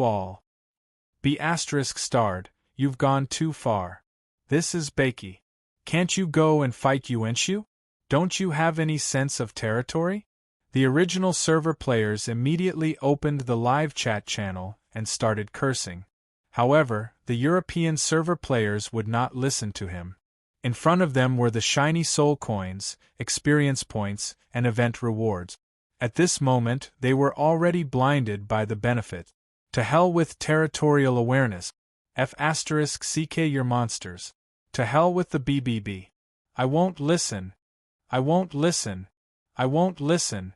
you all. B** starred, you've gone too far. This is Bakey. Can't you go and fight Yuenshu? Don't you have any sense of territory? The original server players immediately opened the live chat channel and started cursing. However, the European server players would not listen to him. In front of them were the shiny soul coins, experience points, and event rewards. At this moment, they were already blinded by the benefit. To hell with territorial awareness. *CK your monsters. To hell with the BBB. I won't listen. I won't listen. I won't listen.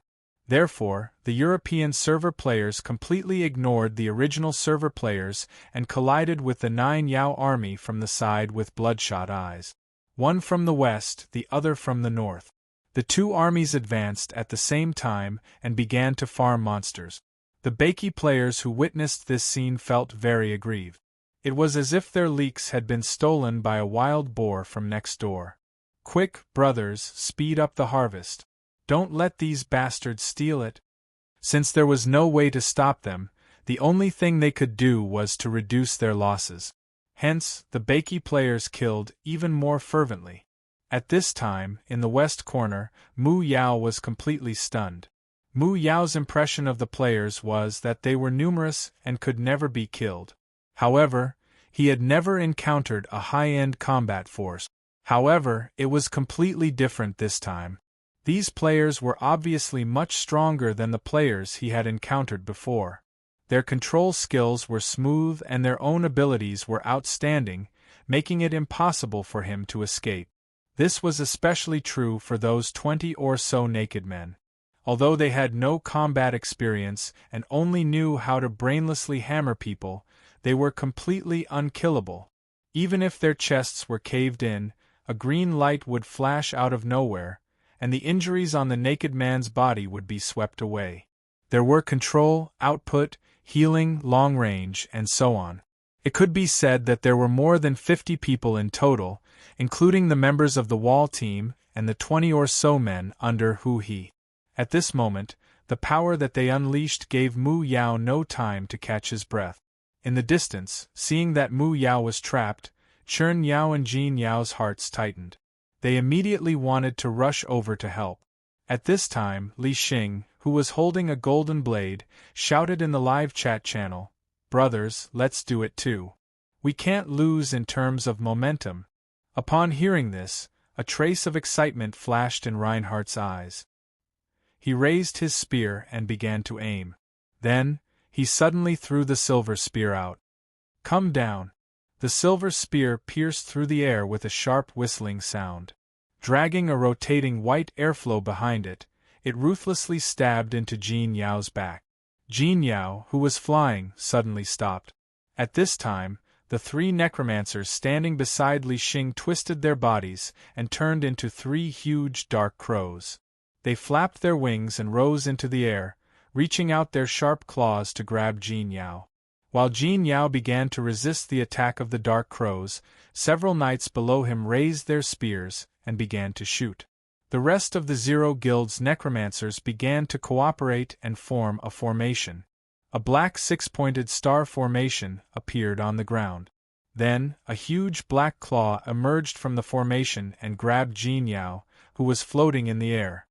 Therefore, the European server players completely ignored the original server players and collided with the 9 Yao army from the side with bloodshot eyes. One from the west, the other from the north. The two armies advanced at the same time and began to farm monsters. The Bakey players who witnessed this scene felt very aggrieved. It was as if their leeks had been stolen by a wild boar from next door. Quick, brothers, speed up the harvest. Don't let these bastards steal it. Since there was no way to stop them, the only thing they could do was to reduce their losses. Hence, the Bakey players killed even more fervently. At this time, in the west corner, Mu Yao was completely stunned. Mu Yao's impression of the players was that they were numerous and could never be killed. However, he had never encountered a high-end combat force. However, it was completely different this time. These players were obviously much stronger than the players he had encountered before. Their control skills were smooth and their own abilities were outstanding, making it impossible for him to escape. This was especially true for those 20 or so naked men. Although they had no combat experience and only knew how to brainlessly hammer people, they were completely unkillable. Even if their chests were caved in, a green light would flash out of nowhere, and the injuries on the naked man's body would be swept away. There were control, output, healing, long range, and so on. It could be said that there were more than 50 people in total, including the members of the wall team and the 20 or so men under who he. At this moment, the power that they unleashed gave Mu Yao no time to catch his breath. In the distance, seeing that Mu Yao was trapped, Chen Yao and Jin Yao's hearts tightened. They immediately wanted to rush over to help. At this time, Li Xing, who was holding a golden blade, shouted in the live chat channel, "Brothers, let's do it too. We can't lose in terms of momentum." Upon hearing this, a trace of excitement flashed in Reinhardt's eyes. He raised his spear and began to aim. Then, he suddenly threw the silver spear out. "Come down." The silver spear pierced through the air with a sharp whistling sound. Dragging a rotating white airflow behind it, it ruthlessly stabbed into Jin Yao's back. Jin Yao, who was flying, suddenly stopped. At this time, the three necromancers standing beside Li Xing twisted their bodies and turned into three huge dark crows. They flapped their wings and rose into the air, reaching out their sharp claws to grab Jin Yao. While Jin Yao began to resist the attack of the dark crows, several knights below him raised their spears and began to shoot. The rest of the Zero Guild's necromancers began to cooperate and form a formation. A black six-pointed star formation appeared on the ground. Then, a huge black claw emerged from the formation and grabbed Jin Yao, who was floating in the air.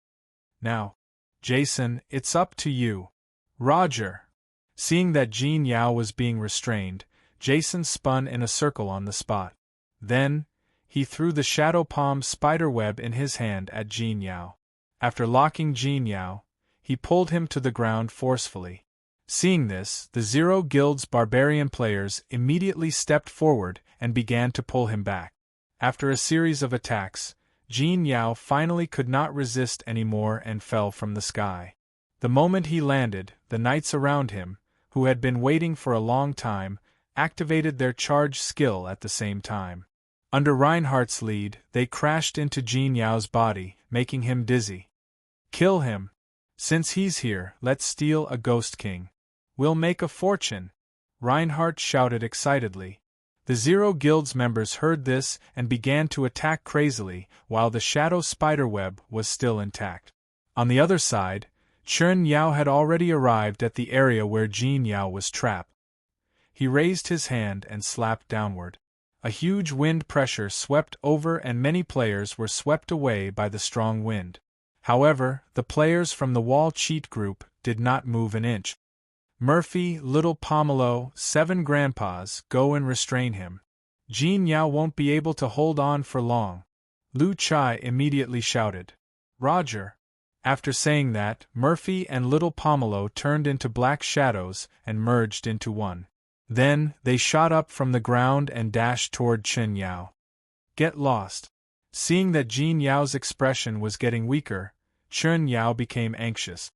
"Now, Jason, it's up to you." "Roger." Seeing that Jin Yao was being restrained, Jason spun in a circle on the spot. Then, he threw the Shadow Palm spiderweb in his hand at Jin Yao. After locking Jin Yao, he pulled him to the ground forcefully. Seeing this, the Zero Guild's barbarian players immediately stepped forward and began to pull him back. After a series of attacks, Jin Yao finally could not resist anymore and fell from the sky. The moment he landed, the knights around him, who had been waiting for a long time, activated their charge skill at the same time. Under Reinhardt's lead, they crashed into Jin Yao's body, making him dizzy. "Kill him! Since he's here, let's steal a Ghost King. We'll make a fortune!" Reinhardt shouted excitedly. The Zero Guild's members heard this and began to attack crazily, while the shadow spiderweb was still intact. On the other side, Chen Yao had already arrived at the area where Jin Yao was trapped. He raised his hand and slapped downward. A huge wind pressure swept over and many players were swept away by the strong wind. However, the players from the wall cheat group did not move an inch. "Murphy, Little Pomelo, 7 Grandpas, go and restrain him. Jin Yao won't be able to hold on for long." Lu Chai immediately shouted. "Roger." After saying that, Murphy and Little Pomelo turned into black shadows and merged into one. Then, they shot up from the ground and dashed toward Chen Yao. "Get lost." Seeing that Jin Yao's expression was getting weaker, Chen Yao became anxious.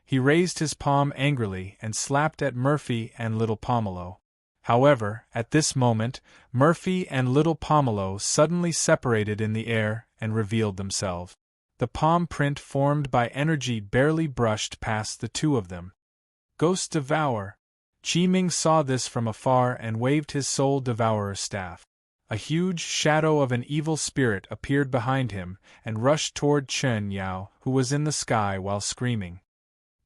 He raised his palm angrily and slapped at Murphy and Little Pomelo. However, at this moment, Murphy and Little Pomelo suddenly separated in the air and revealed themselves. The palm print formed by energy barely brushed past the two of them. "Ghost Devour." Qi Ming saw this from afar and waved his Soul Devourer staff. A huge shadow of an evil spirit appeared behind him and rushed toward Chen Yao, who was in the sky while screaming.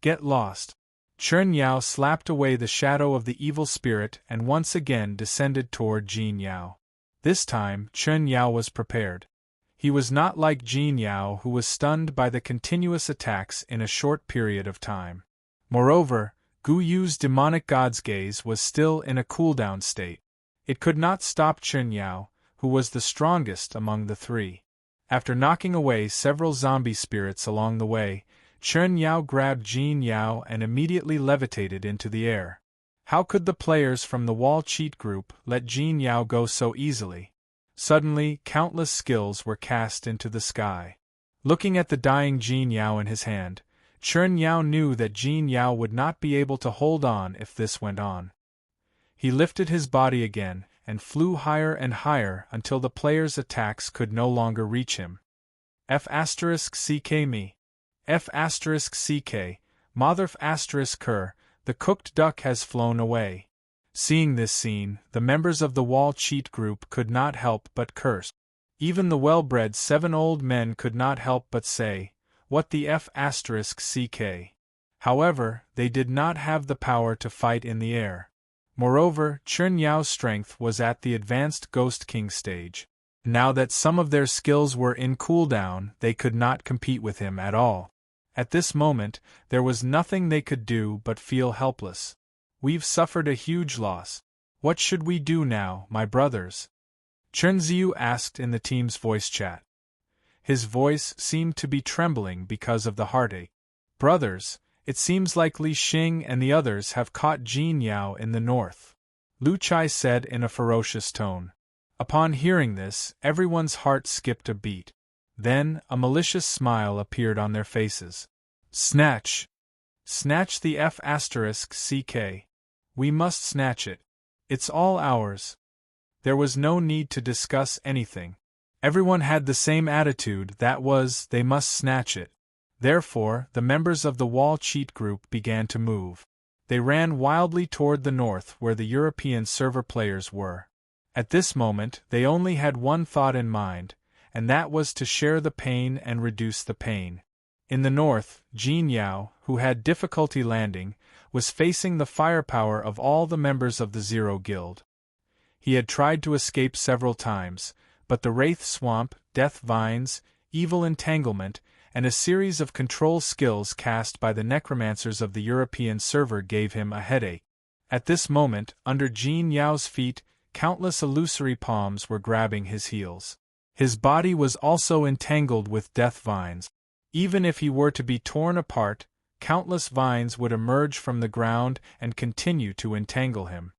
"Get lost." Chen Yao slapped away the shadow of the evil spirit and once again descended toward Jin Yao. This time, Chen Yao was prepared. He was not like Jin Yao, who was stunned by the continuous attacks in a short period of time. Moreover, Gu Yu's demonic god's gaze was still in a cooldown state. It could not stop Chen Yao, who was the strongest among the three. After knocking away several zombie spirits along the way, Chen Yao grabbed Jin Yao and immediately levitated into the air. How could the players from the wall cheat group let Jin Yao go so easily? Suddenly, countless skills were cast into the sky. Looking at the dying Jin Yao in his hand, Chen Yao knew that Jin Yao would not be able to hold on if this went on. He lifted his body again and flew higher and higher until the players' attacks could no longer reach him. F*ck me. F*ck, Motherf*ker, The cooked duck has flown away. Seeing this scene, the members of the wall cheat group could not help but curse. Even the well-bred 7 old men could not help but say, "What the f***ck?" However, they did not have the power to fight in the air. Moreover, Chun Yao's strength was at the advanced Ghost King stage. Now that some of their skills were in cooldown, they could not compete with him at all. At this moment, there was nothing they could do but feel helpless. "We've suffered a huge loss. What should we do now, my brothers?" Chun Ziyu asked in the team's voice chat. His voice seemed to be trembling because of the heartache. "Brothers, it seems like Li Xing and the others have caught Jin Yao in the north," Lu Chai said in a ferocious tone. Upon hearing this, everyone's heart skipped a beat. Then, a malicious smile appeared on their faces. "Snatch! Snatch the f***ck. We must snatch it. It's all ours." There was no need to discuss anything. Everyone had the same attitude, that was, they must snatch it. Therefore, the members of the wall cheat group began to move. They ran wildly toward the north where the European server players were. At this moment, they only had one thought in mind, and that was to share the pain and reduce the pain. In the north, Jin Yao, who had difficulty landing, was facing the firepower of all the members of the Zero Guild. He had tried to escape several times, but the Wraith Swamp, Death Vines, Evil Entanglement, and a series of control skills cast by the necromancers of the European server gave him a headache. At this moment, under Jin Yao's feet, countless illusory palms were grabbing his heels. His body was also entangled with death vines. Even if he were to be torn apart, countless vines would emerge from the ground and continue to entangle him.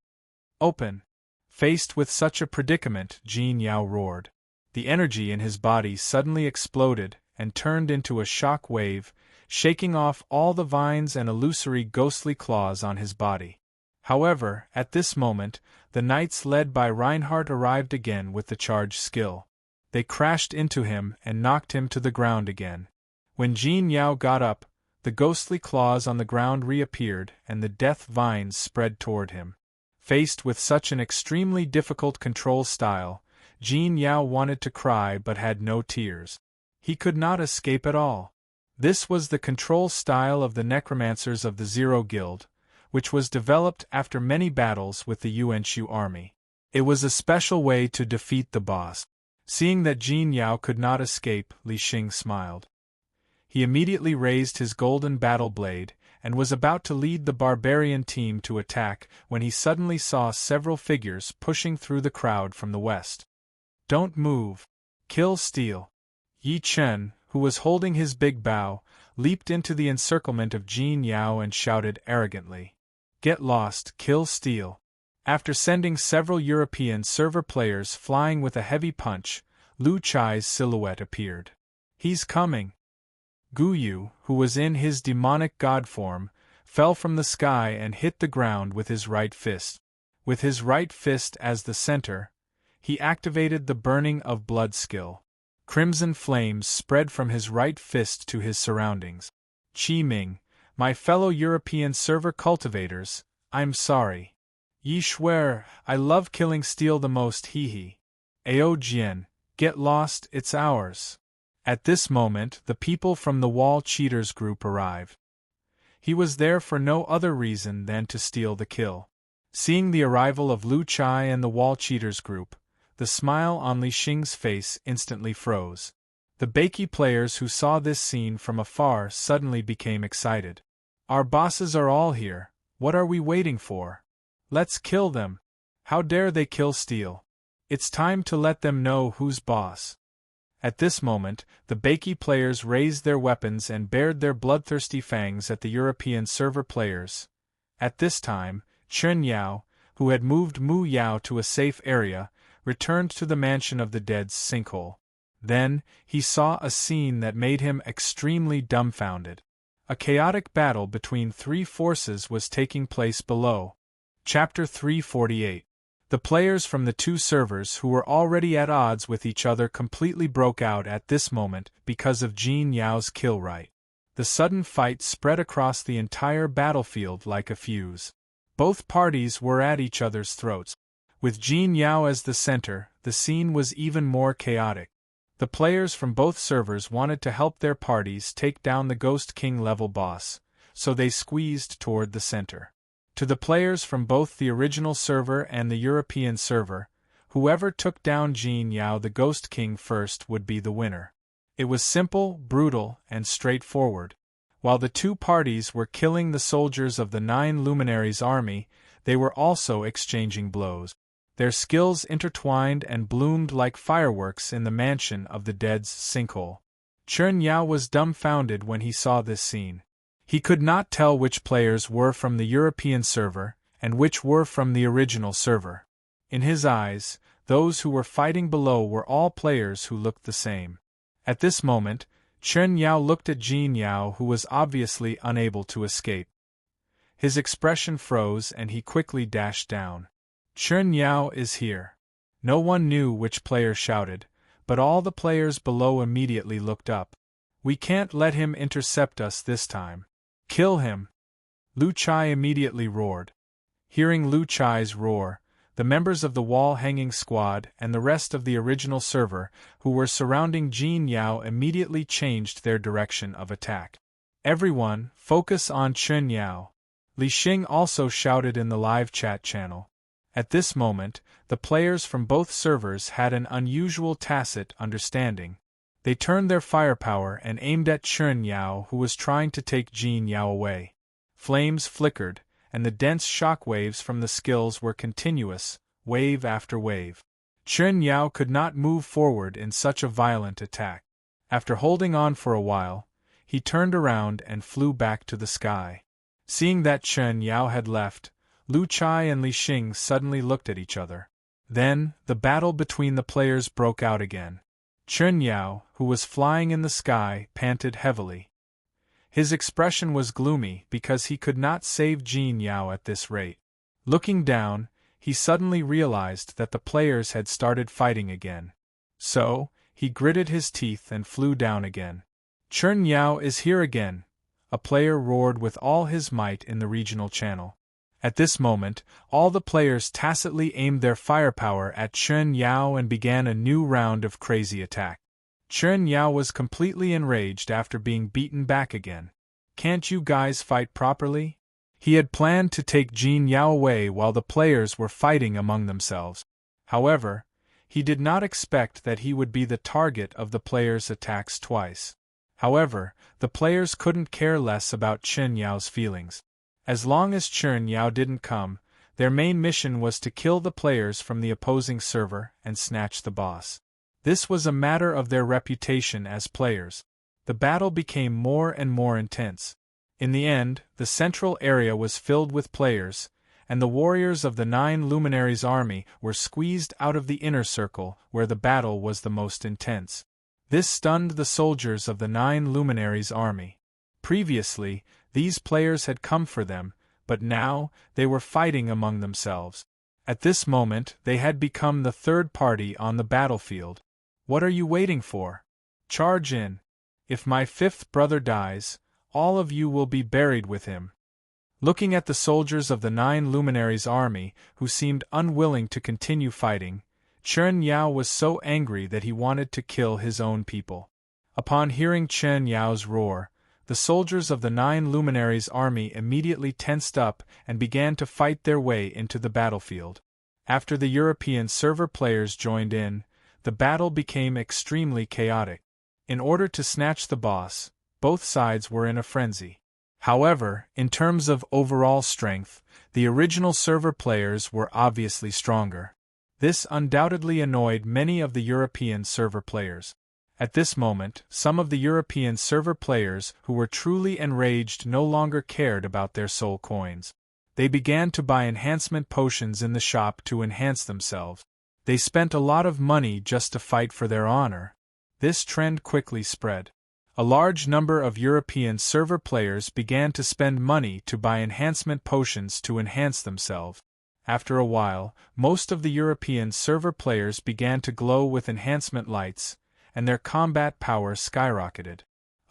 "Open!" Faced with such a predicament, Jin Yao roared. The energy in his body suddenly exploded and turned into a shock wave, shaking off all the vines and illusory ghostly claws on his body. However, at this moment, the knights led by Reinhardt arrived again with the charge skill. They crashed into him and knocked him to the ground again. When Jin Yao got up, the ghostly claws on the ground reappeared and the death vines spread toward him. Faced with such an extremely difficult control style, Jin Yao wanted to cry but had no tears. He could not escape at all. This was the control style of the necromancers of the Zero Guild, which was developed after many battles with the Yuanshu army. It was a special way to defeat the boss. Seeing that Jin Yao could not escape, Li Xing smiled. He immediately raised his golden battle blade, and was about to lead the barbarian team to attack when he suddenly saw several figures pushing through the crowd from the west. "Don't move. Kill Steal." Yi Chen, who was holding his big bow, leaped into the encirclement of Jin Yao and shouted arrogantly, "Get lost, kill Steal." After sending several European server players flying with a heavy punch, Lu Chai's silhouette appeared. "He's coming." Gu Yu, who was in his demonic god form, fell from the sky and hit the ground with his right fist. With his right fist as the center, he activated the Burning of Blood skill. Crimson flames spread from his right fist to his surroundings. "Qi Ming, my fellow European server cultivators, I'm sorry. Yi Shuer, I love killing Steal the most, hee. Ao Jian, get lost, it's ours." At this moment, the people from the Wall Cheaters group arrived. He was there for no other reason than to steal the kill. Seeing the arrival of Lu Chai and the Wall Cheaters group, the smile on Li Xing's face instantly froze. The Baiki players who saw this scene from afar suddenly became excited. "Our bosses are all here, what are we waiting for? Let's kill them. How dare they kill Steal? It's time to let them know who's boss." At this moment, the Baiki players raised their weapons and bared their bloodthirsty fangs at the European server players. At this time, Chen Yao, who had moved Mu Yao to a safe area, returned to the mansion of the dead's sinkhole. Then, he saw a scene that made him extremely dumbfounded. A chaotic battle between 3 forces was taking place below. Chapter 348. The players from the 2 servers who were already at odds with each other completely broke out at this moment because of Jin Yao's kill right. The sudden fight spread across the entire battlefield like a fuse. Both parties were at each other's throats. With Jin Yao as the center, the scene was even more chaotic. The players from both servers wanted to help their parties take down the Ghost King level boss, so they squeezed toward the center. To the players from both the original server and the European server, whoever took down Jin Yao the Ghost King first would be the winner. It was simple, brutal, and straightforward. While the two parties were killing the soldiers of the 9 Luminaries' army, they were also exchanging blows. Their skills intertwined and bloomed like fireworks in the mansion of the dead's sinkhole. Chen Yao was dumbfounded when he saw this scene. He could not tell which players were from the European server and which were from the original server. In his eyes, those who were fighting below were all players who looked the same. At this moment, Chen Yao looked at Jin Yao, who was obviously unable to escape. His expression froze and he quickly dashed down. Chen Yao is here. No one knew which player shouted, but all the players below immediately looked up. We can't let him intercept us this time. Kill him! Lu Chai immediately roared. Hearing Lu Chai's roar, the members of the wall-hanging squad and the rest of the original server who were surrounding Jin Yao immediately changed their direction of attack. Everyone, focus on Chen Yao. Li Xing also shouted in the live chat channel. At this moment, the players from both servers had an unusual tacit understanding. They turned their firepower and aimed at Chen Yao, who was trying to take Jin Yao away. Flames flickered, and the dense shock waves from the skills were continuous, wave after wave. Chen Yao could not move forward in such a violent attack. After holding on for a while, he turned around and flew back to the sky. Seeing that Chen Yao had left, Lu Chai and Li Xing suddenly looked at each other. Then, the battle between the players broke out again. Chen Yao, who was flying in the sky, panted heavily. His expression was gloomy because he could not save Jin Yao at this rate. Looking down, he suddenly realized that the players had started fighting again. So, he gritted his teeth and flew down again. Chen Yao is here again, a player roared with all his might in the regional channel. At this moment, all the players tacitly aimed their firepower at Chen Yao and began a new round of crazy attack. Chen Yao was completely enraged after being beaten back again. Can't you guys fight properly? He had planned to take Jin Yao away while the players were fighting among themselves. However, he did not expect that he would be the target of the players' attacks twice. However, the players couldn't care less about Chen Yao's feelings. As long as Chen Yao didn't come, their main mission was to kill the players from the opposing server and snatch the boss. This was a matter of their reputation as players. The battle became more and more intense. In the end, the central area was filled with players, and the warriors of the 9 Luminaries' army were squeezed out of the inner circle where the battle was the most intense. This stunned the soldiers of the 9 Luminaries' army. Previously, these players had come for them, but now, they were fighting among themselves. At this moment, they had become the third party on the battlefield. What are you waiting for? Charge in. If my 5th brother dies, all of you will be buried with him. Looking at the soldiers of the 9 Luminaries' army, who seemed unwilling to continue fighting, Chen Yao was so angry that he wanted to kill his own people. Upon hearing Chen Yao's roar, the soldiers of the 9 Luminaries' army immediately tensed up and began to fight their way into the battlefield. After the European server players joined in, the battle became extremely chaotic. In order to snatch the boss, both sides were in a frenzy. However, in terms of overall strength, the original server players were obviously stronger. This undoubtedly annoyed many of the European server players. At this moment, some of the European server players who were truly enraged no longer cared about their soul coins. They began to buy enhancement potions in the shop to enhance themselves. They spent a lot of money just to fight for their honor. This trend quickly spread. A large number of European server players began to spend money to buy enhancement potions to enhance themselves. After a while, most of the European server players began to glow with enhancement lights, and their combat power skyrocketed.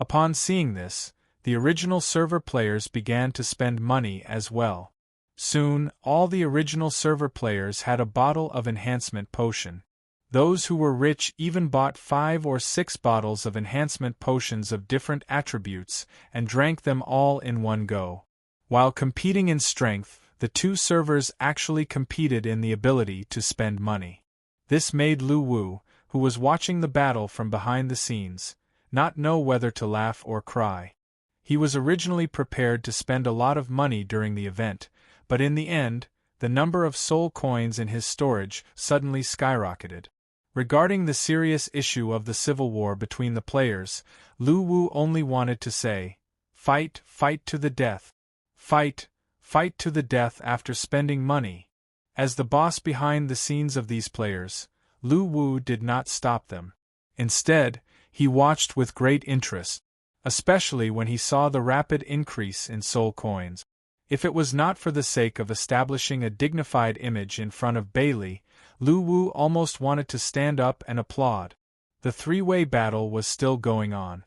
Upon seeing this, the original server players began to spend money as well. Soon, all the original server players had a bottle of enhancement potion. Those who were rich even bought 5 or 6 bottles of enhancement potions of different attributes and drank them all in one go. While competing in strength, the two servers actually competed in the ability to spend money. This made Lu Wu, who was watching the battle from behind the scenes, not know whether to laugh or cry. He was originally prepared to spend a lot of money during the event, but in the end, the number of soul coins in his storage suddenly skyrocketed. Regarding the serious issue of the civil war between the players, Lu Wu only wanted to say, "Fight, fight to the death. Fight, fight to the death." After spending money. As the boss behind the scenes of these players, Lu Wu did not stop them. Instead, he watched with great interest, especially when he saw the rapid increase in soul coins. If it was not for the sake of establishing a dignified image in front of Bailey, Lu Wu almost wanted to stand up and applaud. The three-way battle was still going on.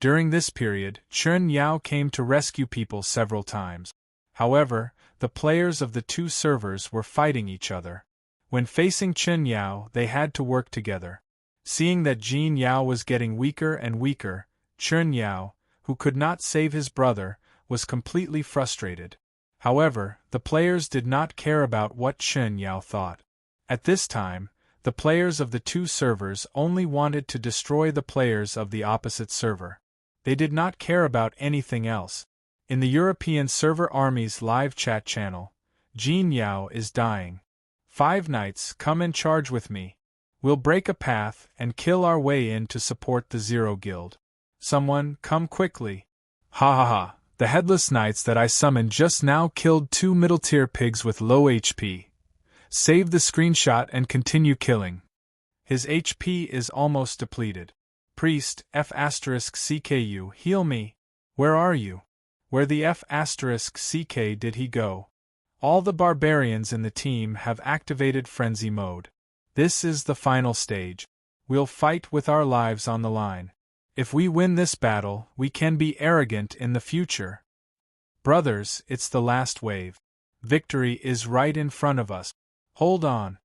During this period, Chen Yao came to rescue people several times. However, the players of the two servers were fighting each other. When facing Chen Yao, they had to work together. Seeing that Jin Yao was getting weaker and weaker, Chen Yao, who could not save his brother, was completely frustrated. However, the players did not care about what Chen Yao thought. At this time, the players of the two servers only wanted to destroy the players of the opposite server. They did not care about anything else. In the European Server Army's live chat channel, Jin Yao is dying. 5 knights, come and charge with me. We'll break a path and kill our way in to support the Zero Guild. Someone, come quickly. Ha ha ha, the headless knights that I summoned just now killed 2 middle-tier pigs with low HP. Save the screenshot and continue killing. His HP is almost depleted. Priest, F*CKU, heal me. Where are you? Where the F*CK did he go? All the barbarians in the team have activated frenzy mode. This is the final stage. We'll fight with our lives on the line. If we win this battle, we can be arrogant in the future. Brothers, it's the last wave. Victory is right in front of us. Hold on.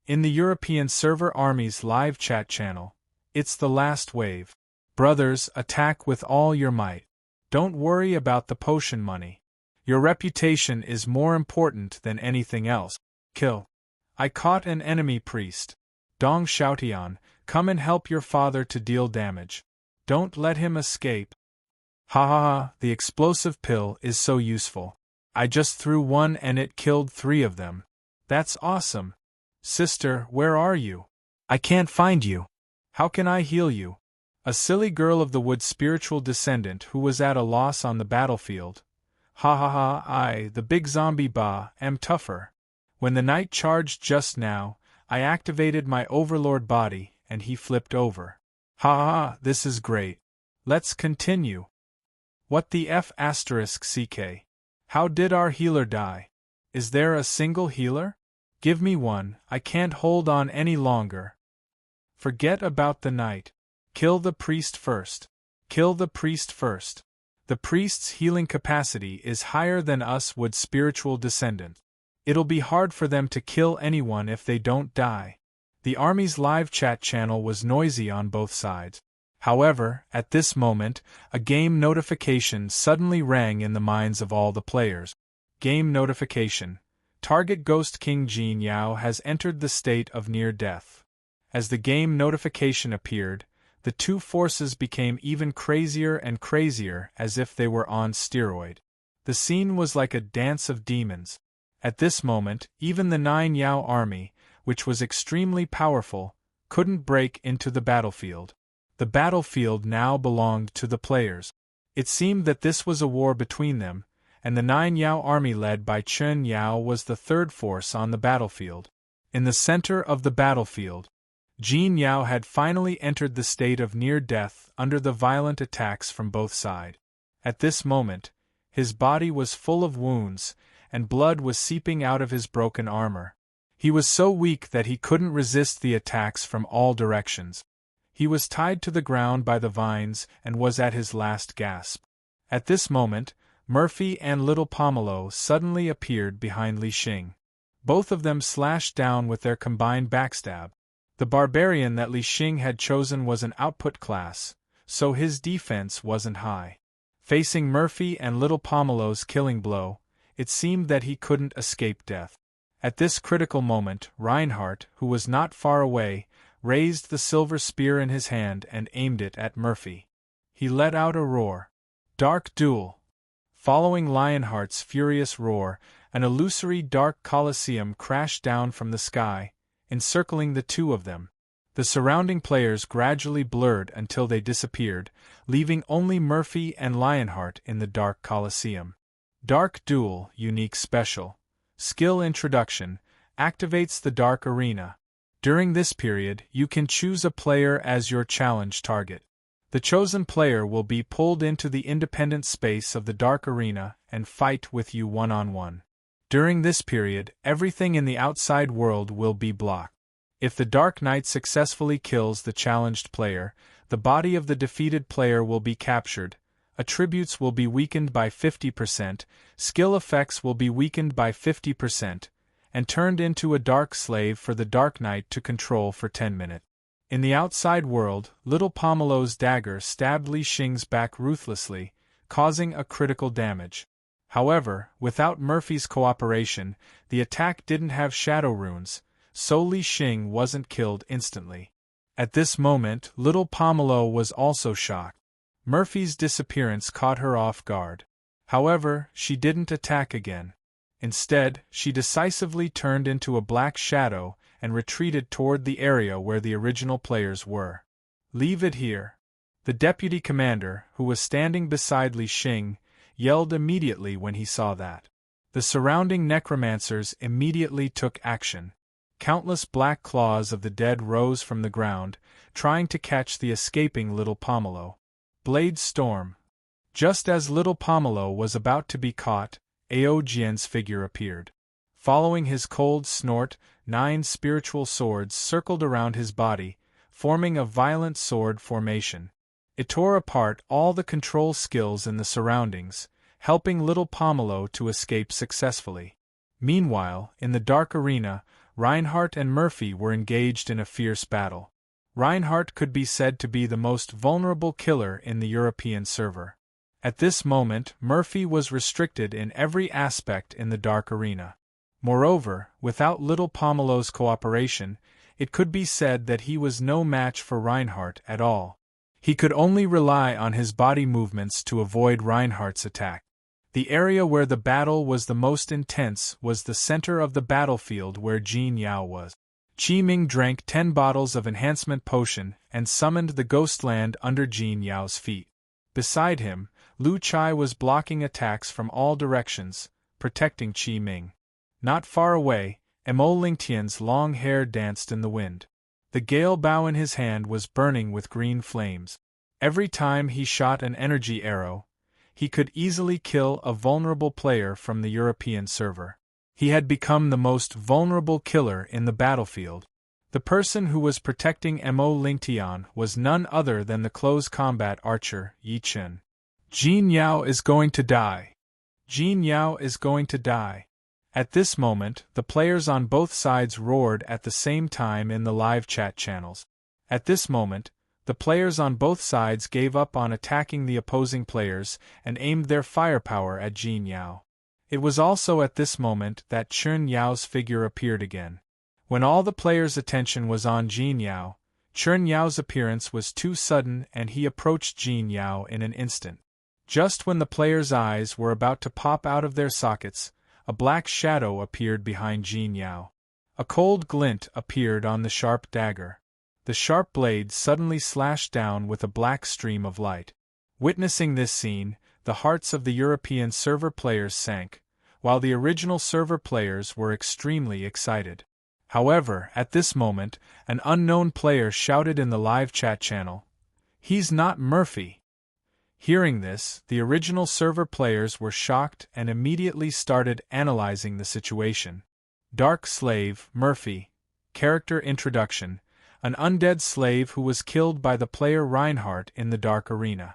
In the European Server Army's live chat channel, it's the last wave. Brothers, attack with all your might. Don't worry about the potion money. Your reputation is more important than anything else. Kill. I caught an enemy priest. Dong Xiaotian, come and help your father to deal damage. Don't let him escape. Ha ha ha, the explosive pill is so useful. I just threw one and it killed 3 of them. That's awesome. Sister, where are you? I can't find you. How can I heal you? A silly girl of the wood spiritual descendant who was at a loss on the battlefield. Ha ha ha, I, the big zombie Ba, am tougher. When the knight charged just now, I activated my overlord body and he flipped over. Ha ha ha, this is great. Let's continue. What the F*CK? How did our healer die? Is there a single healer? Give me one, I can't hold on any longer. Forget about the knight. Kill the priest first. Kill the priest first. The priest's healing capacity is higher than us wood spiritual descendants. It'll be hard for them to kill anyone if they don't die. The army's live chat channel was noisy on both sides. However, at this moment, a game notification suddenly rang in the minds of all the players. Game notification. Target Ghost King Jin Yao has entered the state of near death. As the game notification appeared, the two forces became even crazier and crazier as if they were on steroid. The scene was like a dance of demons. At this moment, even the 9 Yao army, which was extremely powerful, couldn't break into the battlefield. The battlefield now belonged to the players. It seemed that this was a war between them, and the 9 Yao army led by Chen Yao was the third force on the battlefield. In the center of the battlefield, Jin Yao had finally entered the state of near death under the violent attacks from both sides. At this moment, his body was full of wounds, and blood was seeping out of his broken armor. He was so weak that he couldn't resist the attacks from all directions. He was tied to the ground by the vines and was at his last gasp. At this moment, Murphy and little Pomelo suddenly appeared behind Li Xing. Both of them slashed down with their combined backstab. The barbarian that Li Xing had chosen was an output class, so his defense wasn't high. Facing Murphy and little Pomelo's killing blow, it seemed that he couldn't escape death. At this critical moment, Reinhardt, who was not far away, raised the silver spear in his hand and aimed it at Murphy. He let out a roar. Dark duel! Following Lionheart's furious roar, an illusory dark colosseum crashed down from the sky, encircling the two of them. The surrounding players gradually blurred until they disappeared, leaving only Murphy and Lionheart in the dark colosseum. Dark Duel Unique Special Skill Introduction activates the Dark Arena. During this period, you can choose a player as your challenge target. The chosen player will be pulled into the independent space of the Dark Arena and fight with you one-on-one. During this period, everything in the outside world will be blocked. If the Dark Knight successfully kills the challenged player, the body of the defeated player will be captured, attributes will be weakened by 50%, skill effects will be weakened by 50%, and turned into a dark slave for the Dark Knight to control for 10 minutes. In the outside world, little Pomelo's dagger stabbed Li Xing's back ruthlessly, causing a critical damage. However, without Murphy's cooperation, the attack didn't have shadow runes, so Li Xing wasn't killed instantly. At this moment, little Pomelo was also shocked. Murphy's disappearance caught her off guard. However, she didn't attack again. Instead, she decisively turned into a black shadow and retreated toward the area where the original players were. Leave it here. The deputy commander, who was standing beside Li Xing, yelled immediately when he saw that. The surrounding necromancers immediately took action. Countless black claws of the dead rose from the ground, trying to catch the escaping little Pomelo. Blade Storm. Just as little Pomelo was about to be caught, Ao Jian's figure appeared. Following his cold snort, 9 spiritual swords circled around his body, forming a violent sword formation. It tore apart all the control skills in the surroundings, helping little Pomelo to escape successfully. Meanwhile, in the dark arena, Reinhardt and Murphy were engaged in a fierce battle. Reinhardt could be said to be the most vulnerable killer in the European server. At this moment, Murphy was restricted in every aspect in the dark arena. Moreover, without little Pomelo's cooperation, it could be said that he was no match for Reinhardt at all. He could only rely on his body movements to avoid Reinhardt's attack. The area where the battle was the most intense was the center of the battlefield where Jin Yao was. Qi Ming drank 10 bottles of enhancement potion and summoned the Ghostland under Jin Yao's feet. Beside him, Lu Chai was blocking attacks from all directions, protecting Qi Ming. Not far away, Mo Lingtian's long hair danced in the wind. The gale bow in his hand was burning with green flames. Every time he shot an energy arrow, he could easily kill a vulnerable player from the European server. He had become the most vulnerable killer in the battlefield. The person who was protecting Mo Lingtian was none other than the close combat archer, Yi Chen. Jin Yao is going to die. Jin Yao is going to die. At this moment, the players on both sides roared at the same time in the live chat channels. At this moment, the players on both sides gave up on attacking the opposing players and aimed their firepower at Jin Yao. It was also at this moment that Chen Yao's figure appeared again. When all the players' attention was on Jin Yao, Chen Yao's appearance was too sudden and he approached Jin Yao in an instant. Just when the players' eyes were about to pop out of their sockets, a black shadow appeared behind Jin Yao. A cold glint appeared on the sharp dagger. The sharp blade suddenly slashed down with a black stream of light. Witnessing this scene, the hearts of the European server players sank, while the original server players were extremely excited. However, at this moment, an unknown player shouted in the live chat channel, "He's not Murphy!" Hearing this, the original server players were shocked and immediately started analyzing the situation. Dark Slave, Murphy. Character Introduction: an undead slave who was killed by the player Reinhardt in the Dark Arena.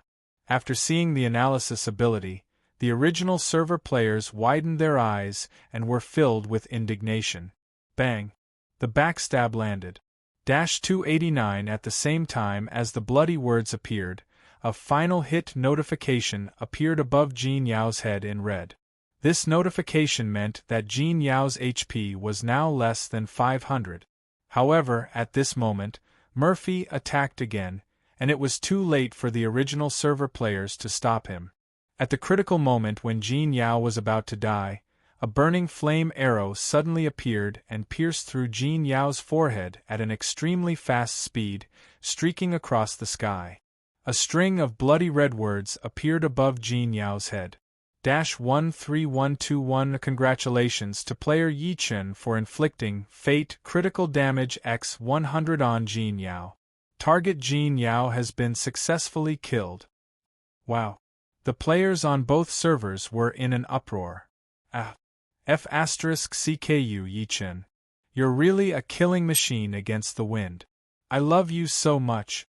After seeing the analysis ability, the original server players widened their eyes and were filled with indignation. Bang! The backstab landed. 289 At the same time as the bloody words appeared, a final hit notification appeared above Jin Yao's head in red. This notification meant that Jin Yao's HP was now less than 500. However, at this moment, Murphy attacked again, and it was too late for the original server players to stop him. At the critical moment when Jin Yao was about to die, a burning flame arrow suddenly appeared and pierced through Jin Yao's forehead at an extremely fast speed, streaking across the sky. A string of bloody red words appeared above Jin Yao's head. 13121 Congratulations to player Yi Chen for inflicting Fate critical damage x 100 on Jin Yao. Target Jin Yao has been successfully killed. Wow. The players on both servers were in an uproar. F***CKU Yi Chen. You're really a killing machine against the wind. I love you so much.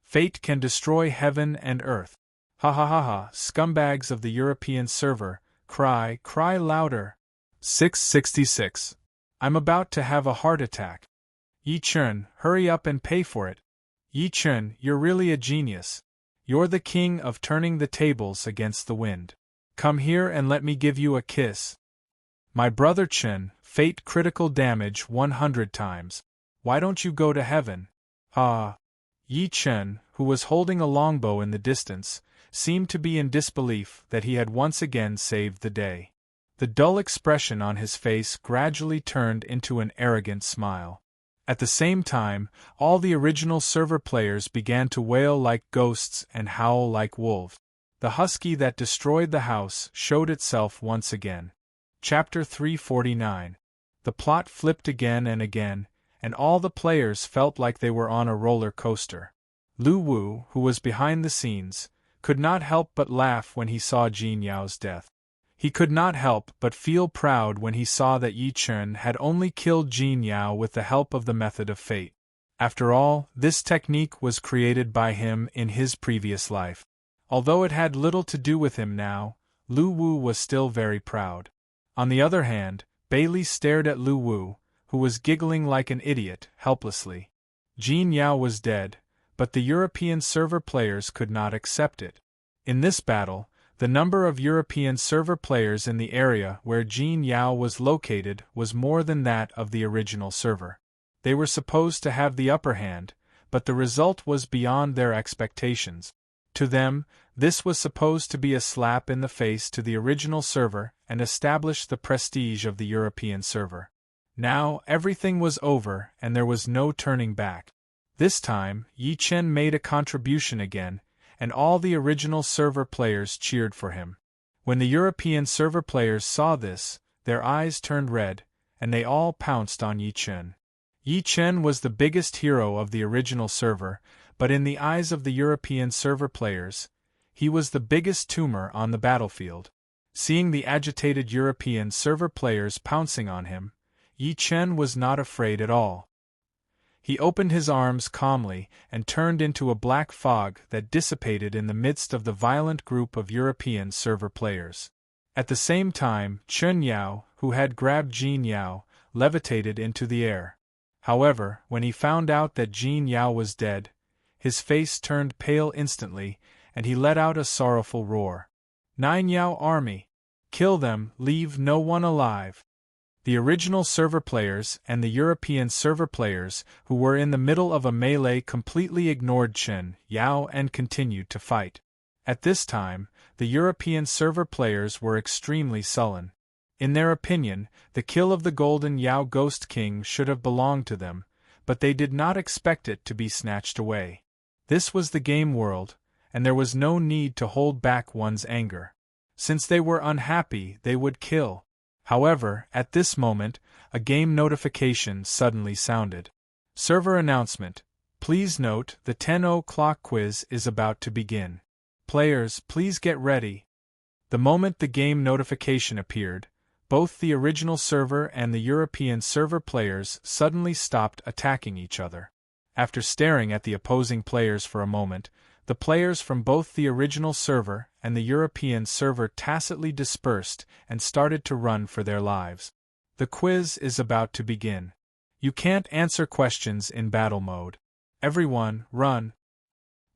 Fate can destroy heaven and earth. Ha ha ha ha, scumbags of the European server, cry louder. 666. I'm about to have a heart attack. Yi Chen, hurry up and pay for it. Yi Chen, you're really a genius. You're the king of turning the tables against the wind. Come here and let me give you a kiss. My brother Chen, Fate critical damage 100 times. Why don't you go to heaven? Yi Chen, who was holding a longbow in the distance, seemed to be in disbelief that he had once again saved the day. The dull expression on his face gradually turned into an arrogant smile. At the same time, all the original server players began to wail like ghosts and howl like wolves. The husky that destroyed the house showed itself once again. Chapter 349. The plot flipped again, and all the players felt like they were on a roller coaster. Lu Wu, who was behind the scenes, could not help but laugh when he saw Jin Yao's death. He could not help but feel proud when he saw that Yi Chen had only killed Jin Yao with the help of the method of fate. After all, this technique was created by him in his previous life. Although it had little to do with him now, Lu Wu was still very proud. On the other hand, Bailey stared at Lu Wu, who was giggling like an idiot, helplessly. Jin Yao was dead, but the European server players could not accept it. In this battle, the number of European server players in the area where Jin Yao was located was more than that of the original server. They were supposed to have the upper hand, but the result was beyond their expectations. To them, this was supposed to be a slap in the face to the original server and establish the prestige of the European server. Now, everything was over and there was no turning back. This time, Yi Chen made a contribution again, and all the original server players cheered for him. When the European server players saw this, their eyes turned red, and they all pounced on Yi Chen. Yi Chen was the biggest hero of the original server, but in the eyes of the European server players, he was the biggest tumor on the battlefield. Seeing the agitated European server players pouncing on him, Yi Chen was not afraid at all. He opened his arms calmly and turned into a black fog that dissipated in the midst of the violent group of European server players. At the same time, Chen Yao, who had grabbed Jin Yao, levitated into the air. However, when he found out that Jin Yao was dead, his face turned pale instantly, and he let out a sorrowful roar. 9 Yao army! Kill them, leave no one alive! The original server players and the European server players who were in the middle of a melee completely ignored Chen Yao and continued to fight. At this time, the European server players were extremely sullen. In their opinion, the kill of the Golden Yao Ghost King should have belonged to them, but they did not expect it to be snatched away. This was the game world, and there was no need to hold back one's anger. Since they were unhappy, they would kill. However, at this moment, a game notification suddenly sounded. Server announcement. Please note, the 10 o'clock quiz is about to begin. Players, please get ready. The moment the game notification appeared, both the original server and the European server players suddenly stopped attacking each other. After staring at the opposing players for a moment, The players from both the original server and the European server tacitly dispersed and started to run for their lives. The quiz is about to begin. You can't answer questions in battle mode. Everyone, run.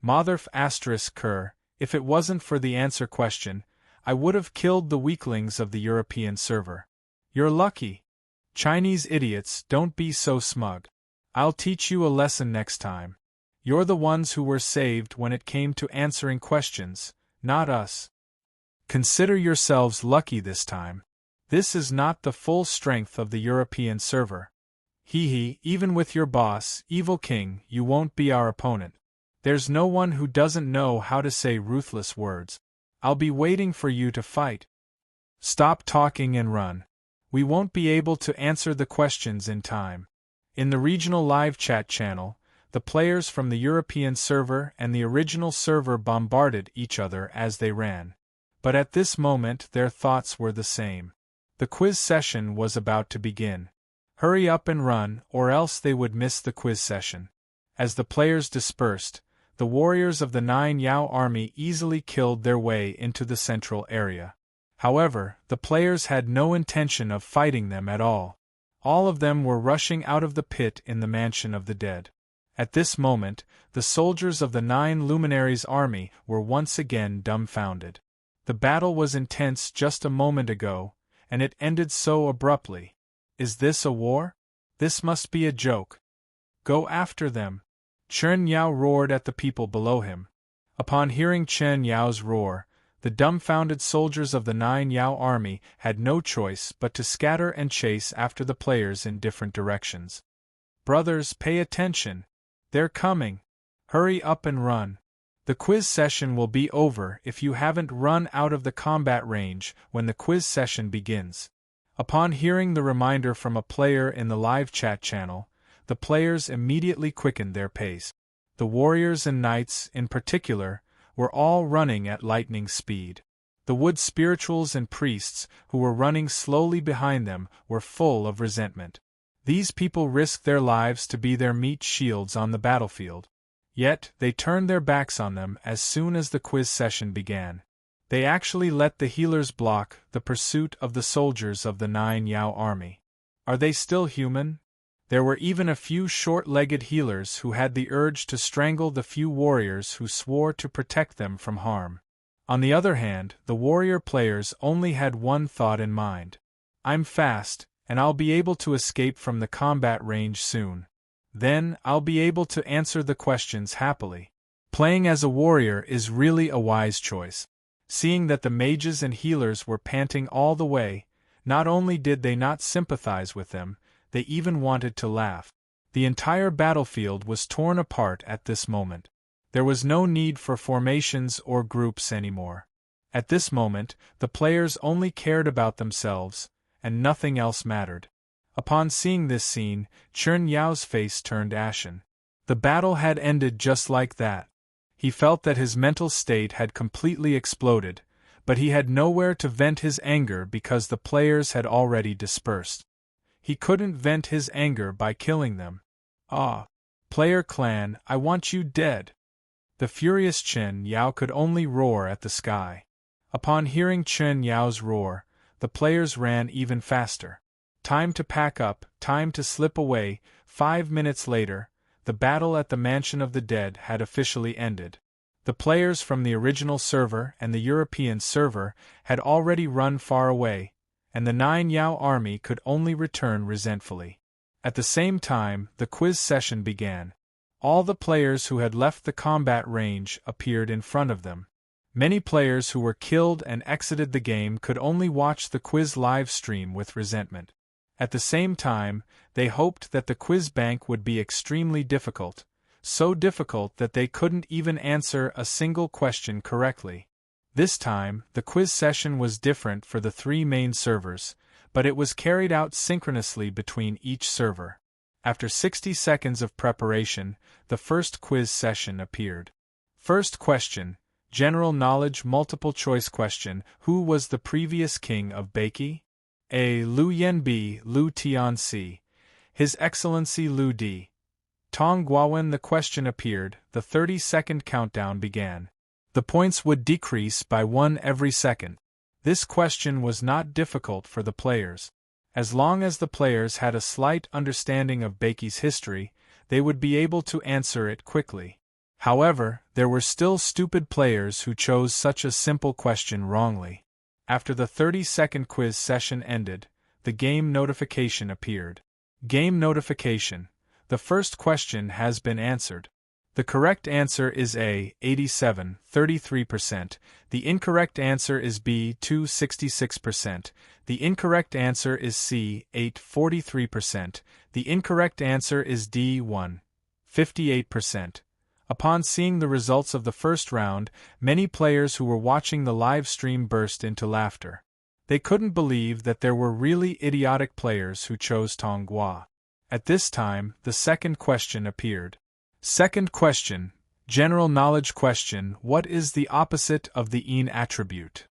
Motherf asterisk cur, if it wasn't for the answer question, I would have killed the weaklings of the European server. You're lucky. Chinese idiots, don't be so smug. I'll teach you a lesson next time. You're the ones who were saved when it came to answering questions, not us. Consider yourselves lucky this time. This is not the full strength of the European server. Hee, even with your boss, Evil King, you won't be our opponent. There's no one who doesn't know how to say ruthless words. I'll be waiting for you to fight. Stop talking and run. We won't be able to answer the questions in time. In the regional live chat channel, the players from the European server and the original server bombarded each other as they ran. But at this moment their thoughts were the same. The quiz session was about to begin. Hurry up and run, or else they would miss the quiz session. As the players dispersed, the warriors of the Nine Yao army easily killed their way into the central area. However, the players had no intention of fighting them at all. All of them were rushing out of the pit in the mansion of the dead. At this moment, the soldiers of the Nine Luminaries army were once again dumbfounded. The battle was intense just a moment ago, and it ended so abruptly. Is this a war? This must be a joke. Go after them. Chen Yao roared at the people below him. Upon hearing Chen Yao's roar, the dumbfounded soldiers of the Nine Yao army had no choice but to scatter and chase after the players in different directions. Brothers, pay attention. They're coming. Hurry up and run. The quiz session will be over if you haven't run out of the combat range when the quiz session begins. Upon hearing the reminder from a player in the live chat channel, the players immediately quickened their pace. The warriors and knights, in particular, were all running at lightning speed. The wood spirituals and priests, who were running slowly behind them, were full of resentment. These people risked their lives to be their meat shields on the battlefield. Yet, they turned their backs on them as soon as the quiz session began. They actually let the healers block the pursuit of the soldiers of the Nine Yao army. Are they still human? There were even a few short-legged healers who had the urge to strangle the few warriors who swore to protect them from harm. On the other hand, the warrior players only had one thought in mind. I'm fast, and I'll be able to escape from the combat range soon. Then, I'll be able to answer the questions happily. Playing as a warrior is really a wise choice. Seeing that the mages and healers were panting all the way, not only did they not sympathize with them, they even wanted to laugh. The entire battlefield was torn apart at this moment. There was no need for formations or groups anymore. At this moment, the players only cared about themselves, and nothing else mattered. Upon seeing this scene, Chen Yao's face turned ashen. The battle had ended just like that. He felt that his mental state had completely exploded, but he had nowhere to vent his anger because the players had already dispersed. He couldn't vent his anger by killing them. Ah! Player clan, I want you dead! The furious Chen Yao could only roar at the sky. Upon hearing Chen Yao's roar, the players ran even faster. Time to pack up, time to slip away. 5 minutes later, the battle at the Mansion of the Dead had officially ended. The players from the original server and the European server had already run far away, and the Nine Yao army could only return resentfully. At the same time, the quiz session began. All the players who had left the combat range appeared in front of them. Many players who were killed and exited the game could only watch the quiz live stream with resentment. At the same time, they hoped that the quiz bank would be extremely difficult, so difficult that they couldn't even answer a single question correctly. This time, the quiz session was different for the 3 main servers, but it was carried out synchronously between each server. After 60 seconds of preparation, the first quiz session appeared. First question, General Knowledge Multiple Choice Question. Who was the previous king of Beiki? A. Lu Yen B. Lu Tian C. His Excellency Lu D. Tong Gua. When the question appeared, the 30-second countdown began. The points would decrease by 1 every second. This question was not difficult for the players. As long as the players had a slight understanding of Bakey's history, they would be able to answer it quickly. However, there were still stupid players who chose such a simple question wrongly. After the 30-second quiz session ended, the game notification appeared. Game notification. The first question has been answered. The correct answer is A, 87, 33%. The incorrect answer is B, 2, 66%. The incorrect answer is C, 8, 43%. The incorrect answer is D, 1, 58%. Upon seeing the results of the first round, many players who were watching the live stream burst into laughter. They couldn't believe that there were really idiotic players who chose Tong Gua. At this time, the second question appeared. Second question, general knowledge question: what is the opposite of the een attribute?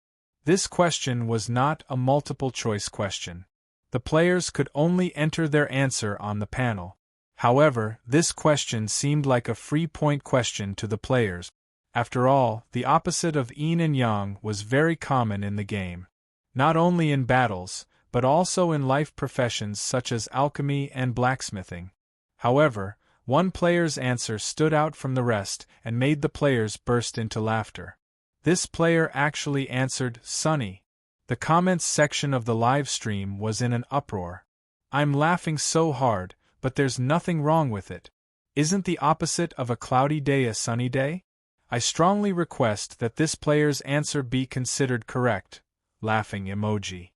This question was not a multiple-choice question. The players could only enter their answer on the panel. However, this question seemed like a free-point question to the players. After all, the opposite of yin and yang was very common in the game. Not only in battles, but also in life professions such as alchemy and blacksmithing. However, one player's answer stood out from the rest and made the players burst into laughter. This player actually answered sunny. The comments section of the live stream was in an uproar. "I'm laughing so hard, but there's nothing wrong with it. Isn't the opposite of a cloudy day a sunny day? I strongly request that this player's answer be considered correct." Laughing emoji.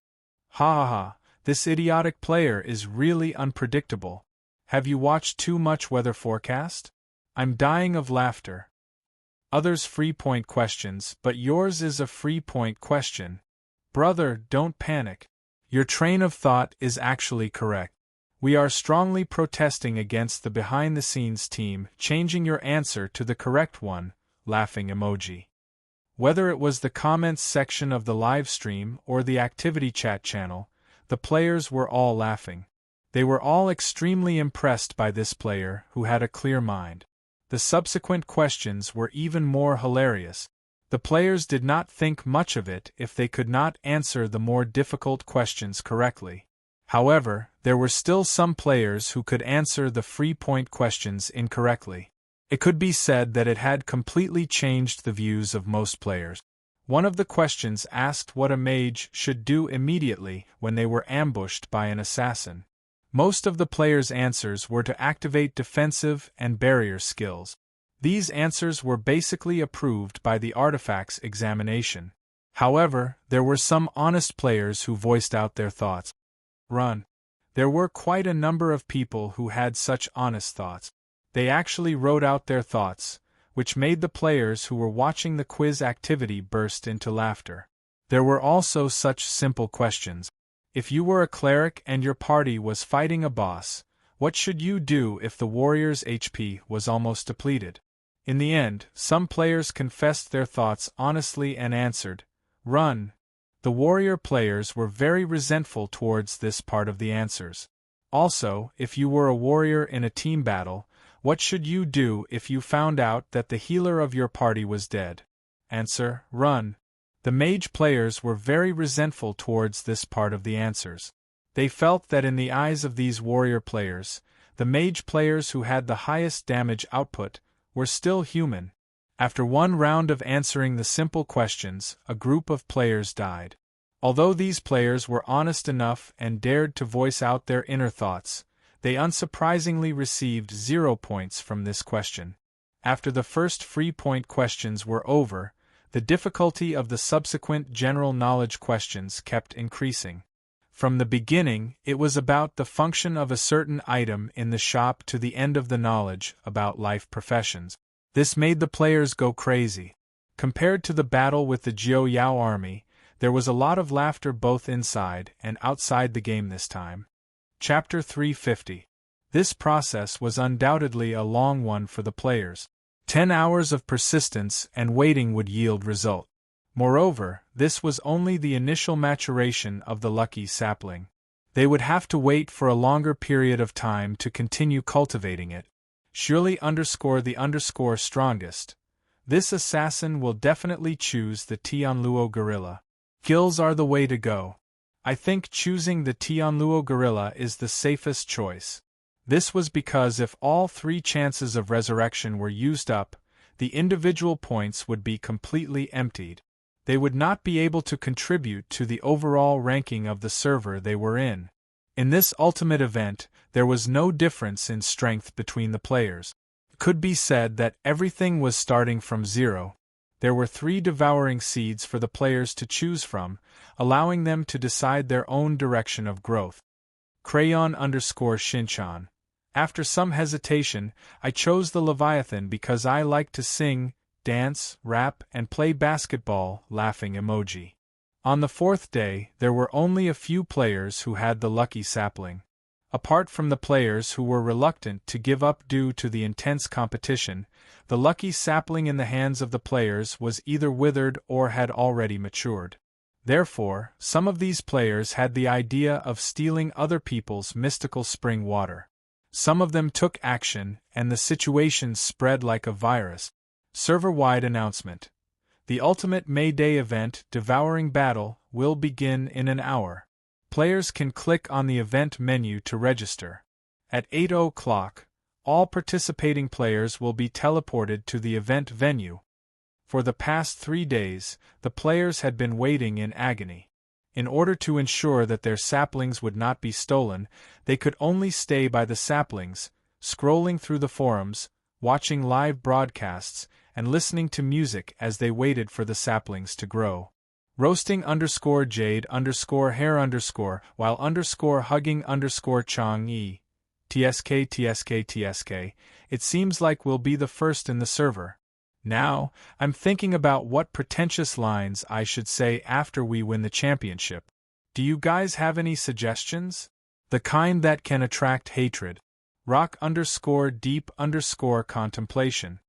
Ha ha ha, this idiotic player is really unpredictable. Have you watched too much weather forecast? I'm dying of laughter. Others free point questions, but yours is a free point question. Brother, don't panic. Your train of thought is actually correct. We are strongly protesting against the behind-the-scenes team changing your answer to the correct one. Laughing emoji. Whether it was the comments section of the live stream or the activity chat channel, the players were all laughing. They were all extremely impressed by this player who had a clear mind. The subsequent questions were even more hilarious. The players did not think much of it if they could not answer the more difficult questions correctly. However, there were still some players who could answer the free point questions incorrectly. It could be said that it had completely changed the views of most players. One of the questions asked what a mage should do immediately when they were ambushed by an assassin. Most of the players' answers were to activate defensive and barrier skills. These answers were basically approved by the artifacts examination. However, there were some honest players who voiced out their thoughts. Run. There were quite a number of people who had such honest thoughts. They actually wrote out their thoughts, which made the players who were watching the quiz activity burst into laughter. There were also such simple questions. If you were a cleric and your party was fighting a boss, what should you do if the warrior's HP was almost depleted? In the end, some players confessed their thoughts honestly and answered, "Run." The warrior players were very resentful towards this part of the answers. Also, if you were a warrior in a team battle, what should you do if you found out that the healer of your party was dead? Answer, "Run." The mage players were very resentful towards this part of the answers. They felt that in the eyes of these warrior players, the mage players who had the highest damage output were still human. After one round of answering the simple questions, a group of players died. Although these players were honest enough and dared to voice out their inner thoughts, they unsurprisingly received 0 points from this question. After the first free point questions were over, the difficulty of the subsequent general knowledge questions kept increasing. From the beginning, it was about the function of a certain item in the shop to the end of the knowledge about life professions. This made the players go crazy. Compared to the battle with the Jiao Yao army, there was a lot of laughter both inside and outside the game this time. Chapter 350. This process was undoubtedly a long one for the players. 10 hours of persistence and waiting would yield result. Moreover, this was only the initial maturation of the lucky sapling. They would have to wait for a longer period of time to continue cultivating it. Surely the strongest. This assassin will definitely choose the Tianluo gorilla. Gills are the way to go. I think choosing the Tianluo gorilla is the safest choice. This was because if all 3 chances of resurrection were used up, the individual points would be completely emptied. They would not be able to contribute to the overall ranking of the server they were in. In this ultimate event, there was no difference in strength between the players. It could be said that everything was starting from 0. There were 3 devouring seeds for the players to choose from, allowing them to decide their own direction of growth. Crayon_Shinchan. After some hesitation, I chose the Leviathan because I like to sing, dance, rap, and play basketball, laughing emoji. On the 4th day, there were only a few players who had the lucky sapling. Apart from the players who were reluctant to give up due to the intense competition, the lucky sapling in the hands of the players was either withered or had already matured. Therefore, some of these players had the idea of stealing other people's mystical spring water. Some of them took action, and the situation spread like a virus. Server-wide announcement. The ultimate May Day event, Devouring Battle, will begin in an hour. Players can click on the event menu to register. At 8 o'clock, all participating players will be teleported to the event venue. For the past 3 days, the players had been waiting in agony. In order to ensure that their saplings would not be stolen, they could only stay by the saplings, scrolling through the forums, watching live broadcasts, and listening to music as they waited for the saplings to grow. Roasting_Jade_Hair_ while _hugging_Chang TSK. It seems like we'll be the first in the server. Now, I'm thinking about what pretentious lines I should say after we win the championship. Do you guys have any suggestions? The kind that can attract hatred. Rock_deep_contemplation.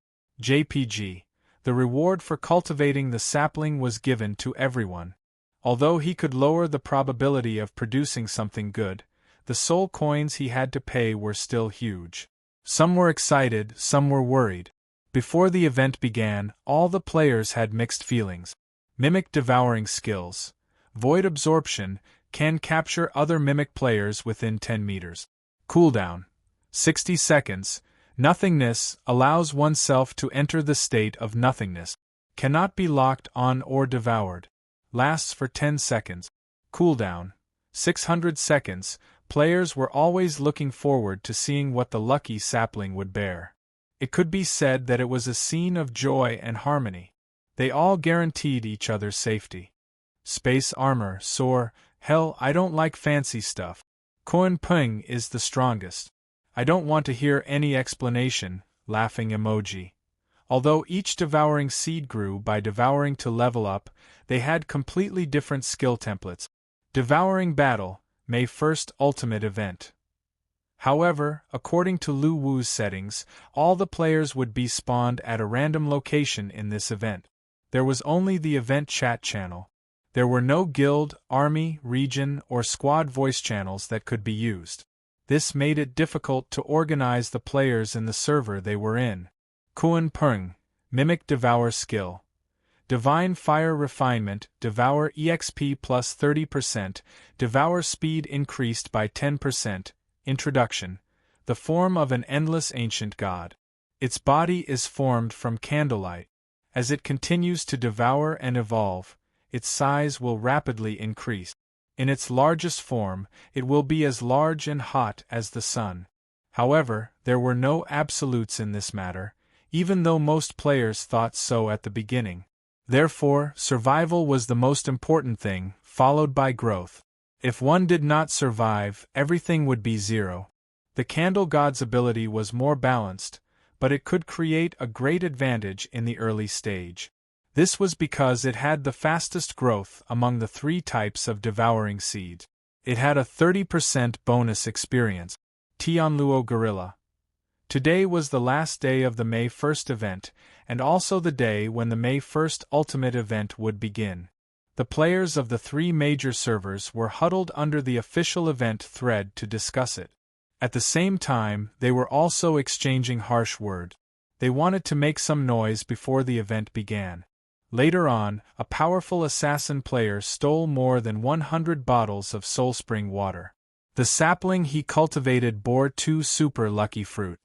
JPG. The reward for cultivating the sapling was given to everyone. Although he could lower the probability of producing something good, the soul coins he had to pay were still huge. Some were excited, some were worried. Before the event began, all the players had mixed feelings. Mimic devouring skills. Void absorption can capture other mimic players within 10 meters. Cooldown. 60 seconds. Nothingness allows oneself to enter the state of nothingness. Cannot be locked on or devoured. Lasts for 10 seconds. Cooldown. 600 seconds. Players were always looking forward to seeing what the lucky sapling would bear. It could be said that it was a scene of joy and harmony. They all guaranteed each other's safety. Space armor, soar, hell, I don't like fancy stuff. Koen Peng is the strongest. I don't want to hear any explanation, laughing emoji. Although each devouring seed grew by devouring to level up, they had completely different skill templates. Devouring Battle, May 1st Ultimate Event. However, according to Lu Wu's settings, all the players would be spawned at a random location in this event. There was only the event chat channel. There were no guild, army, region, or squad voice channels that could be used. This made it difficult to organize the players in the server they were in. Kuan Peng, Mimic Devour Skill. Divine Fire Refinement, Devour EXP plus 30%, Devour Speed increased by 10%. Introduction. The form of an endless ancient god. Its body is formed from candlelight. As it continues to devour and evolve, its size will rapidly increase. In its largest form, it will be as large and hot as the sun. However, there were no absolutes in this matter, even though most players thought so at the beginning. Therefore, survival was the most important thing, followed by growth. If one did not survive, everything would be 0. The Candle God's ability was more balanced, but it could create a great advantage in the early stage. This was because it had the fastest growth among the 3 types of devouring seeds. It had a 30% bonus experience. Tianluo Gorilla. Today was the last day of the May 1st event, and also the day when the May 1st Ultimate event would begin. The players of the 3 major servers were huddled under the official event thread to discuss it. At the same time, they were also exchanging harsh words. They wanted to make some noise before the event began. Later on, a powerful assassin player stole more than 100 bottles of soulspring water. The sapling he cultivated bore 2 super lucky fruit.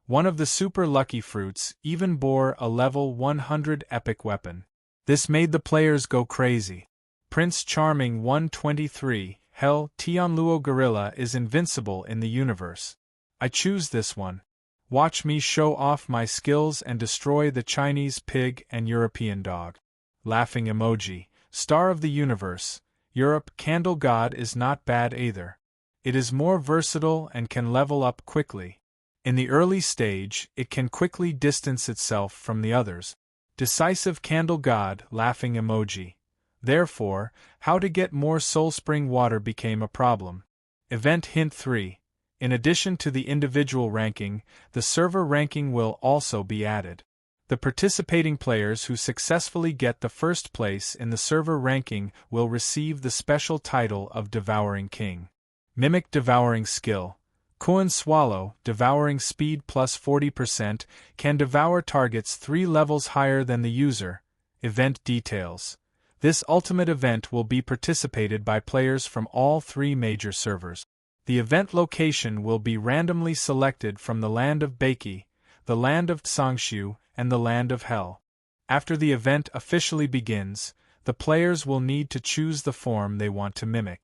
One of the super lucky fruits even bore a level 100 epic weapon. This made the players go crazy. Prince Charming 123, Hell, Tianluo Gorilla is invincible in the universe. I choose this one. Watch me show off my skills and destroy the Chinese pig and European dog. Laughing emoji. Star of the universe. Europe Candle God is not bad either. It is more versatile and can level up quickly. In the early stage, it can quickly distance itself from the others. Decisive Candle God, laughing emoji. Therefore, how to get more soulspring water became a problem. Event Hint 3. In addition to the individual ranking, the server ranking will also be added. The participating players who successfully get the first place in the server ranking will receive the special title of Devouring King. Mimic Devouring Skill. Koan Swallow, Devouring Speed plus 40%, can devour targets 3 levels higher than the user. Event Details. This ultimate event will be participated by players from all 3 major servers. The event location will be randomly selected from the land of Beiki, the land of Tsangshu, and the land of Hell. After the event officially begins, the players will need to choose the form they want to mimic.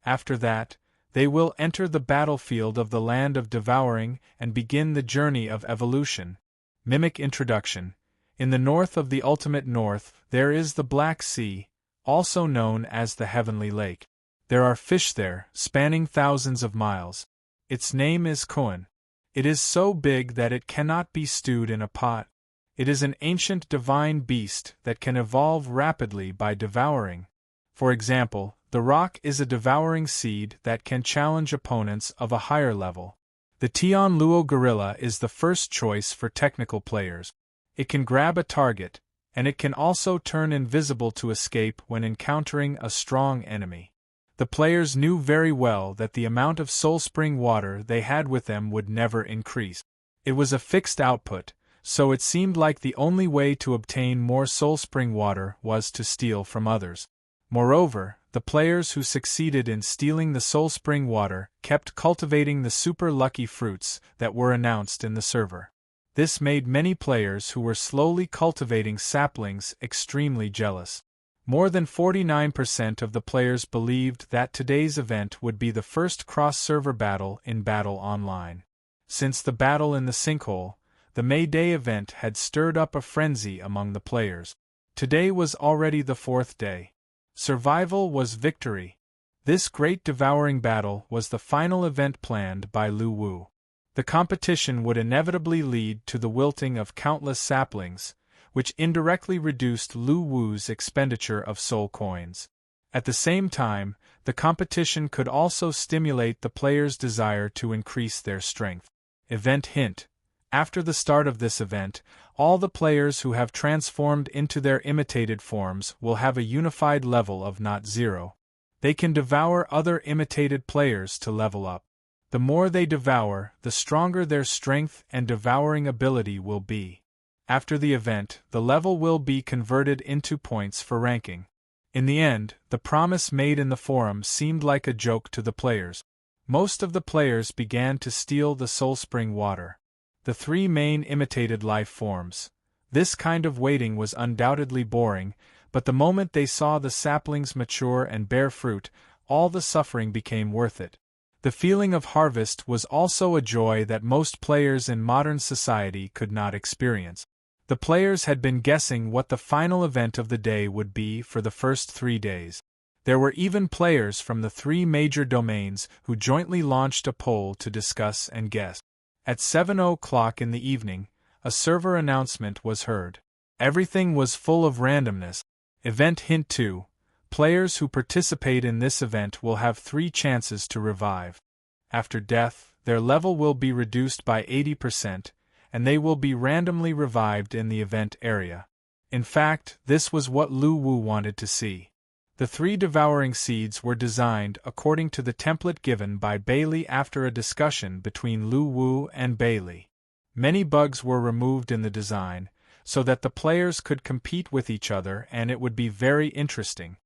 After that, they will enter the battlefield of the land of Devouring and begin the journey of evolution. Mimic Introduction. In the north of the Ultimate North, there is the Black Sea, also known as the Heavenly Lake. There are fish there, spanning thousands of miles. Its name is Koan. It is so big that it cannot be stewed in a pot. It is an ancient divine beast that can evolve rapidly by devouring. For example, the rock is a devouring seed that can challenge opponents of a higher level. The Tianluo Gorilla is the first choice for technical players. It can grab a target, and it can also turn invisible to escape when encountering a strong enemy. The players knew very well that the amount of soulspring water they had with them would never increase. It was a fixed output, so it seemed like the only way to obtain more soulspring water was to steal from others. Moreover, the players who succeeded in stealing the soulspring water kept cultivating the super lucky fruits that were announced in the server. This made many players who were slowly cultivating saplings extremely jealous. More than 49% of the players believed that today's event would be the first cross-server battle in Battle Online. Since the battle in the sinkhole, the May Day event had stirred up a frenzy among the players. Today was already the 4th day. Survival was victory. This great devouring battle was the final event planned by Lu Wu. The competition would inevitably lead to the wilting of countless saplings, which indirectly reduced Lu Wu's expenditure of soul coins. At the same time, the competition could also stimulate the players' desire to increase their strength. Event Hint. After the start of this event, all the players who have transformed into their imitated forms will have a unified level of not 0. They can devour other imitated players to level up. The more they devour, the stronger their strength and devouring ability will be. After the event, the level will be converted into points for ranking. In the end, the promise made in the forum seemed like a joke to the players. Most of the players began to steal the soulspring water. The 3 main imitated life forms. This kind of waiting was undoubtedly boring, but the moment they saw the saplings mature and bear fruit, all the suffering became worth it. The feeling of harvest was also a joy that most players in modern society could not experience. The players had been guessing what the final event of the day would be for the first 3 days. There were even players from the 3 major domains who jointly launched a poll to discuss and guess. At 7 o'clock in the evening, a server announcement was heard. Everything was full of randomness. Event Hint 2. Players who participate in this event will have 3 chances to revive. After death, their level will be reduced by 80%, and they will be randomly revived in the event area. In fact, this was what Lu Wu wanted to see. The 3 devouring seeds were designed according to the template given by Bailey after a discussion between Lu Wu and Bailey. Many bugs were removed in the design, so that the players could compete with each other and it would be very interesting.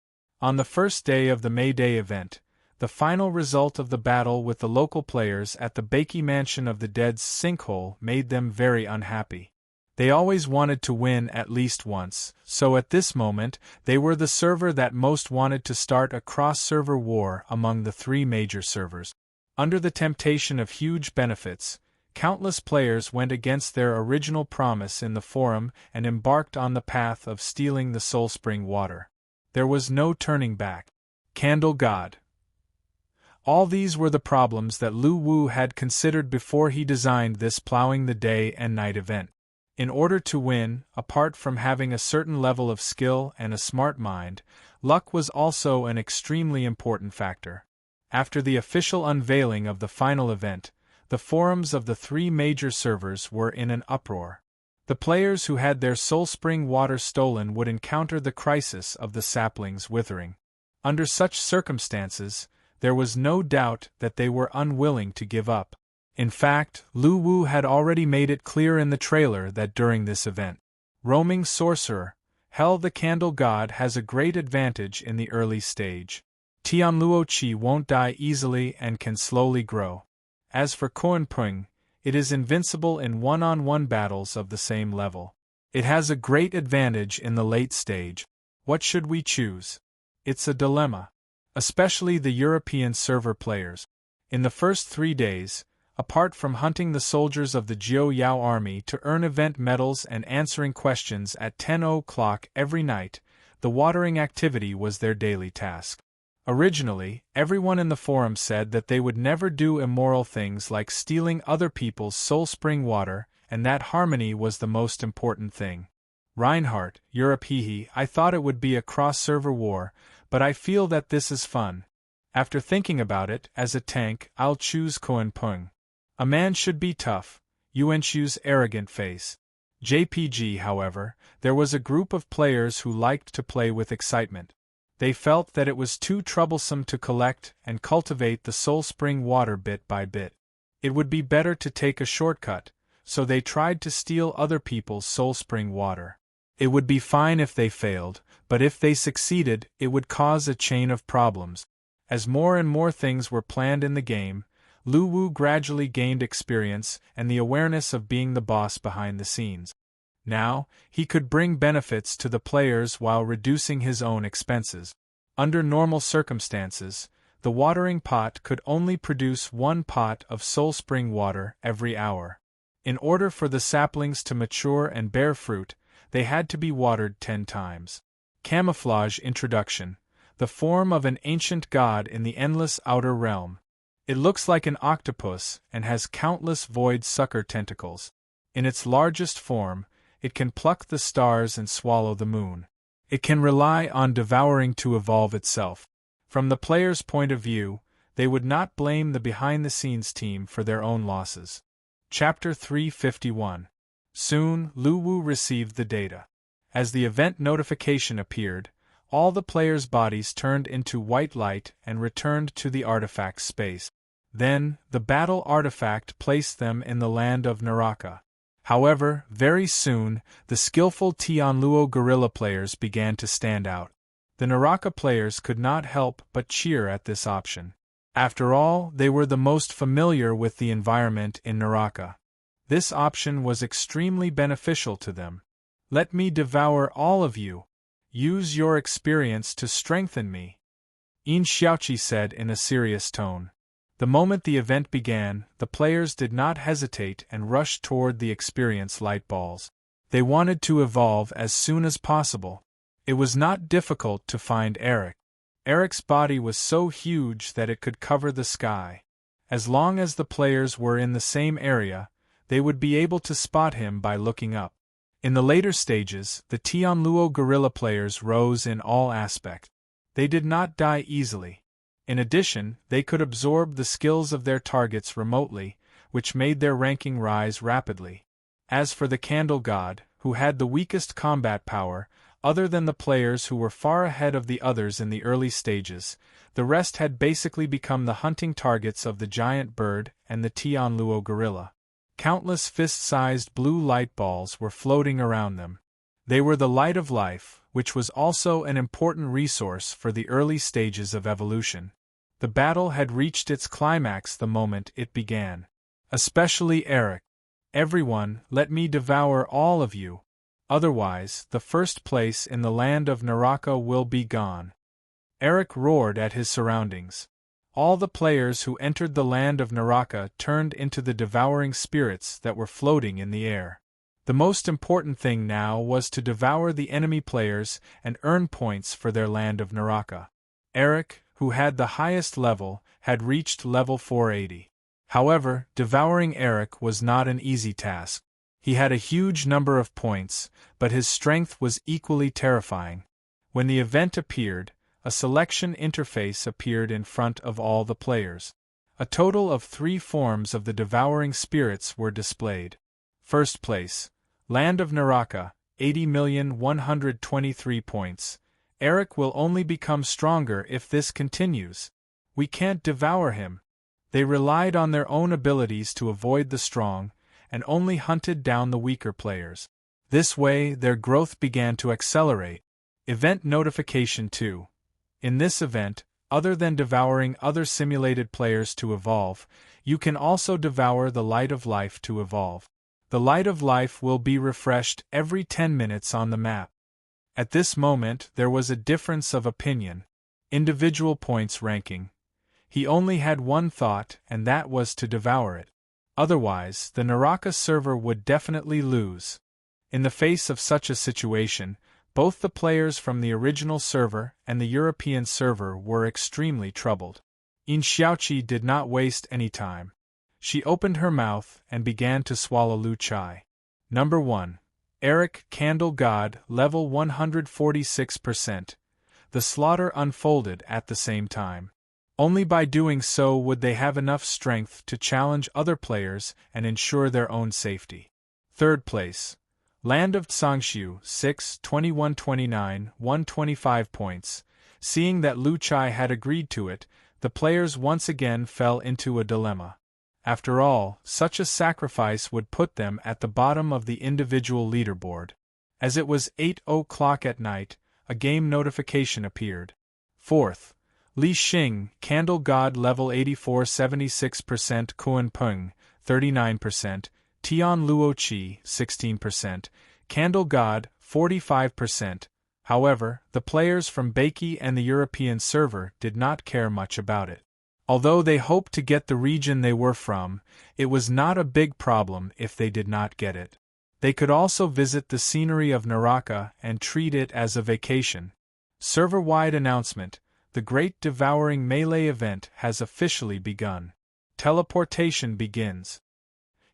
On the first day of the May Day event, the final result of the battle with the local players at the Bakey Mansion of the Dead's sinkhole made them very unhappy. They always wanted to win at least once, so at this moment, they were the server that most wanted to start a cross-server war among the 3 major servers. Under the temptation of huge benefits, countless players went against their original promise in the forum and embarked on the path of stealing the Soul Spring water. There was no turning back. Candle God. All these were the problems that Lu Wu had considered before he designed this plowing the day and night event. In order to win, apart from having a certain level of skill and a smart mind, luck was also an extremely important factor. After the official unveiling of the final event, the forums of the 3 major servers were in an uproar. The players who had their Soul Spring water stolen would encounter the crisis of the saplings withering. Under such circumstances, there was no doubt that they were unwilling to give up. In fact, Lu Wu had already made it clear in the trailer that during this event, roaming sorcerer, Hell the Candle God has a great advantage in the early stage. Tianluo Qi won't die easily and can slowly grow. As for Koan Pung, it is invincible in one-on-one battles of the same level. It has a great advantage in the late stage. What should we choose? It's a dilemma. Especially the European server players. In the first 3 days, apart from hunting the soldiers of the Jiao Yao army to earn event medals and answering questions at 10 o'clock every night, the watering activity was their daily task. Originally, everyone in the forum said that they would never do immoral things like stealing other people's Soul Spring water, and that harmony was the most important thing. Reinhardt, Europe hehe, I thought it would be a cross-server war, but I feel that this is fun. After thinking about it, as a tank, I'll choose Koan Pung. A man should be tough, Yuanchu's arrogant face. JPG, however, there was a group of players who liked to play with excitement. They felt that it was too troublesome to collect and cultivate the Soul Spring water bit by bit. It would be better to take a shortcut, so they tried to steal other people's Soul Spring water. It would be fine if they failed, but if they succeeded, it would cause a chain of problems. As more and more things were planned in the game, Lu Wu gradually gained experience and the awareness of being the boss behind the scenes. Now, he could bring benefits to the players while reducing his own expenses. Under normal circumstances, the watering pot could only produce 1 pot of Soul Spring water every hour. In order for the saplings to mature and bear fruit, they had to be watered 10 times. Camouflage Introduction. The form of an ancient god in the endless outer realm. It looks like an octopus and has countless void sucker tentacles. In its largest form, it can pluck the stars and swallow the moon. It can rely on devouring to evolve itself. From the player's point of view, they would not blame the behind-the-scenes team for their own losses. Chapter 351. Soon, Lu Wu received the data. As the event notification appeared, all the players' bodies turned into white light and returned to the artifact space. Then, the battle artifact placed them in the land of Naraka. However, very soon, the skillful Tianluo guerrilla players began to stand out. The Naraka players could not help but cheer at this option. After all, they were the most familiar with the environment in Naraka. This option was extremely beneficial to them. Let me devour all of you. Use your experience to strengthen me, Yin Xiaoqi said in a serious tone. The moment the event began, the players did not hesitate and rushed toward the experience light balls. They wanted to evolve as soon as possible. It was not difficult to find Eric. Eric's body was so huge that it could cover the sky. As long as the players were in the same area, they would be able to spot him by looking up. In the later stages, the Tianluo guerrilla players rose in all aspects. They did not die easily. In addition, they could absorb the skills of their targets remotely, which made their ranking rise rapidly. As for the Candle God, who had the weakest combat power, Other than the players who were far ahead of the others in the early stages, the rest had basically become the hunting targets of the giant bird and the Tianluo gorilla. Countless fist-sized blue light balls were floating around them. They were the light of life, which was also an important resource for the early stages of evolution. The battle had reached its climax the moment it began. Especially Eric. "Everyone, let me devour all of you. Otherwise, the first place in the land of Naraka will be gone." Eric roared at his surroundings. All the players who entered the land of Naraka turned into the devouring spirits that were floating in the air. The most important thing now was to devour the enemy players and earn points for their land of Naraka. Eric, who had the highest level, had reached level 480. However, devouring Eric was not an easy task. He had a huge number of points, but his strength was equally terrifying. When the event appeared, a selection interface appeared in front of all the players. A total of 3 forms of the devouring spirits were displayed. First place, Land of Naraka, 80,123 points. Eric will only become stronger if this continues. We can't devour him. They relied on their own abilities to avoid the strong, and only hunted down the weaker players. This way, their growth began to accelerate. Event Notification 2. In this event, other than devouring other simulated players to evolve, you can also devour the Light of Life to evolve. The Light of Life will be refreshed every 10 minutes on the map. At this moment, there was a difference of opinion. Individual points ranking. He only had one thought, and that was to devour it. Otherwise, the Naraka server would definitely lose. In the face of such a situation, both the players from the original server and the European server were extremely troubled. In Xiaoqi did not waste any time. She opened her mouth and began to swallow Lu Chai. Number 1. Eric Candle God, level 146%. The slaughter unfolded at the same time. Only by doing so would they have enough strength to challenge other players and ensure their own safety. Third place. Land of Tsangshu, 6, 2129, 125 points. Seeing that Lu Chai had agreed to it, the players once again fell into a dilemma. After all, such a sacrifice would put them at the bottom of the individual leaderboard. As it was 8 o'clock at night, a game notification appeared. Fourth. Li Xing, Candle God level 84 76%, Kuan Peng, 39%, Tian Luo Qi, 16%, Candle God, 45%. However, the players from Beiki and the European server did not care much about it. Although they hoped to get the region they were from, it was not a big problem if they did not get it. They could also visit the scenery of Naraka and treat it as a vacation. Server-wide announcement: the Great Devouring Melee event has officially begun. Teleportation begins.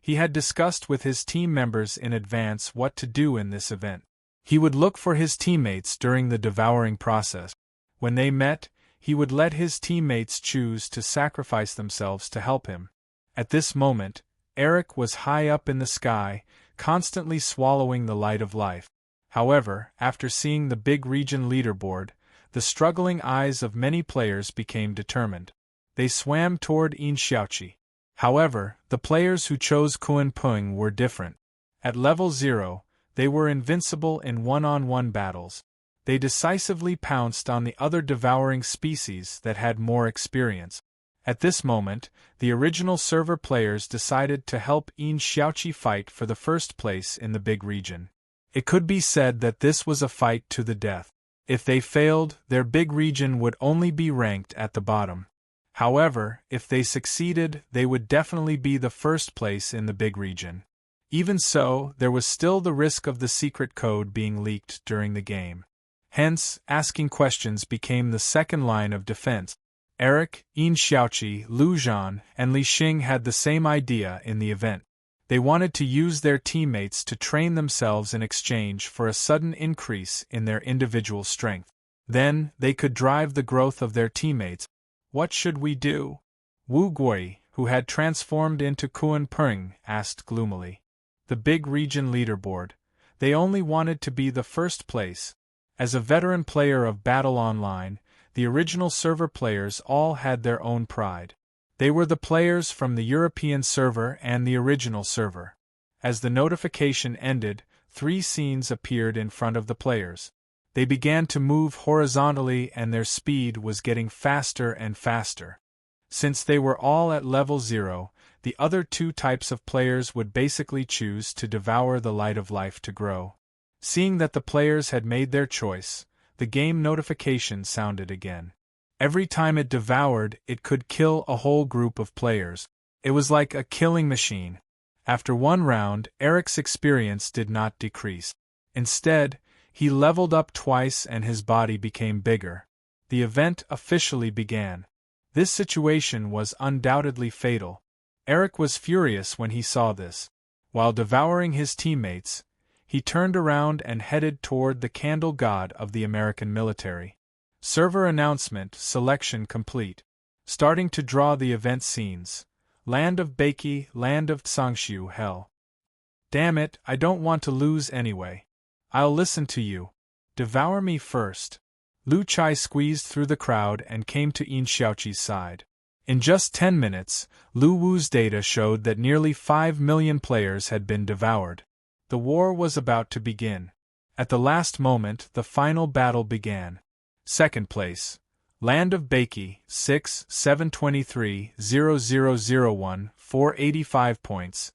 He had discussed with his team members in advance what to do in this event. He would look for his teammates during the devouring process. When they met, he would let his teammates choose to sacrifice themselves to help him. At this moment, Eric was high up in the sky, constantly swallowing the Light of Life. However, after seeing the big region leaderboard, the struggling eyes of many players became determined. They swam toward In Xiaoqi. However, the players who chose Kuan Peng were different. At level 0, they were invincible in one-on-one battles. They decisively pounced on the other devouring species that had more experience. At this moment, the original server players decided to help In Xiaoqi fight for the first place in the big region. It could be said that this was a fight to the death. If they failed, their big region would only be ranked at the bottom. However, if they succeeded, they would definitely be the first place in the big region. Even so, there was still the risk of the secret code being leaked during the game. Hence, asking questions became the second line of defense. Eric, In Xiaoqi, Lu Zhan, and Li Xing had the same idea in the event. They wanted to use their teammates to train themselves in exchange for a sudden increase in their individual strength. Then, they could drive the growth of their teammates. What should we do? Wu Gui, who had transformed into Kuan Peng, asked gloomily. The big region leaderboard. They only wanted to be the first place. As a veteran player of Battle Online, the original server players all had their own pride. They were the players from the European server and the original server. As the notification ended, 3 scenes appeared in front of the players. They began to move horizontally and their speed was getting faster and faster. Since they were all at level 0, the other 2 types of players would basically choose to devour the light of life to grow. Seeing that the players had made their choice, the game notification sounded again. Every time it devoured, it could kill a whole group of players. It was like a killing machine. After 1 round, Eric's experience did not decrease. Instead, he leveled up twice and his body became bigger. The event officially began. This situation was undoubtedly fatal. Eric was furious when he saw this. While devouring his teammates, he turned around and headed toward the candle god of the American military. Server announcement selection complete. Starting to draw the event scenes. Land of Beiki, land of Tsangshu, hell. Damn it, I don't want to lose anyway. I'll listen to you. Devour me first. Lu Chai squeezed through the crowd and came to Yin Xiaoqi's side. In just 10 minutes, Lu Wu's data showed that nearly 5 million players had been devoured. The war was about to begin. At the last moment, the final battle began. Second place. Land of Beiki, 6, 723, 0001, 485 points.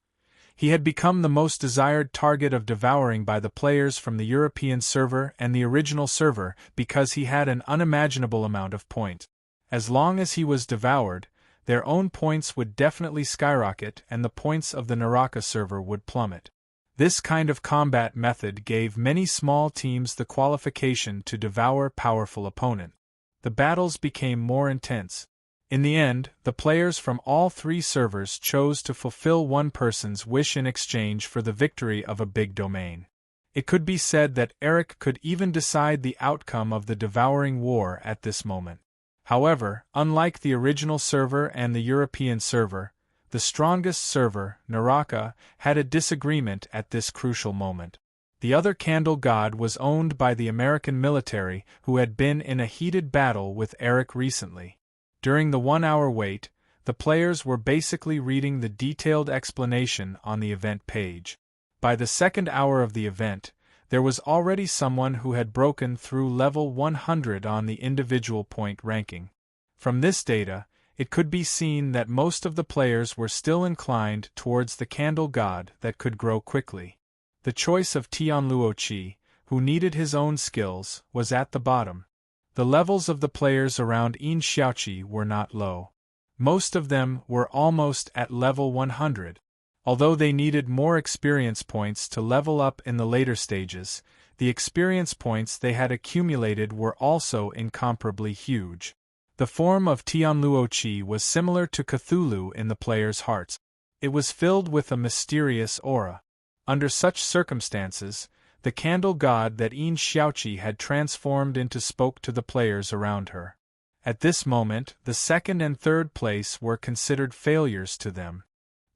He had become the most desired target of devouring by the players from the European server and the original server because he had an unimaginable amount of points. As long as he was devoured, their own points would definitely skyrocket and the points of the Naraka server would plummet. This kind of combat method gave many small teams the qualification to devour powerful opponents. The battles became more intense. In the end, the players from all 3 servers chose to fulfill one person's wish in exchange for the victory of a big domain. It could be said that Eric could even decide the outcome of the devouring war at this moment. However, unlike the original server and the European server, the strongest server, Naraka, had a disagreement at this crucial moment. The other candle god was owned by the American military who had been in a heated battle with Eric recently. During the 1-hour wait, the players were basically reading the detailed explanation on the event page. By the 2nd hour of the event, there was already someone who had broken through level 100 on the individual point ranking. From this data, it could be seen that most of the players were still inclined towards the candle god that could grow quickly. The choice of Tianluoqi, who needed his own skills, was at the bottom. The levels of the players around Yin Xiaoqi were not low. Most of them were almost at level 100. Although they needed more experience points to level up in the later stages, the experience points they had accumulated were also incomparably huge. The form of Tianluoqi was similar to Cthulhu in the players' hearts. It was filled with a mysterious aura. Under such circumstances, the candle god that Yin Xiaoqi had transformed into spoke to the players around her. At this moment, the 2nd and 3rd place were considered failures to them.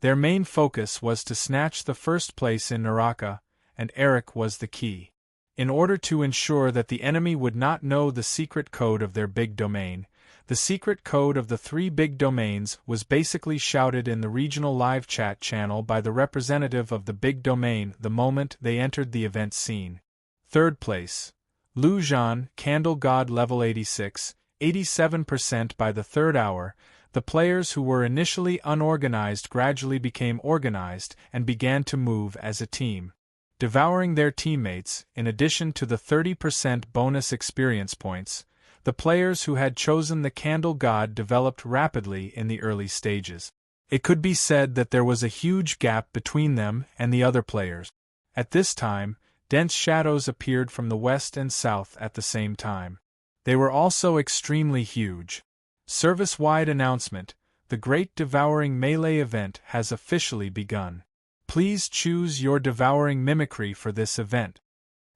Their main focus was to snatch the 1st place in Naraka, and Eric was the key. In order to ensure that the enemy would not know the secret code of their big domain, the secret code of the 3 big domains was basically shouted in the regional live chat channel by the representative of the big domain the moment they entered the event scene. 3rd place. Lu Zhan, Candle God level 86, 87% by the 3rd hour. The players who were initially unorganized gradually became organized and began to move as a team. Devouring their teammates, in addition to the 30% bonus experience points, the players who had chosen the candle god developed rapidly in the early stages. It could be said that there was a huge gap between them and the other players. At this time, dense shadows appeared from the west and south at the same time. They were also extremely huge. Service-wide announcement: the Great Devouring Melee event has officially begun. Please choose your devouring mimicry for this event.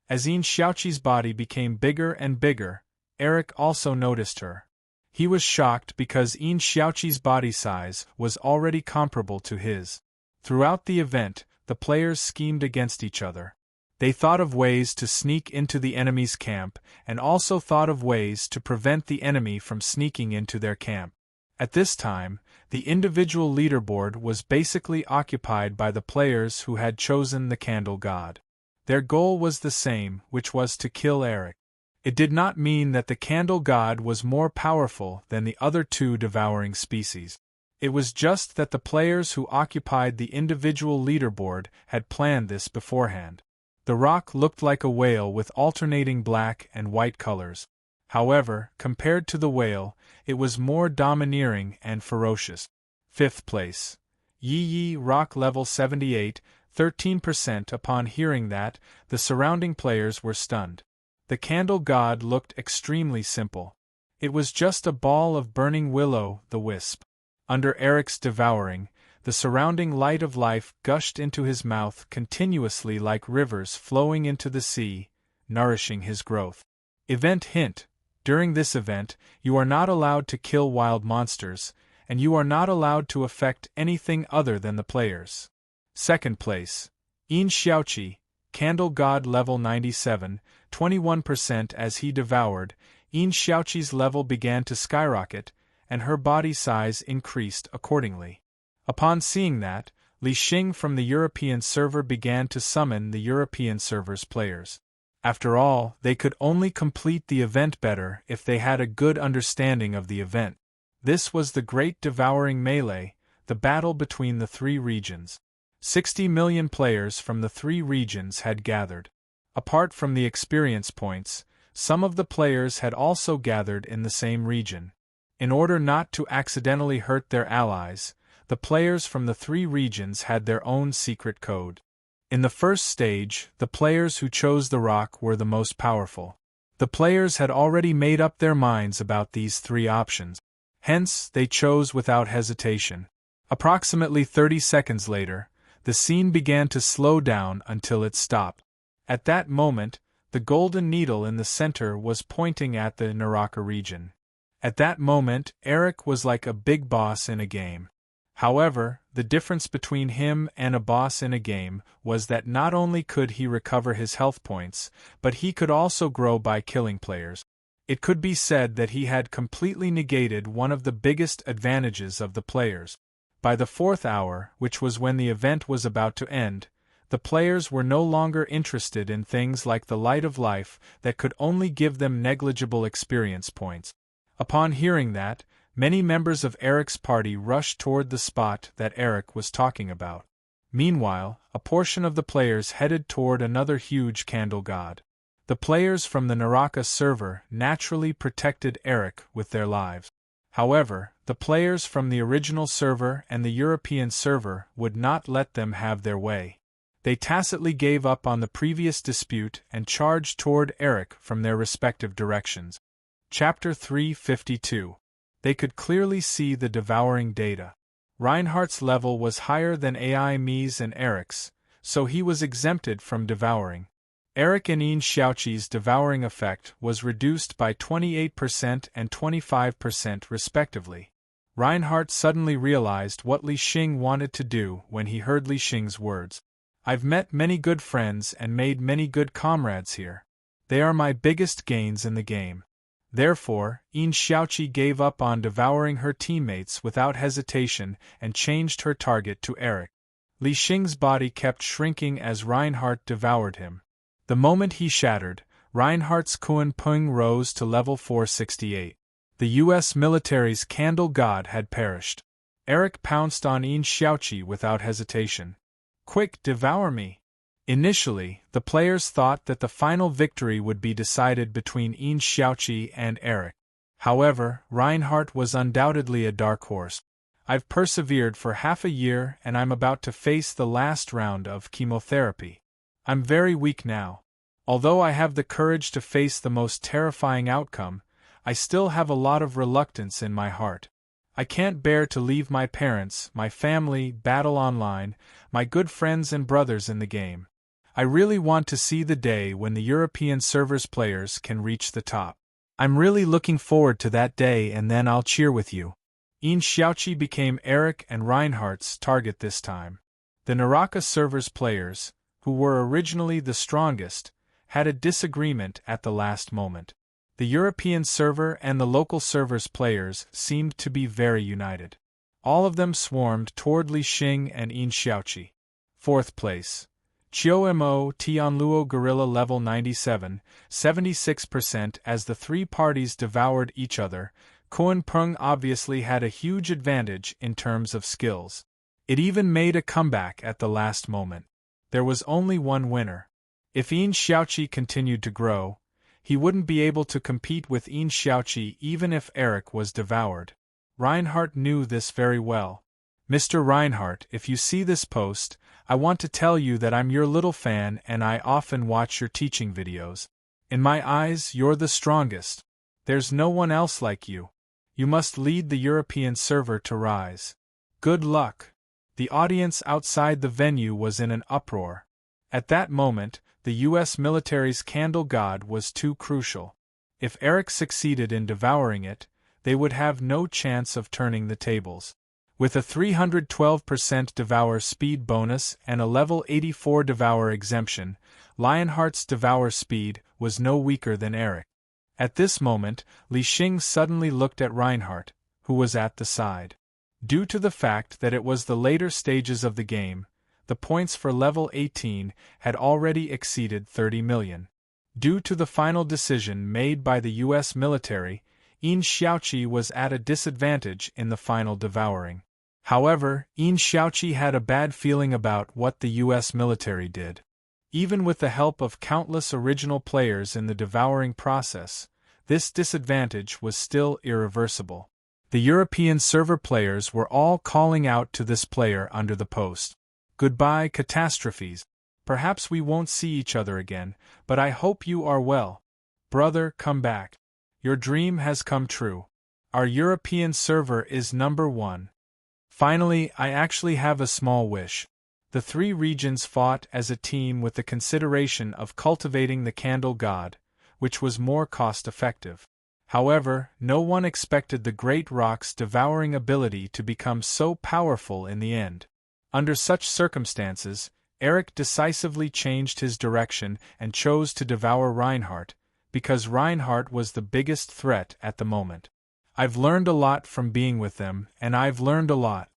As Yin Xiaoqi's body became bigger and bigger, Eric also noticed her. He was shocked because Yin Xiaoqi's body size was already comparable to his. Throughout the event, the players schemed against each other. They thought of ways to sneak into the enemy's camp, and also thought of ways to prevent the enemy from sneaking into their camp. At this time, the individual leaderboard was basically occupied by the players who had chosen the Candle God. Their goal was the same, which was to kill Eric. It did not mean that the Candle God was more powerful than the other two devouring species. It was just that the players who occupied the individual leaderboard had planned this beforehand. The rock looked like a whale with alternating black and white colors. However, compared to the whale, it was more domineering and ferocious. 5th place. Yi Rock level 78, 13%. Upon hearing that, the surrounding players were stunned. The Candle God looked extremely simple. It was just a ball of burning will-o'-the-wisp. Under Eric's devouring, the surrounding light of life gushed into his mouth continuously like rivers flowing into the sea, nourishing his growth. Event hint: during this event, you are not allowed to kill wild monsters, and you are not allowed to affect anything other than the players. 2nd place. Yin Xiaoqi, Candle God level 97, 21%. As he devoured, Yin Xiaoqi's level began to skyrocket, and her body size increased accordingly. Upon seeing that, Li Xing from the European server began to summon the European server's players. After all, they could only complete the event better if they had a good understanding of the event. This was the Great Devouring Melee, the battle between the three regions. 60 million players from the three regions had gathered. Apart from the experience points, some of the players had also gathered in the same region. In order not to accidentally hurt their allies, the players from the three regions had their own secret code. In the first stage, the players who chose the rock were the most powerful. The players had already made up their minds about these three options. Hence, they chose without hesitation. Approximately 30 seconds later, the scene began to slow down until it stopped. At that moment, the golden needle in the center was pointing at the Naraka region. At that moment, Eric was like a big boss in a game. However, the difference between him and a boss in a game was that not only could he recover his health points, but he could also grow by killing players. It could be said that he had completely negated one of the biggest advantages of the players. By the 4th hour, which was when the event was about to end, the players were no longer interested in things like the light of life that could only give them negligible experience points. Upon hearing that, many members of Eric's party rushed toward the spot that Eric was talking about. Meanwhile, a portion of the players headed toward another huge candle god. The players from the Naraka server naturally protected Eric with their lives. However, the players from the original server and the European server would not let them have their way. They tacitly gave up on the previous dispute and charged toward Eric from their respective directions. Chapter 352. They could clearly see the devouring data. Reinhardt's level was higher than AI Mi's and Eric's, so he was exempted from devouring. Eric and Yin Xiaoqi's devouring effect was reduced by 28% and 25% respectively. Reinhardt suddenly realized what Li Xing wanted to do when he heard Li Xing's words. "I've met many good friends and made many good comrades here. They are my biggest gains in the game." Therefore, Yin Xiaoqi gave up on devouring her teammates without hesitation and changed her target to Eric. Li Xing's body kept shrinking as Reinhardt devoured him. The moment he shattered, Reinhardt's Kuan Pung rose to level 468. The U.S. military's candle god had perished. Eric pounced on Yin Xiaoqi without hesitation. "Quick, devour me!" Initially, the players thought that the final victory would be decided between Yin Xiaoqi and Eric. However, Reinhardt was undoubtedly a dark horse. "I've persevered for half a year and I'm about to face the last round of chemotherapy. I'm very weak now. Although I have the courage to face the most terrifying outcome, I still have a lot of reluctance in my heart. I can't bear to leave my parents, my family, battle online, my good friends and brothers in the game. I really want to see the day when the European server's players can reach the top. I'm really looking forward to that day, and then I'll cheer with you." Yin Xiaoqi became Eric and Reinhardt's target this time. The Naraka server's players, who were originally the strongest, had a disagreement at the last moment. The European server and the local server's players seemed to be very united. All of them swarmed toward Li Xing and Yin Xiaoqi. 4th place. Chiao Mo Tianluo Gorilla level 97, 76%. As the three parties devoured each other, Koan Peng obviously had a huge advantage in terms of skills. It even made a comeback at the last moment. There was only one winner. If Yin Xiaoqi continued to grow, he wouldn't be able to compete with Yin Xiaoqi even if Eric was devoured. Reinhardt knew this very well. Mr. Reinhardt, if you see this post, I want to tell you that I'm your little fan and I often watch your teaching videos. In my eyes, you're the strongest. There's no one else like you. You must lead the European server to rise. Good luck. The audience outside the venue was in an uproar. At that moment, the U.S. military's candle god was too crucial. If Eric succeeded in devouring it, they would have no chance of turning the tables. With a 312% devour speed bonus and a level 84 devour exemption, Lionheart's devour speed was no weaker than Eric. At this moment, Li Xing suddenly looked at Reinhardt, who was at the side. Due to the fact that it was the later stages of the game, the points for level 18 had already exceeded 30 million. Due to the final decision made by the U.S. military, Yin Xiaoqi was at a disadvantage in the final devouring. However, Yin Xiaoqi had a bad feeling about what the U.S. military did. Even with the help of countless original players in the devouring process, this disadvantage was still irreversible. The European server players were all calling out to this player under the post. Goodbye, catastrophes. Perhaps we won't see each other again, but I hope you are well. Brother, come back. Your dream has come true. Our European server is number 1. Finally, I actually have a small wish. The three regions fought as a team with the consideration of cultivating the candle god, which was more cost-effective. However, no one expected the Great Rock's devouring ability to become so powerful in the end. Under such circumstances, Eric decisively changed his direction and chose to devour Reinhardt, because Reinhardt was the biggest threat at the moment. I've learned a lot from being with them, and I've learned a lot.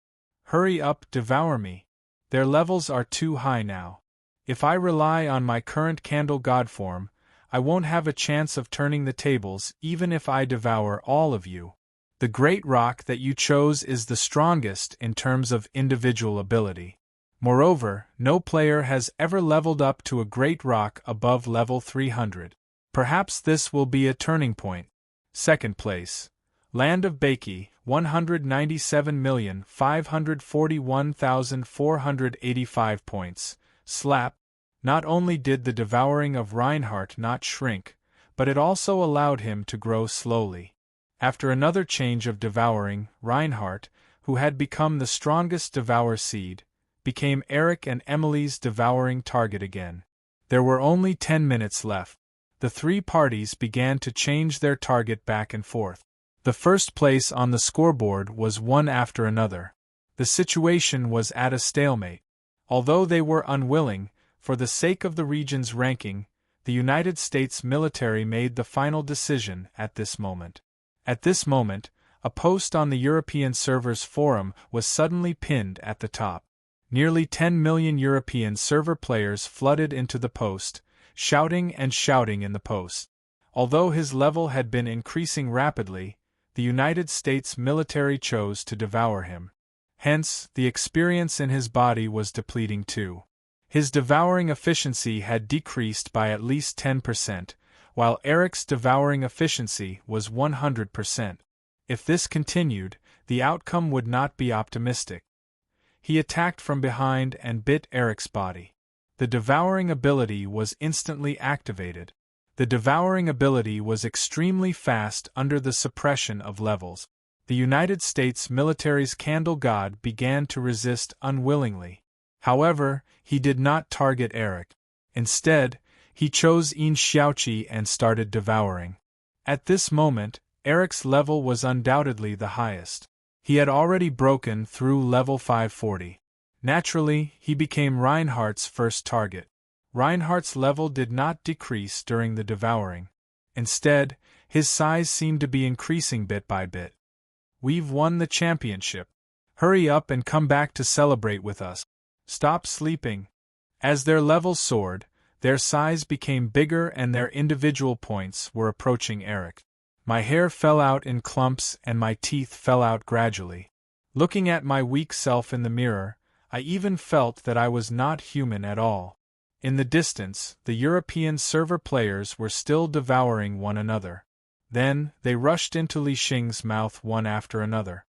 Hurry up, devour me. Their levels are too high now. If I rely on my current candle god form, I won't have a chance of turning the tables even if I devour all of you. The Great Rock that you chose is the strongest in terms of individual ability. Moreover, no player has ever leveled up to a Great Rock above level 300. Perhaps this will be a turning point. 2nd place. Land of Baki, 197,541,485 points. Slap. Not only did the devouring of Reinhardt not shrink, but it also allowed him to grow slowly. After another change of devouring, Reinhardt, who had become the strongest devour seed, became Eric and Emily's devouring target again. There were only 10 minutes left. The three parties began to change their target back and forth. The first place on the scoreboard was one after another. The situation was at a stalemate. Although they were unwilling, for the sake of the region's ranking, the United States military made the final decision at this moment. At this moment, a post on the European server's forum was suddenly pinned at the top. Nearly 10 million European server players flooded into the post, shouting in the post. Although his level had been increasing rapidly, the United States military chose to devour him. Hence, the experience in his body was depleting too. His devouring efficiency had decreased by at least 10%, while Eric's devouring efficiency was 100%. If this continued, the outcome would not be optimistic. He attacked from behind and bit Eric's body. The devouring ability was instantly activated. The devouring ability was extremely fast under the suppression of levels. The United States military's candle god began to resist unwillingly. However, he did not target Eric. Instead, he chose Yin Xiaoqi and started devouring. At this moment, Eric's level was undoubtedly the highest. He had already broken through level 540. Naturally, he became Reinhardt's first target. Reinhardt's level did not decrease during the devouring. Instead, his size seemed to be increasing bit by bit. "We've won the championship. Hurry up and come back to celebrate with us. Stop sleeping." As their levels soared, their size became bigger and their individual points were approaching Eric. My hair fell out in clumps and my teeth fell out gradually. Looking at my weak self in the mirror, I even felt that I was not human at all. In the distance, the European server players were still devouring one another. Then, they rushed into Li Xing's mouth one after another.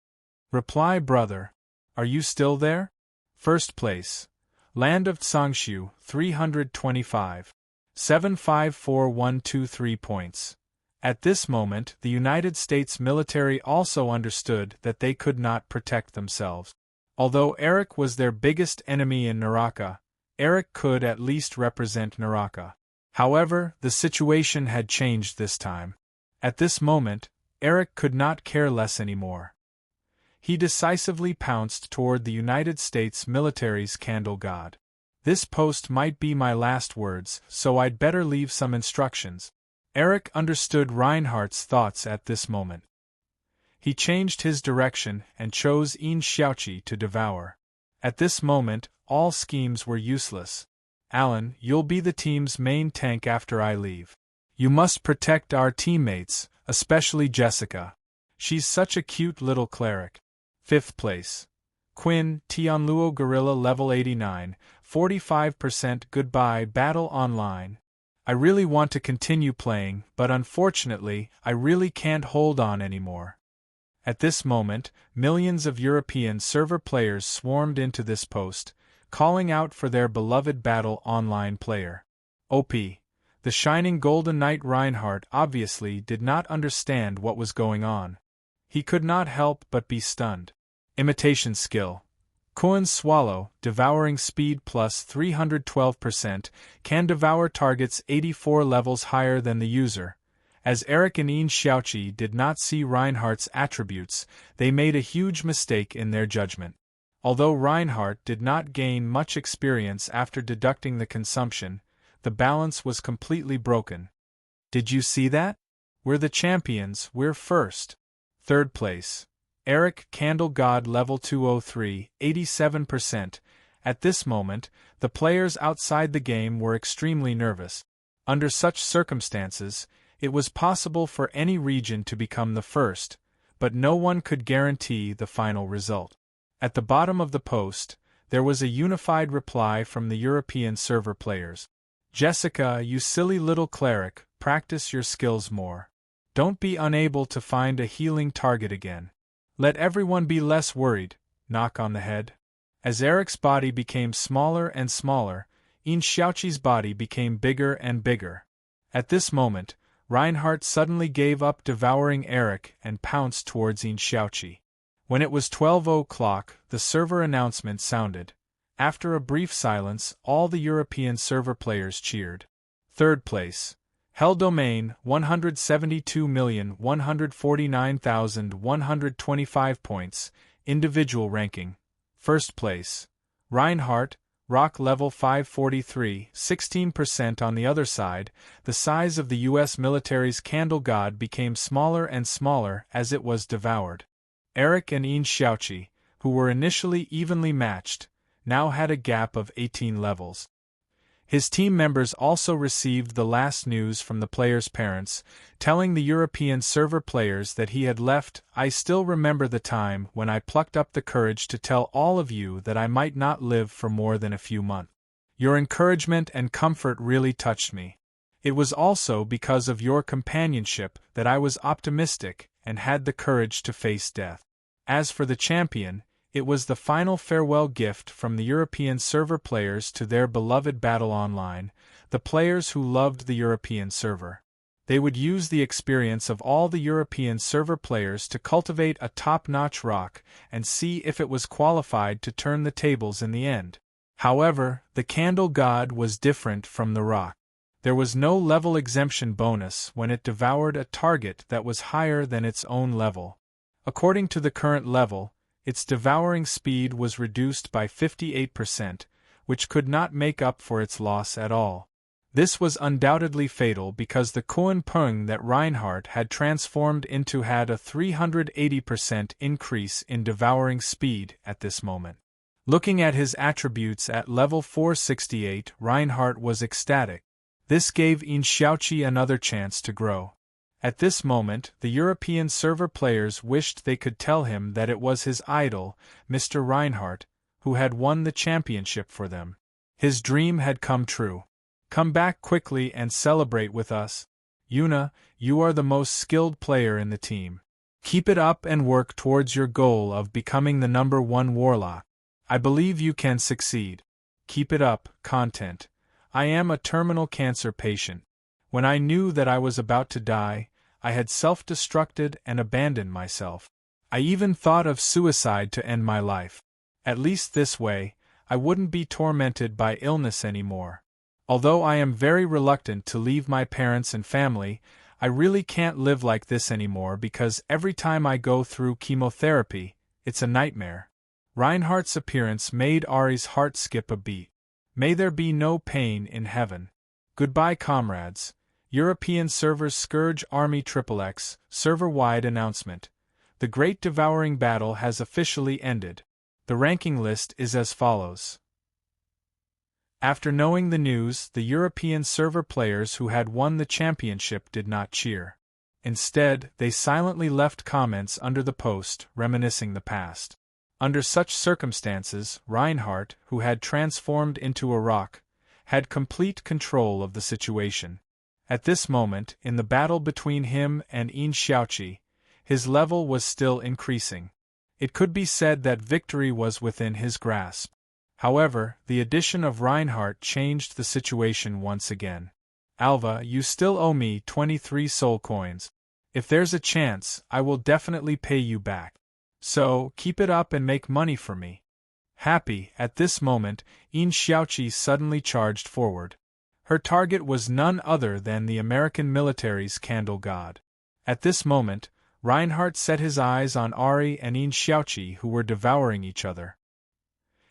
"Reply, brother. Are you still there?" First place. Land of Tsangshu, 325. 754,123 points. At this moment, the United States military also understood that they could not protect themselves. Although Eric was their biggest enemy in Naraka, Eric could at least represent Naraka. However, the situation had changed this time. At this moment, Eric could not care less anymore. He decisively pounced toward the United States military's candle god. "This post might be my last words, so I'd better leave some instructions." Eric understood Reinhardt's thoughts at this moment. He changed his direction and chose Yin Xiaoqi to devour. At this moment, all schemes were useless. "Alan, you'll be the team's main tank after I leave. You must protect our teammates, especially Jessica. She's such a cute little cleric." Fifth place. Quinn, Tianluo Gorilla level 89, 45% Goodbye Battle Online. "I really want to continue playing, but unfortunately, I really can't hold on anymore." At this moment, millions of European server players swarmed into this post, calling out for their beloved Battle Online player. OP. The shining golden knight Reinhardt obviously did not understand what was going on. He could not help but be stunned. Imitation skill. Koan Swallow, devouring speed plus 312%, can devour targets 84 levels higher than the user. As Eric and Yin Xiaoqi did not see Reinhardt's attributes, they made a huge mistake in their judgment. Although Reinhardt did not gain much experience after deducting the consumption, the balance was completely broken. "Did you see that? We're the champions, we're first." Third place. Eric Candle God level 203, 87%. At this moment, the players outside the game were extremely nervous. Under such circumstances, it was possible for any region to become the first, but no one could guarantee the final result. At the bottom of the post, there was a unified reply from the European server players. "Jessica, you silly little cleric, practice your skills more. Don't be unable to find a healing target again. Let everyone be less worried." Knock on the head. As Eric's body became smaller and smaller, Yin Xiaoqi's body became bigger and bigger. At this moment, Reinhardt suddenly gave up devouring Eric and pounced towards Yin Xiaoqi. When it was 12 o'clock, the server announcement sounded. After a brief silence, all the European server players cheered. Third place. Hell Domain, 172,149,125 points, individual ranking. First place. Reinhardt, Rock level 543, 16%. On the other side, the size of the US military's candle god became smaller and smaller as it was devoured. Eric and Yin Xiaoqi, who were initially evenly matched, now had a gap of 18 levels. His team members also received the last news from the players' parents, telling the European server players that he had left. "I still remember the time when I plucked up the courage to tell all of you that I might not live for more than a few months. Your encouragement and comfort really touched me. It was also because of your companionship that I was optimistic and had the courage to face death." As for the champion, it was the final farewell gift from the European server players to their beloved Battle Online, the players who loved the European server. They would use the experience of all the European server players to cultivate a top-notch rock and see if it was qualified to turn the tables in the end. However, the Candle God was different from the rock. There was no level exemption bonus when it devoured a target that was higher than its own level. According to the current level, its devouring speed was reduced by 58%, which could not make up for its loss at all. This was undoubtedly fatal because the Kuan Pung that Reinhardt had transformed into had a 380% increase in devouring speed at this moment. Looking at his attributes at level 468, Reinhardt was ecstatic. This gave Yin Xiaoqi another chance to grow. At this moment, the European server players wished they could tell him that it was his idol, Mr. Reinhardt, who had won the championship for them. His dream had come true. Come back quickly and celebrate with us. Yuna, you are the most skilled player in the team. Keep it up and work towards your goal of becoming the #1 warlock. I believe you can succeed. Keep it up, content. I am a terminal cancer patient. When I knew that I was about to die, I had self-destructed and abandoned myself. I even thought of suicide to end my life. At least this way, I wouldn't be tormented by illness anymore. Although I am very reluctant to leave my parents and family, I really can't live like this anymore because every time I go through chemotherapy, it's a nightmare. Reinhardt's appearance made Ari's heart skip a beat. May there be no pain in heaven. Goodbye, comrades. European Servers Scourge Army XXX, server-wide announcement. The Great Devouring Battle has officially ended. The ranking list is as follows. After knowing the news, the European server players who had won the championship did not cheer. Instead, they silently left comments under the post, reminiscing the past. Under such circumstances, Reinhardt, who had transformed into a rock, had complete control of the situation. At this moment, in the battle between him and Yin Xiaoqi, his level was still increasing. It could be said that victory was within his grasp. However, the addition of Reinhardt changed the situation once again. Alva, you still owe me 23 soul coins. If there's a chance, I will definitely pay you back. So, keep it up and make money for me. Happy, at this moment, Yin Xiaoqi suddenly charged forward. Her target was none other than the American military's candle god. At this moment, Reinhardt set his eyes on Ari and Yin Xiaoqi, who were devouring each other.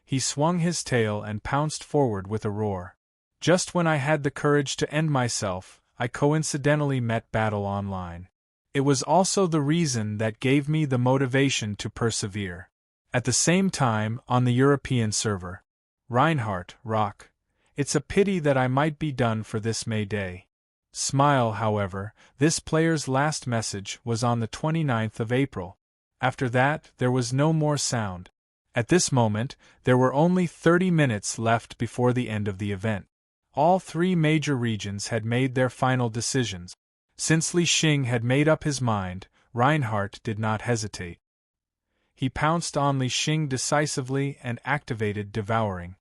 He swung his tail and pounced forward with a roar. Just when I had the courage to end myself, I coincidentally met Battle Online. It was also the reason that gave me the motivation to persevere. At the same time, on the European server. Reinhardt, rock. It's a pity that I might be done for this May Day. Smile, however, this player's last message was on the 29th of April. After that, there was no more sound. At this moment, there were only 30 minutes left before the end of the event. All three major regions had made their final decisions. Since Li Xing had made up his mind, Reinhardt did not hesitate. He pounced on Li Xing decisively and activated Devouring.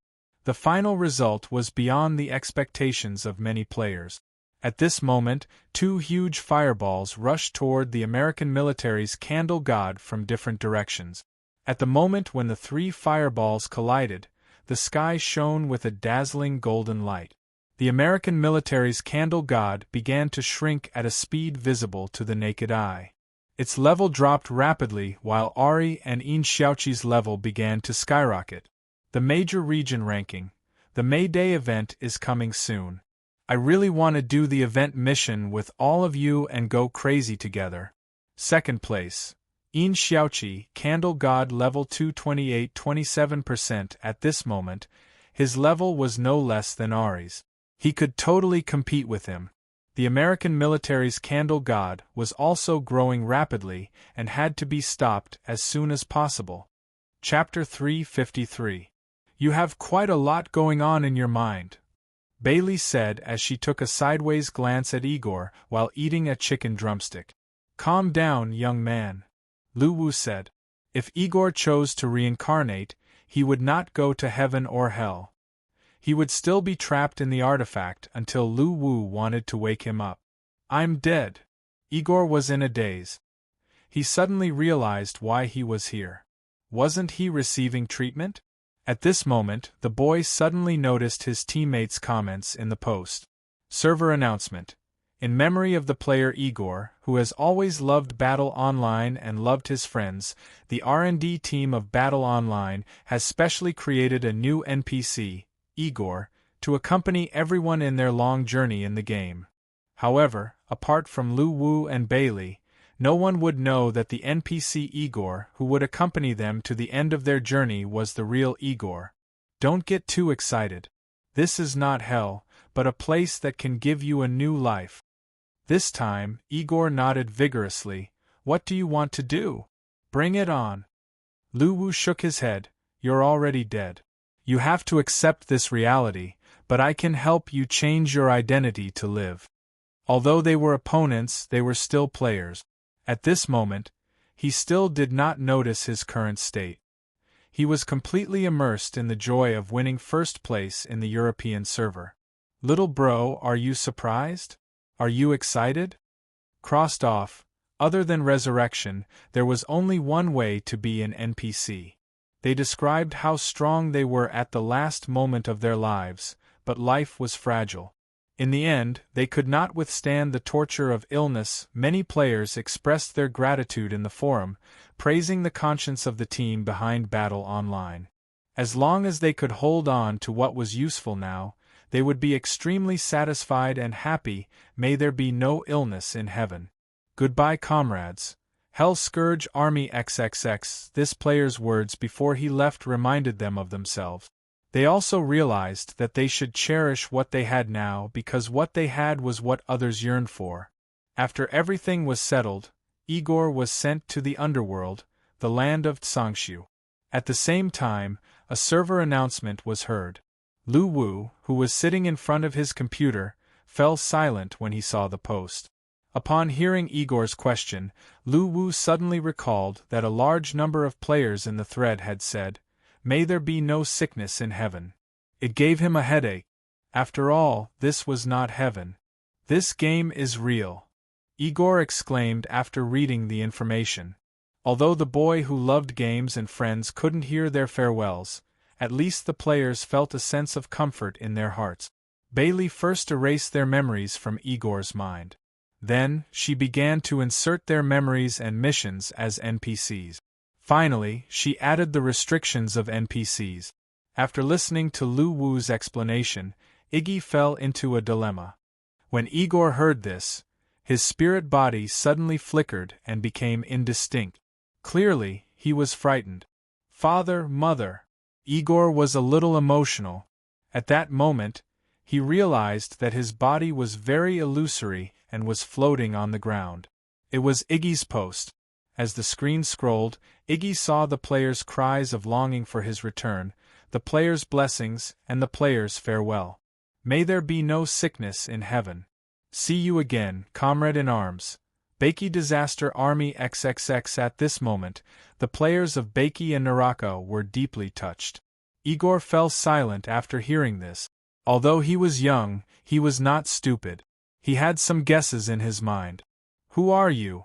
The final result was beyond the expectations of many players. At this moment, two huge fireballs rushed toward the American military's candle god from different directions. At the moment when the three fireballs collided, the sky shone with a dazzling golden light. The American military's candle god began to shrink at a speed visible to the naked eye. Its level dropped rapidly while Ari and Yin Xiaoqi's level began to skyrocket. The major region ranking. The May Day event is coming soon. I really want to do the event mission with all of you and go crazy together. Second place. Yin Xiaoqi, Candle God level 228, 27% at this moment. His level was no less than Ari's. He could totally compete with him. The American military's Candle God was also growing rapidly and had to be stopped as soon as possible. Chapter 353. You have quite a lot going on in your mind, Bailey said as she took a sideways glance at Igor while eating a chicken drumstick. Calm down, young man, Lu Wu said. If Igor chose to reincarnate, he would not go to heaven or hell. He would still be trapped in the artifact until Lu Wu wanted to wake him up. I'm dead. Igor was in a daze. He suddenly realized why he was here. Wasn't he receiving treatment? At this moment, the boy suddenly noticed his teammates' comments in the post. Server announcement. In memory of the player Igor, who has always loved Battle Online and loved his friends, the R&D team of Battle Online has specially created a new NPC, Igor, to accompany everyone in their long journey in the game. However, apart from Lu Wu and Bailey, no one would know that the NPC Igor who would accompany them to the end of their journey was the real Igor. Don't get too excited. This is not hell, but a place that can give you a new life. This time, Igor nodded vigorously. What do you want to do? Bring it on. Lu Wu shook his head. You're already dead. You have to accept this reality, but I can help you change your identity to live. Although they were opponents, they were still players. At this moment, he still did not notice his current state. He was completely immersed in the joy of winning first place in the European server. Little bro, are you surprised? Are you excited? Crossed off, other than resurrection, there was only one way to be an NPC. They described how strong they were at the last moment of their lives, but life was fragile. In the end, they could not withstand the torture of illness. Many players expressed their gratitude in the forum, praising the conscience of the team behind Battle Online. As long as they could hold on to what was useful now, they would be extremely satisfied and happy. May there be no illness in heaven. Goodbye, comrades. Hell Scourge Army XXX. This player's words before he left reminded them of themselves. They also realized that they should cherish what they had now because what they had was what others yearned for. After everything was settled, Igor was sent to the underworld, the land of Tsangshu. At the same time, a server announcement was heard. Lu Wu, who was sitting in front of his computer, fell silent when he saw the post. Upon hearing Igor's question, Lu Wu suddenly recalled that a large number of players in the thread had said, "May there be no sickness in heaven." It gave him a headache. After all, this was not heaven. This game is real, Igor exclaimed after reading the information. Although the boy who loved games and friends couldn't hear their farewells, at least the players felt a sense of comfort in their hearts. Bailey first erased their memories from Igor's mind. Then, she began to insert their memories and missions as NPCs. Finally, she added the restrictions of NPCs. After listening to Lu Wu's explanation, Iggy fell into a dilemma. When Igor heard this, his spirit body suddenly flickered and became indistinct. Clearly, he was frightened. Father, mother. Igor was a little emotional. At that moment, he realized that his body was very illusory and was floating on the ground. It was Iggy's post. As the screen scrolled, Iggy saw the players' cries of longing for his return, the players' blessings, and the players' farewell. May there be no sickness in heaven. See you again, comrade in arms. Baiki Disaster Army XXX. At this moment, the players of Baiki and Naraka were deeply touched. Igor fell silent after hearing this. Although he was young, he was not stupid. He had some guesses in his mind. Who are you?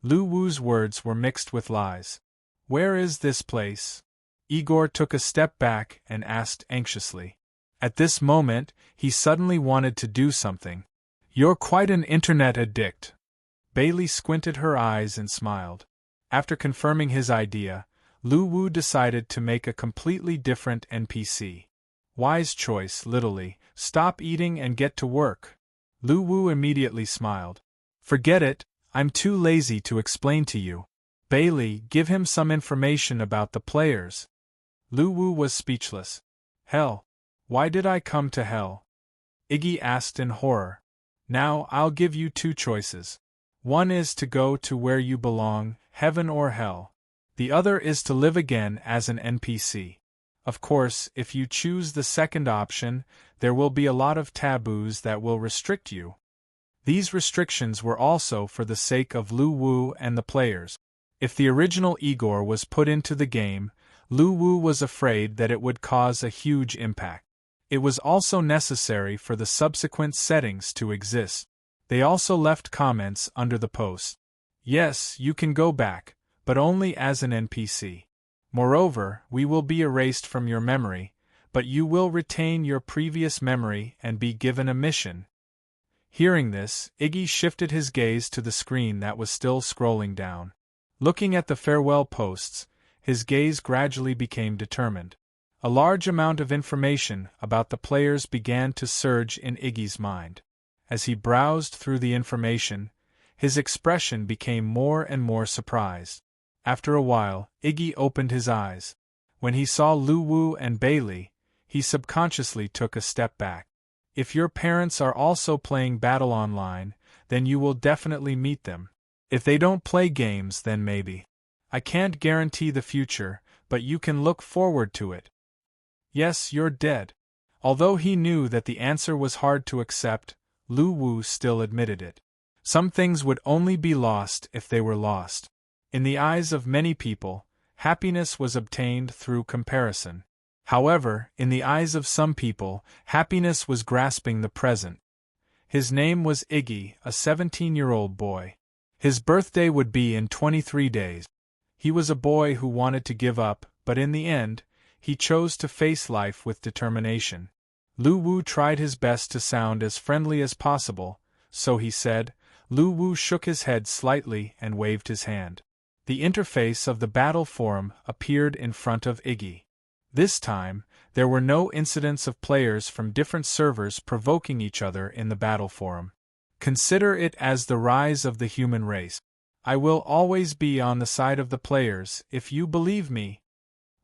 Lu Wu's words were mixed with lies. Where is this place? Igor took a step back and asked anxiously. At this moment, he suddenly wanted to do something. You're quite an internet addict. Bailey squinted her eyes and smiled. After confirming his idea, Lu Wu decided to make a completely different NPC. Wise choice, literally. Stop eating and get to work. Lu Wu immediately smiled. Forget it, I'm too lazy to explain to you. Bailey, give him some information about the players. Lu Wu was speechless. Hell. Why did I come to hell? Iggy asked in horror. Now, I'll give you two choices. One is to go to where you belong, heaven or hell. The other is to live again as an NPC. Of course, if you choose the second option, there will be a lot of taboos that will restrict you. These restrictions were also for the sake of Lu Wu and the players. If the original Igor was put into the game, Lu Wu was afraid that it would cause a huge impact. It was also necessary for the subsequent settings to exist. They also left comments under the post. Yes, you can go back, but only as an NPC. Moreover, we will be erased from your memory, but you will retain your previous memory and be given a mission. Hearing this, Iggy shifted his gaze to the screen that was still scrolling down. Looking at the farewell posts, his gaze gradually became determined. A large amount of information about the players began to surge in Iggy's mind. As he browsed through the information, his expression became more and more surprised. After a while, Iggy opened his eyes. When he saw Lu Wu and Bailey, he subconsciously took a step back. If your parents are also playing Battle Online, then you will definitely meet them. If they don't play games, then maybe. I can't guarantee the future, but you can look forward to it. Yes, you're dead. Although he knew that the answer was hard to accept, Lu Wu still admitted it. Some things would only be lost if they were lost. In the eyes of many people, happiness was obtained through comparison. However, in the eyes of some people, happiness was grasping the present. His name was Iggy, a 17-year-old boy. His birthday would be in 23 days. He was a boy who wanted to give up, but in the end, he chose to face life with determination. Lu Wu tried his best to sound as friendly as possible, so he said. Lu Wu shook his head slightly and waved his hand. The interface of the battle forum appeared in front of Iggy. This time, there were no incidents of players from different servers provoking each other in the battle forum. Consider it as the rise of the human race. I will always be on the side of the players, if you believe me.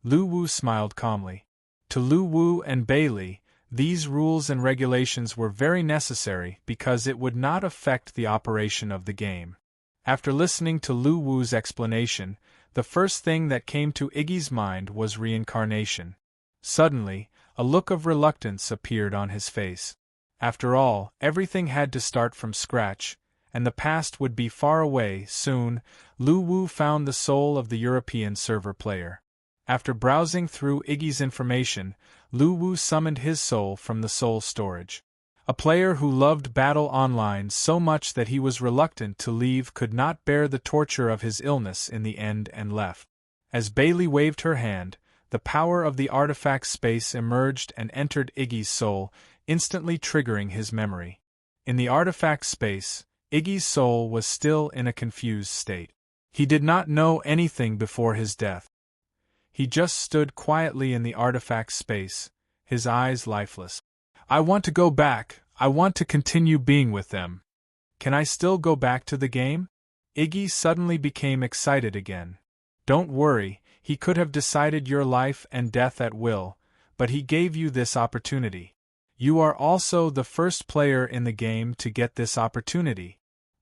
Lu Wu smiled calmly. To Lu Wu and Bailey, these rules and regulations were very necessary because it would not affect the operation of the game. After listening to Lu Wu's explanation, the first thing that came to Iggy's mind was reincarnation. Suddenly, a look of reluctance appeared on his face. After all, everything had to start from scratch, and the past would be far away soon. Lu Wu found the soul of the European server player. After browsing through Iggy's information, Lu Wu summoned his soul from the soul storage. A player who loved Battle Online so much that he was reluctant to leave could not bear the torture of his illness in the end and left. As Bailey waved her hand, the power of the artifact space emerged and entered Iggy's soul, instantly triggering his memory. In the artifact space, Iggy's soul was still in a confused state. He did not know anything before his death. He just stood quietly in the artifact space, his eyes lifeless. I want to go back. I want to continue being with them. Can I still go back to the game? Iggy suddenly became excited again. Don't worry, he could have decided your life and death at will, but he gave you this opportunity. You are also the first player in the game to get this opportunity.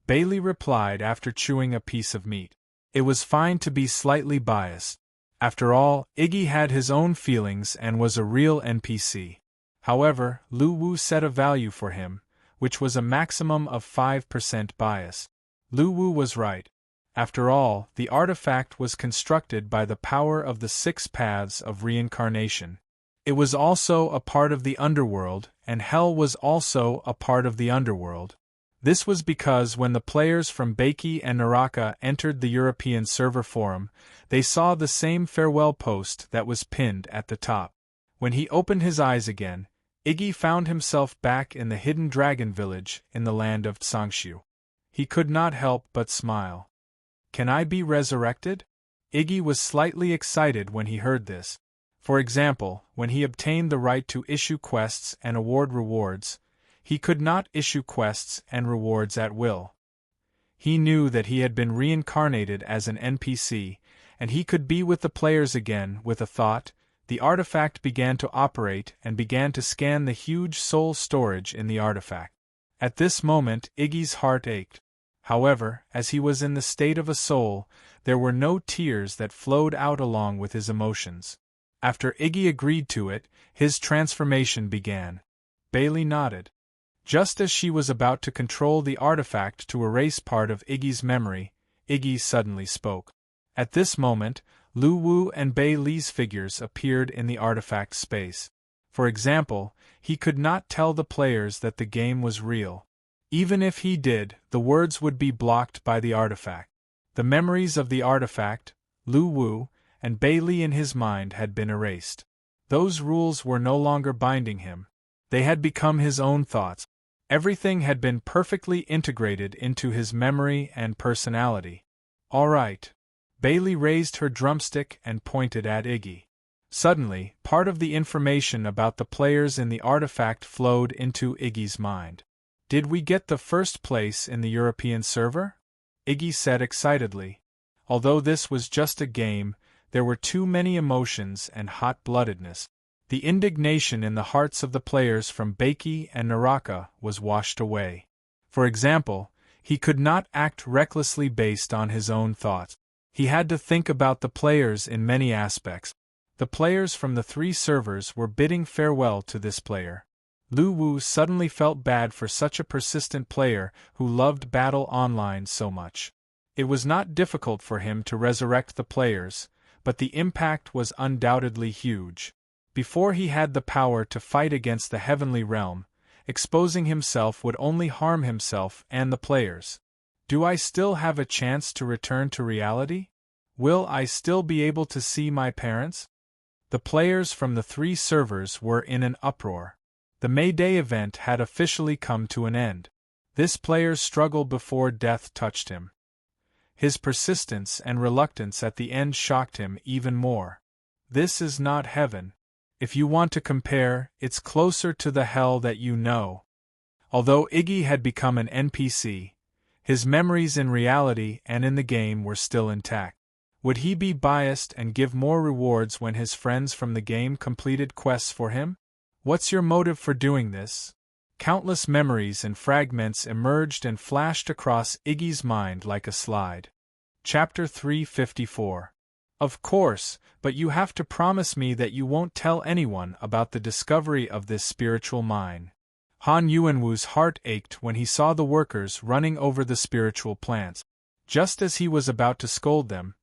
Bailey replied after chewing a piece of meat. It was fine to be slightly biased. After all, Iggy had his own feelings and was a real NPC. However, Lu Wu set a value for him, which was a maximum of 5% bias. Lu Wu was right. After all, the artifact was constructed by the power of the 6 paths of reincarnation. It was also a part of the underworld, and hell was also a part of the underworld. This was because when the players from Baiki and Naraka entered the European server forum, they saw the same farewell post that was pinned at the top. When he opened his eyes again, Iggy found himself back in the hidden dragon village in the land of Tsangshu. He could not help but smile. Can I be resurrected? Iggy was slightly excited when he heard this. For example, when he obtained the right to issue quests and award rewards, he could not issue quests and rewards at will. He knew that he had been reincarnated as an NPC, and he could be with the players again with a thought. The artifact began to operate and began to scan the huge soul storage in the artifact. At this moment, Iggy's heart ached. However, as he was in the state of a soul, there were no tears that flowed out along with his emotions. After Iggy agreed to it, his transformation began. Bailey nodded. Just as she was about to control the artifact to erase part of Iggy's memory, Iggy suddenly spoke. At this moment, Lu Wu and Bailey's figures appeared in the artifact space. For example, he could not tell the players that the game was real. Even if he did, the words would be blocked by the artifact. The memories of the artifact, Lu Wu, and Bailey in his mind had been erased. Those rules were no longer binding him. They had become his own thoughts. Everything had been perfectly integrated into his memory and personality. All right. Bailey raised her drumstick and pointed at Iggy. Suddenly, part of the information about the players in the artifact flowed into Iggy's mind. Did we get the first place in the European server? Iggy said excitedly. Although this was just a game, there were too many emotions and hot-bloodedness. The indignation in the hearts of the players from Baki and Naraka was washed away. For example, he could not act recklessly based on his own thoughts. He had to think about the players in many aspects. The players from the 3 servers were bidding farewell to this player. Lu Wu suddenly felt bad for such a persistent player who loved Battle Online so much. It was not difficult for him to resurrect the players, but the impact was undoubtedly huge. Before he had the power to fight against the Heavenly Realm, exposing himself would only harm himself and the players. Do I still have a chance to return to reality? Will I still be able to see my parents? The players from the 3 servers were in an uproar. The May Day event had officially come to an end. This player's struggle before death touched him. His persistence and reluctance at the end shocked him even more. This is not heaven. If you want to compare, it's closer to the hell that you know. Although Iggy had become an NPC, his memories in reality and in the game were still intact. Would he be biased and give more rewards when his friends from the game completed quests for him? What's your motive for doing this? Countless memories and fragments emerged and flashed across Iggy's mind like a slide. Chapter 354. Of course, but you have to promise me that you won't tell anyone about the discovery of this spiritual mine. Han Yuanwu's heart ached when he saw the workers running over the spiritual plants. Just as he was about to scold them,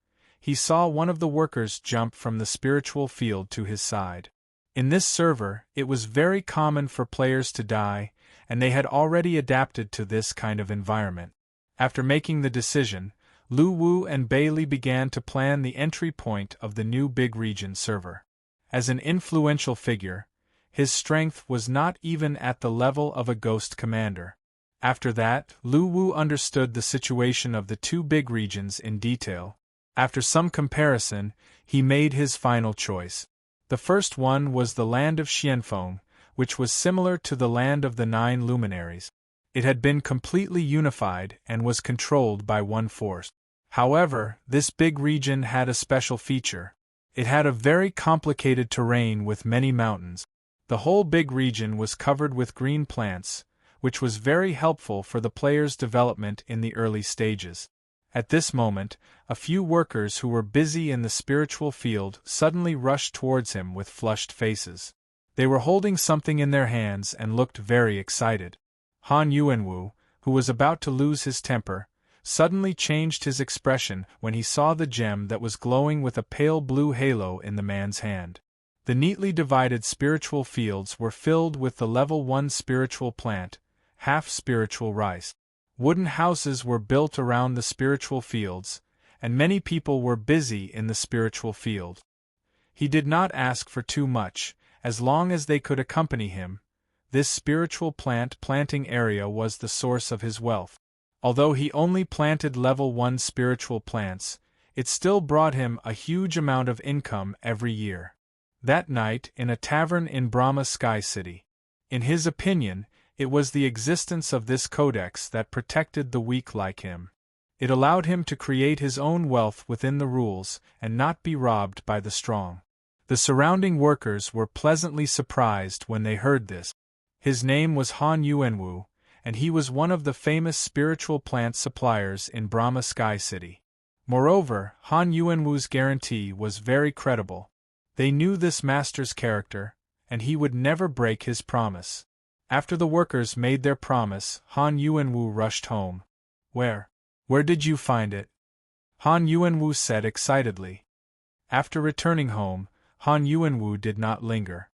he saw one of the workers jump from the spiritual field to his side. In this server, it was very common for players to die, and they had already adapted to this kind of environment. After making the decision, Lu Wu and Bailey began to plan the entry point of the new Big Region server. As an influential figure, his strength was not even at the level of a ghost commander. After that, Lu Wu understood the situation of the 2 big regions in detail. After some comparison, he made his final choice. The first one was the land of Xianfeng, which was similar to the land of the 9 luminaries. It had been completely unified and was controlled by one force. However, this big region had a special feature. It had a very complicated terrain with many mountains. The whole big region was covered with green plants, which was very helpful for the player's development in the early stages. At this moment, a few workers who were busy in the spiritual field suddenly rushed towards him with flushed faces. They were holding something in their hands and looked very excited. Han Yuanwu, who was about to lose his temper, suddenly changed his expression when he saw the gem that was glowing with a pale blue halo in the man's hand. The neatly divided spiritual fields were filled with the level 1 spiritual plant, half spiritual rice. Wooden houses were built around the spiritual fields, and many people were busy in the spiritual field. He did not ask for too much, as long as they could accompany him. This spiritual planting area was the source of his wealth. Although he only planted level 1 spiritual plants, it still brought him a huge amount of income every year. That night, in a tavern in Brahma Sky City. In his opinion, it was the existence of this codex that protected the weak like him. It allowed him to create his own wealth within the rules and not be robbed by the strong. The surrounding workers were pleasantly surprised when they heard this. His name was Han Yuanwu, and he was one of the famous spiritual plant suppliers in Brahma Sky City. Moreover, Han Yuanwu's guarantee was very credible. They knew this master's character, and he would never break his promise. After the workers made their promise, Han Yuanwu rushed home. Where did you find it? Han Yuanwu said excitedly. After returning home, Han Yuanwu did not linger.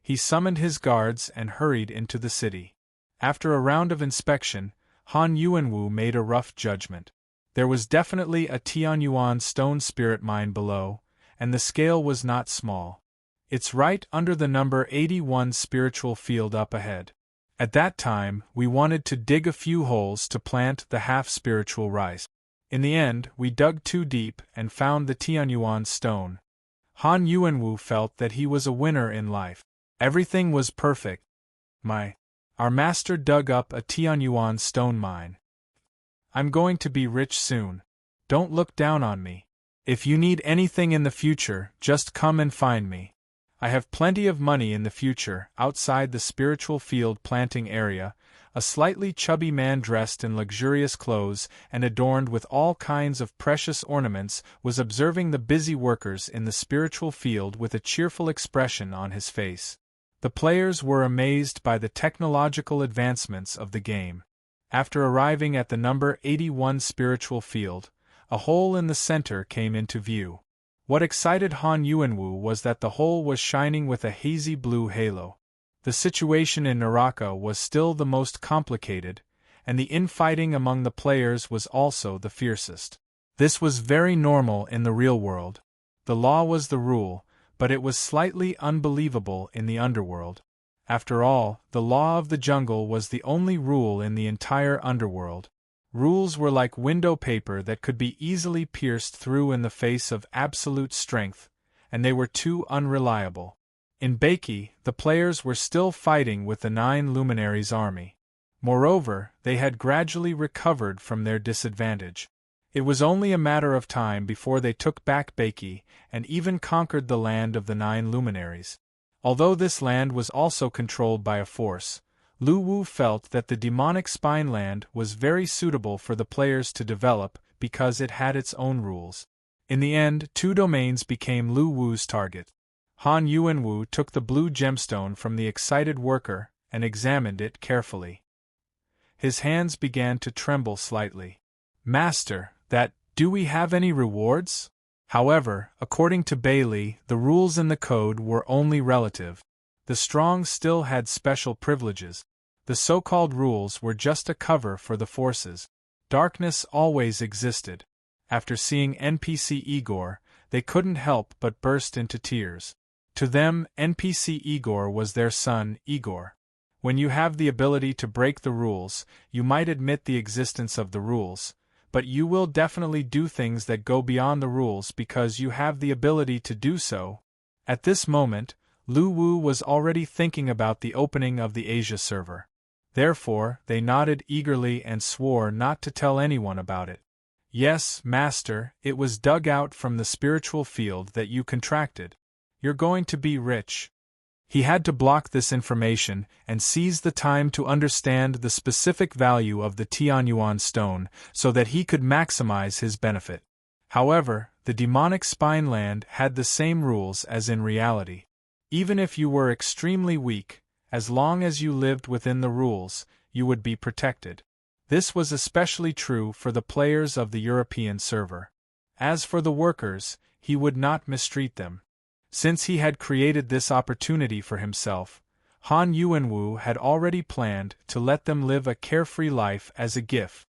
He summoned his guards and hurried into the city. After a round of inspection, Han Yuanwu made a rough judgment. There was definitely a Tianyuan stone spirit mine below, and the scale was not small. It's right under the number 81 spiritual field up ahead. At that time, we wanted to dig a few holes to plant the half-spiritual rice. In the end, we dug too deep and found the Tianyuan stone. Han Yuanwu felt that he was a winner in life. Everything was perfect. Our master dug up a Tianyuan stone mine. I'm going to be rich soon. Don't look down on me. If you need anything in the future, just come and find me. I have plenty of money in the future. Outside the spiritual field planting area, a slightly chubby man dressed in luxurious clothes and adorned with all kinds of precious ornaments was observing the busy workers in the spiritual field with a cheerful expression on his face. The players were amazed by the technological advancements of the game. After arriving at the number 81 spiritual field, a hole in the center came into view. What excited Han Yuanwu was that the hole was shining with a hazy blue halo. The situation in Naraka was still the most complicated, and the infighting among the players was also the fiercest. This was very normal in the real world. The law was the rule, but it was slightly unbelievable in the underworld. After all, the law of the jungle was the only rule in the entire underworld. Rules were like window paper that could be easily pierced through in the face of absolute strength, and they were too unreliable. In Baiki, the players were still fighting with the 9 luminaries' army. Moreover, they had gradually recovered from their disadvantage. It was only a matter of time before they took back Baiki and even conquered the land of the 9 luminaries. Although this land was also controlled by a force, Lu Wu felt that the demonic spine land was very suitable for the players to develop because it had its own rules. In the end, 2 domains became Lu Wu's target. Han Yuanwu took the blue gemstone from the excited worker and examined it carefully. His hands began to tremble slightly. Master, do we have any rewards? However, according to Bailey, the rules in the code were only relative. The strong still had special privileges. The so-called rules were just a cover for the forces. Darkness always existed. After seeing NPC Igor, they couldn't help but burst into tears. To them, NPC Igor was their son, Igor. When you have the ability to break the rules, you might admit the existence of the rules, but you will definitely do things that go beyond the rules because you have the ability to do so. At this moment, Lu Wu was already thinking about the opening of the Asia server. Therefore, they nodded eagerly and swore not to tell anyone about it. Yes, Master, it was dug out from the spiritual field that you contracted. You're going to be rich. He had to block this information and seize the time to understand the specific value of the Tianyuan stone so that he could maximize his benefit. However, the demonic spine land had the same rules as in reality. Even if you were extremely weak, as long as you lived within the rules, you would be protected. This was especially true for the players of the European server. As for the workers, he would not mistreat them. Since he had created this opportunity for himself, Han Yuanwu had already planned to let them live a carefree life as a gift.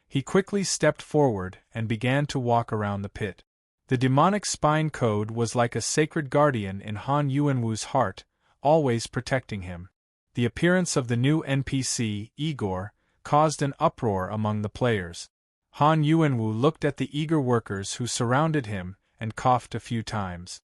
He quickly stepped forward and began to walk around the pit. The demonic spine code was like a sacred guardian in Han Yuanwu's heart, always protecting him. The appearance of the new NPC, Igor, caused an uproar among the players. Han Yuanwu looked at the eager workers who surrounded him and coughed a few times.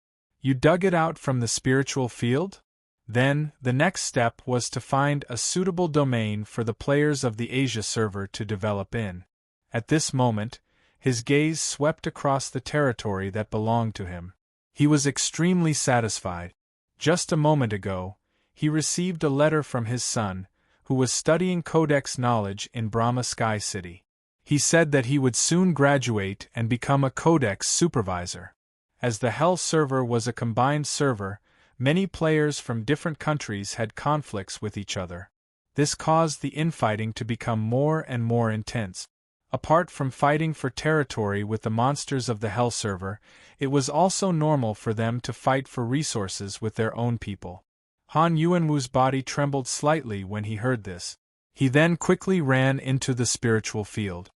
You dug it out from the spiritual field? Then, the next step was to find a suitable domain for the players of the Asia server to develop in. At this moment, his gaze swept across the territory that belonged to him. He was extremely satisfied. Just a moment ago, he received a letter from his son, who was studying Codex knowledge in Brahma Sky City. He said that he would soon graduate and become a Codex supervisor. As the Hell server was a combined server, many players from different countries had conflicts with each other. This caused the infighting to become more and more intense. Apart from fighting for territory with the monsters of the Hell server, it was also normal for them to fight for resources with their own people. Han Yuanwu's body trembled slightly when he heard this. He then quickly ran into the spiritual field.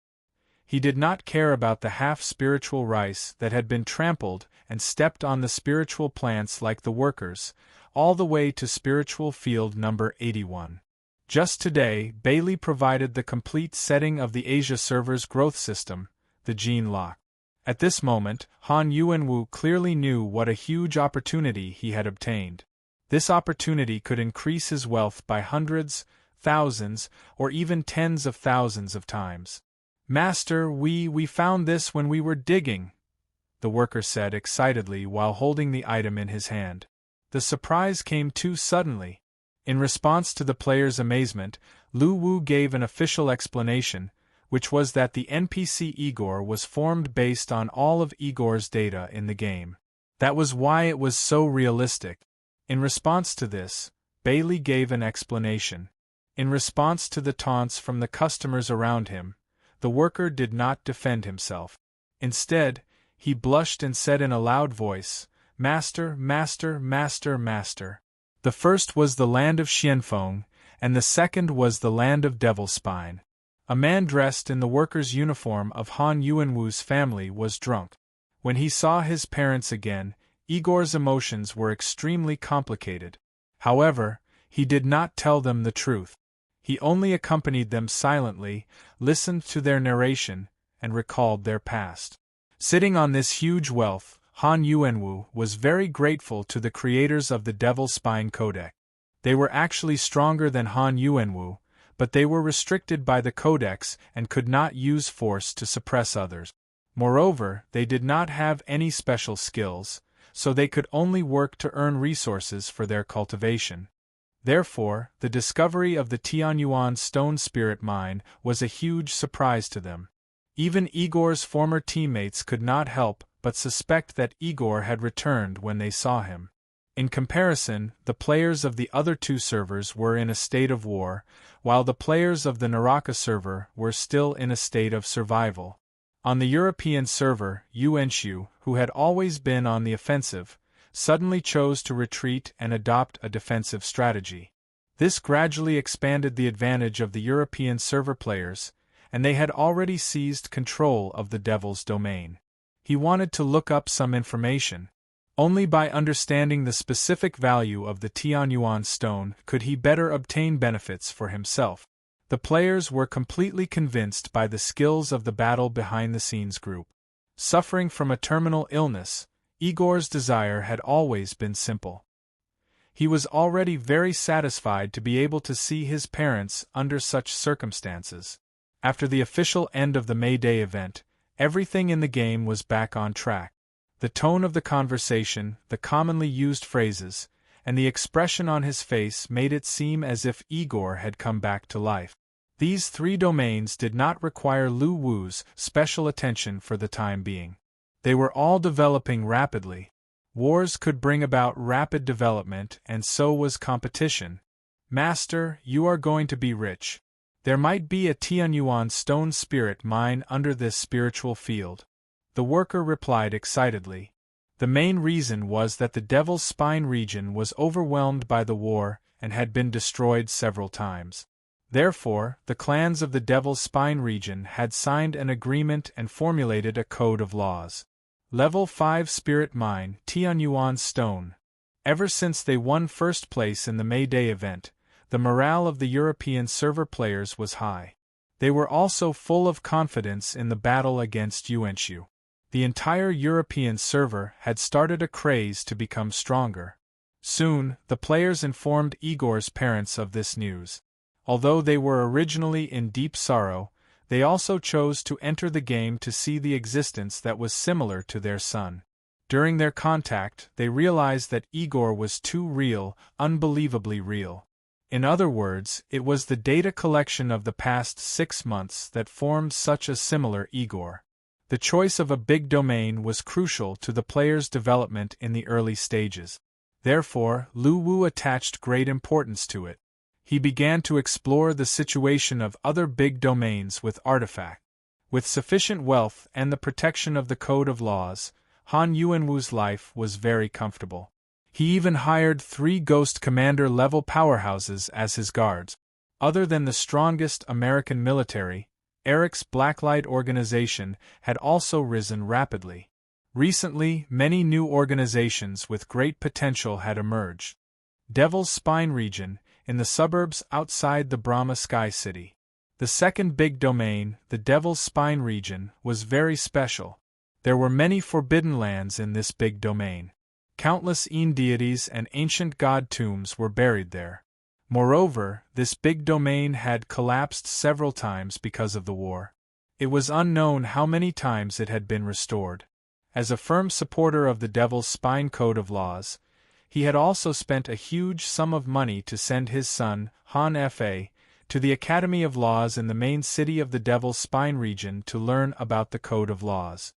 He did not care about the half-spiritual rice that had been trampled and stepped on the spiritual plants like the workers, all the way to spiritual field number 81. Just today, Bailey provided the complete setting of the Asia server's growth system, the gene lock. At this moment, Han Yuanwu clearly knew what a huge opportunity he had obtained. This opportunity could increase his wealth by hundreds, thousands, or even tens of thousands of times. "Master, we found this when we were digging," the worker said excitedly while holding the item in his hand. The surprise came too suddenly. In response to the player's amazement, Lu Wu gave an official explanation, which was that the NPC Igor was formed based on all of Igor's data in the game. That was why it was so realistic. In response to this, Bailey gave an explanation. In response to the taunts from the customers around him, the worker did not defend himself. Instead, he blushed and said in a loud voice, "Master, master, master, master. The first was the land of Xianfeng, and the second was the land of Devil's Spine." A man dressed in the worker's uniform of Han Yuanwu's family was drunk. When he saw his parents again, Igor's emotions were extremely complicated. However, he did not tell them the truth. He only accompanied them silently, listened to their narration, and recalled their past. Sitting on this huge wealth, Han Yuanwu was very grateful to the creators of the Devil's Spine Codex. They were actually stronger than Han Yuanwu, but they were restricted by the Codex and could not use force to suppress others. Moreover, they did not have any special skills, so they could only work to earn resources for their cultivation. Therefore, the discovery of the Tianyuan stone spirit mine was a huge surprise to them. Even Igor's former teammates could not help but suspect that Igor had returned when they saw him. In comparison, the players of the other two servers were in a state of war, while the players of the Naraka server were still in a state of survival. On the European server, Yuanshu, who had always been on the offensive, suddenly chose to retreat and adopt a defensive strategy. This gradually expanded the advantage of the European server players, and they had already seized control of the Devil's Domain. He wanted to look up some information. Only by understanding the specific value of the Tianyuan stone could he better obtain benefits for himself. The players were completely convinced by the skills of the battle-behind-the-scenes group. Suffering from a terminal illness, Igor's desire had always been simple. He was already very satisfied to be able to see his parents under such circumstances. After the official end of the May Day event, everything in the game was back on track. The tone of the conversation, the commonly used phrases, and the expression on his face made it seem as if Igor had come back to life. These three domains did not require Lu Wu's special attention for the time being. They were all developing rapidly. Wars could bring about rapid development, and so was competition. "Master, you are going to be rich. There might be a Tianyuan stone spirit mine under this spiritual field," the worker replied excitedly. The main reason was that the Devil's Spine region was overwhelmed by the war and had been destroyed several times. Therefore, the clans of the Devil's Spine region had signed an agreement and formulated a code of laws. Level 5 Spirit Mine, Tianyuan Stone. Ever since they won first place in the May Day event, the morale of the European server players was high. They were also full of confidence in the battle against Yuanshu. The entire European server had started a craze to become stronger. Soon, the players informed Igor's parents of this news. Although they were originally in deep sorrow, they also chose to enter the game to see the existence that was similar to their son. During their contact, they realized that Igor was too real, unbelievably real. In other words, it was the data collection of the past 6 months that formed such a similar Igor. The choice of a big domain was crucial to the player's development in the early stages. Therefore, Lu Wu attached great importance to it. He began to explore the situation of other big domains with artifact. With sufficient wealth and the protection of the Code of Laws, Han Yuanwu's life was very comfortable. He even hired 3 Ghost Commander-level powerhouses as his guards. Other than the strongest American military, Eric's Blacklight organization had also risen rapidly. Recently, many new organizations with great potential had emerged. Devil's Spine region, in the suburbs outside the Brahma Sky City. The second big domain, the Devil's Spine region, was very special. There were many forbidden lands in this big domain. Countless Aeon deities and ancient god tombs were buried there. Moreover, this big domain had collapsed several times because of the war. It was unknown how many times it had been restored. As a firm supporter of the Devil's Spine Code of Laws, he had also spent a huge sum of money to send his son, Han Fa, to the Academy of Laws in the main city of the Devil's Spine region to learn about the Code of Laws.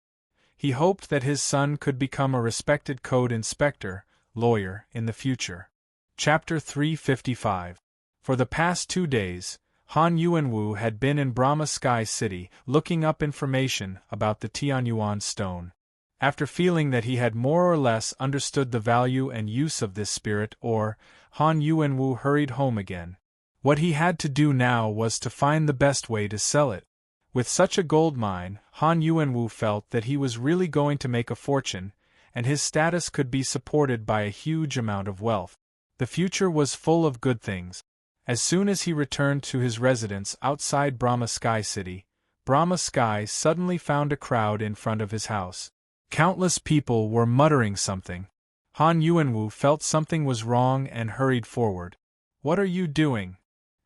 He hoped that his son could become a respected code inspector, lawyer, in the future. Chapter 355. For the past 2 days, Han Yuanwu had been in Brahma Sky City looking up information about the Tianyuan stone. After feeling that he had more or less understood the value and use of this spirit ore, Han Yuanwu hurried home again. What he had to do now was to find the best way to sell it. With such a gold mine, Han Yuanwu felt that he was really going to make a fortune, and his status could be supported by a huge amount of wealth. The future was full of good things. As soon as he returned to his residence outside Brahma Sky City, Brahma Sky suddenly found a crowd in front of his house. Countless people were muttering something. Han Yuanwu felt something was wrong and hurried forward. "What are you doing?"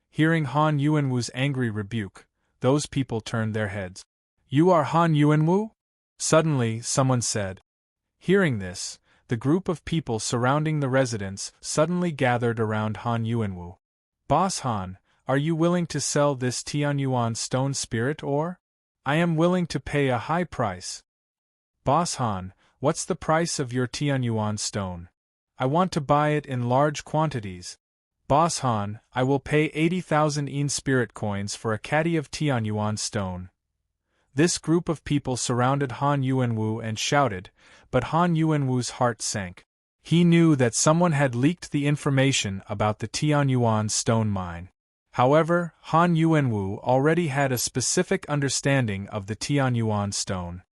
Hearing Han Yuanwu's angry rebuke, those people turned their heads. "You are Han Yuanwu?" Suddenly, someone said. Hearing this, the group of people surrounding the residence suddenly gathered around Han Yuanwu. "Boss Han, are you willing to sell this Tianyuan stone spirit ore? I am willing to pay a high price." "Boss Han, what's the price of your Tianyuan stone? I want to buy it in large quantities." "Boss Han, I will pay 80,000 Aeon spirit coins for a caddy of Tianyuan stone." This group of people surrounded Han Yuanwu and shouted, but Han Yuanwu's heart sank. He knew that someone had leaked the information about the Tianyuan stone mine. However, Han Yuanwu already had a specific understanding of the Tianyuan stone.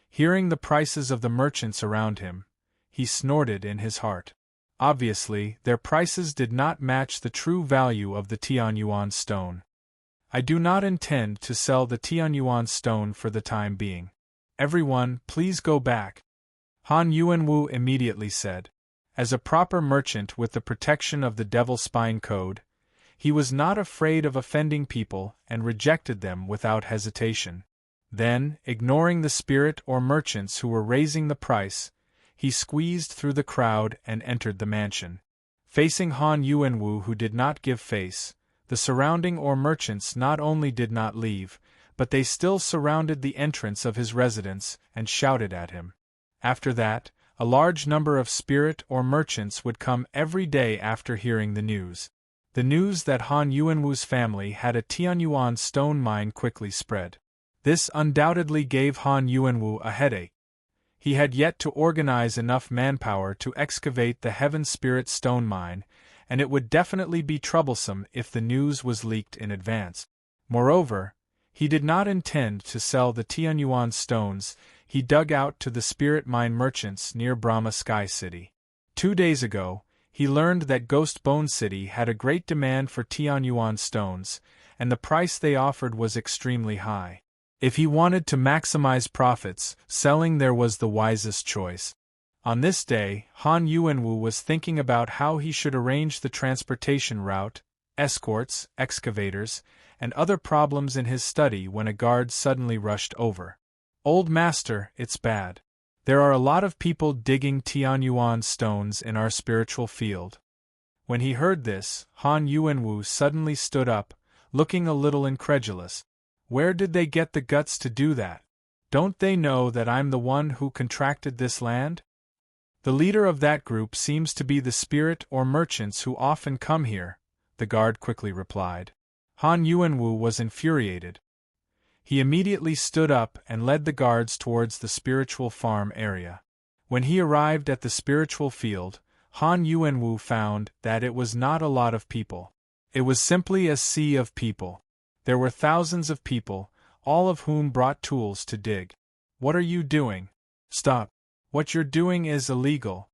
Hearing the prices of the merchants around him, he snorted in his heart. Obviously, their prices did not match the true value of the Tianyuan stone. "I do not intend to sell the Tianyuan stone for the time being. Everyone, please go back," Han Yuanwu immediately said. As a proper merchant with the protection of the Devil's Spine Code, he was not afraid of offending people and rejected them without hesitation. Then, ignoring the spirit or merchants who were raising the price, he squeezed through the crowd and entered the mansion. Facing Han Yuanwu, who did not give face, the surrounding or merchants not only did not leave, but they still surrounded the entrance of his residence and shouted at him. After that, a large number of spirit or merchants would come every day after hearing the news. The news that Han Yuanwu's family had a Tianyuan stone mine quickly spread. This undoubtedly gave Han Yuanwu a headache. He had yet to organize enough manpower to excavate the Heaven Spirit stone mine, and it would definitely be troublesome if the news was leaked in advance. Moreover, he did not intend to sell the Tianyuan stones he dug out to the spirit mine merchants near Brahma Sky City. 2 days ago, he learned that Ghost Bone City had a great demand for Tianyuan stones, and the price they offered was extremely high. If he wanted to maximize profits, selling there was the wisest choice. On this day, Han Yuanwu was thinking about how he should arrange the transportation route, escorts, excavators, and other problems in his study when a guard suddenly rushed over. "Old master, it's bad. There are a lot of people digging Tianyuan stones in our spiritual field." When he heard this, Han Yuanwu suddenly stood up, looking a little incredulous. "Where did they get the guts to do that? Don't they know that I'm the one who contracted this land?" "The leader of that group seems to be the spirit or merchants who often come here," the guard quickly replied. Han Yuanwu was infuriated. He immediately stood up and led the guards towards the spiritual farm area. When he arrived at the spiritual field, Han Yuanwu found that it was not a lot of people. It was simply a sea of people. There were thousands of people, all of whom brought tools to dig. "What are you doing? Stop. What you're doing is illegal."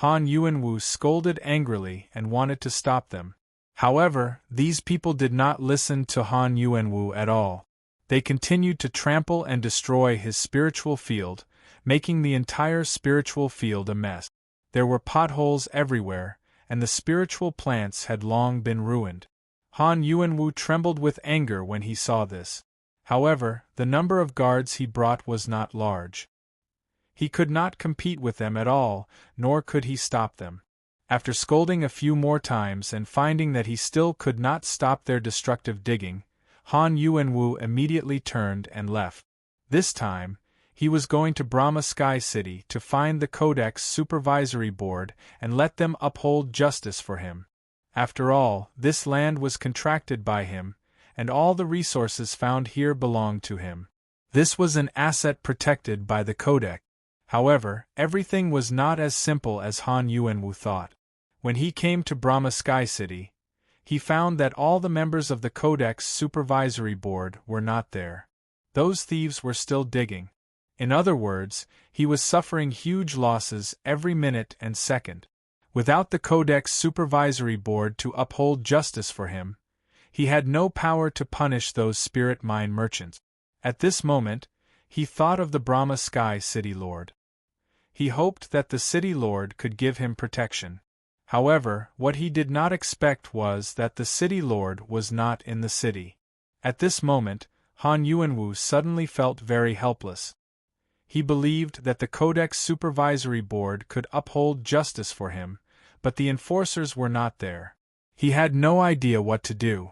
Han Yuanwu scolded angrily and wanted to stop them. However, these people did not listen to Han Yuanwu at all. They continued to trample and destroy his spiritual field, making the entire spiritual field a mess. There were potholes everywhere, and the spiritual plants had long been ruined. Han Yuanwu trembled with anger when he saw this. However, the number of guards he brought was not large. He could not compete with them at all, nor could he stop them. After scolding a few more times and finding that he still could not stop their destructive digging, Han Yuanwu immediately turned and left. This time, he was going to Brahma Sky City to find the Codex Supervisory Board and let them uphold justice for him. After all, this land was contracted by him, and all the resources found here belonged to him. This was an asset protected by the Codex. However, everything was not as simple as Han Yuanwu thought. When he came to Brahma Sky City, he found that all the members of the Codex Supervisory Board were not there. Those thieves were still digging. In other words, he was suffering huge losses every minute and second. Without the Codex Supervisory Board to uphold justice for him, he had no power to punish those spirit mine merchants. At this moment, he thought of the Brahma Sky City Lord. He hoped that the City Lord could give him protection. However, what he did not expect was that the City Lord was not in the city. At this moment, Han Yuanwu suddenly felt very helpless. He believed that the Codex Supervisory Board could uphold justice for him, but the enforcers were not there. He had no idea what to do.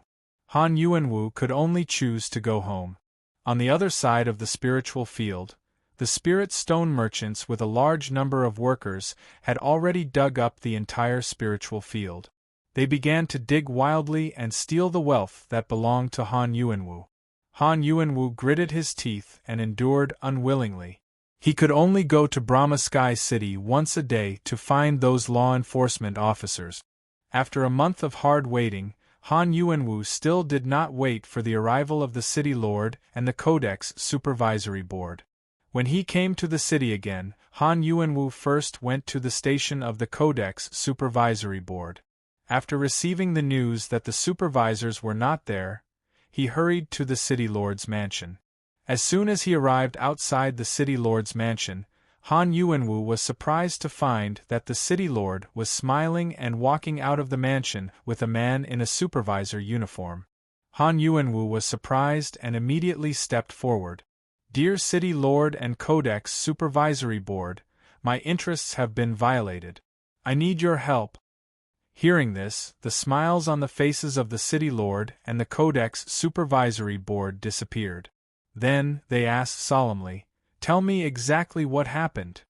Han Yuanwu could only choose to go home. On the other side of the spiritual field, the spirit stone merchants with a large number of workers had already dug up the entire spiritual field. They began to dig wildly and steal the wealth that belonged to Han Yuanwu. Han Yuanwu gritted his teeth and endured unwillingly. He could only go to Brahma Sky City once a day to find those law enforcement officers. After a month of hard waiting, Han Yuanwu still did not wait for the arrival of the City Lord and the Codex Supervisory Board. When he came to the city again, Han Yuanwu first went to the station of the Codex Supervisory Board. After receiving the news that the supervisors were not there, he hurried to the City Lord's mansion. As soon as he arrived outside the City Lord's mansion, Han Yuanwu was surprised to find that the City Lord was smiling and walking out of the mansion with a man in a supervisor uniform. Han Yuanwu was surprised and immediately stepped forward. "Dear City Lord and Codex Supervisory Board, my interests have been violated. I need your help." Hearing this, the smiles on the faces of the City Lord and the Codex Supervisory Board disappeared. Then, they asked solemnly, "Tell me exactly what happened."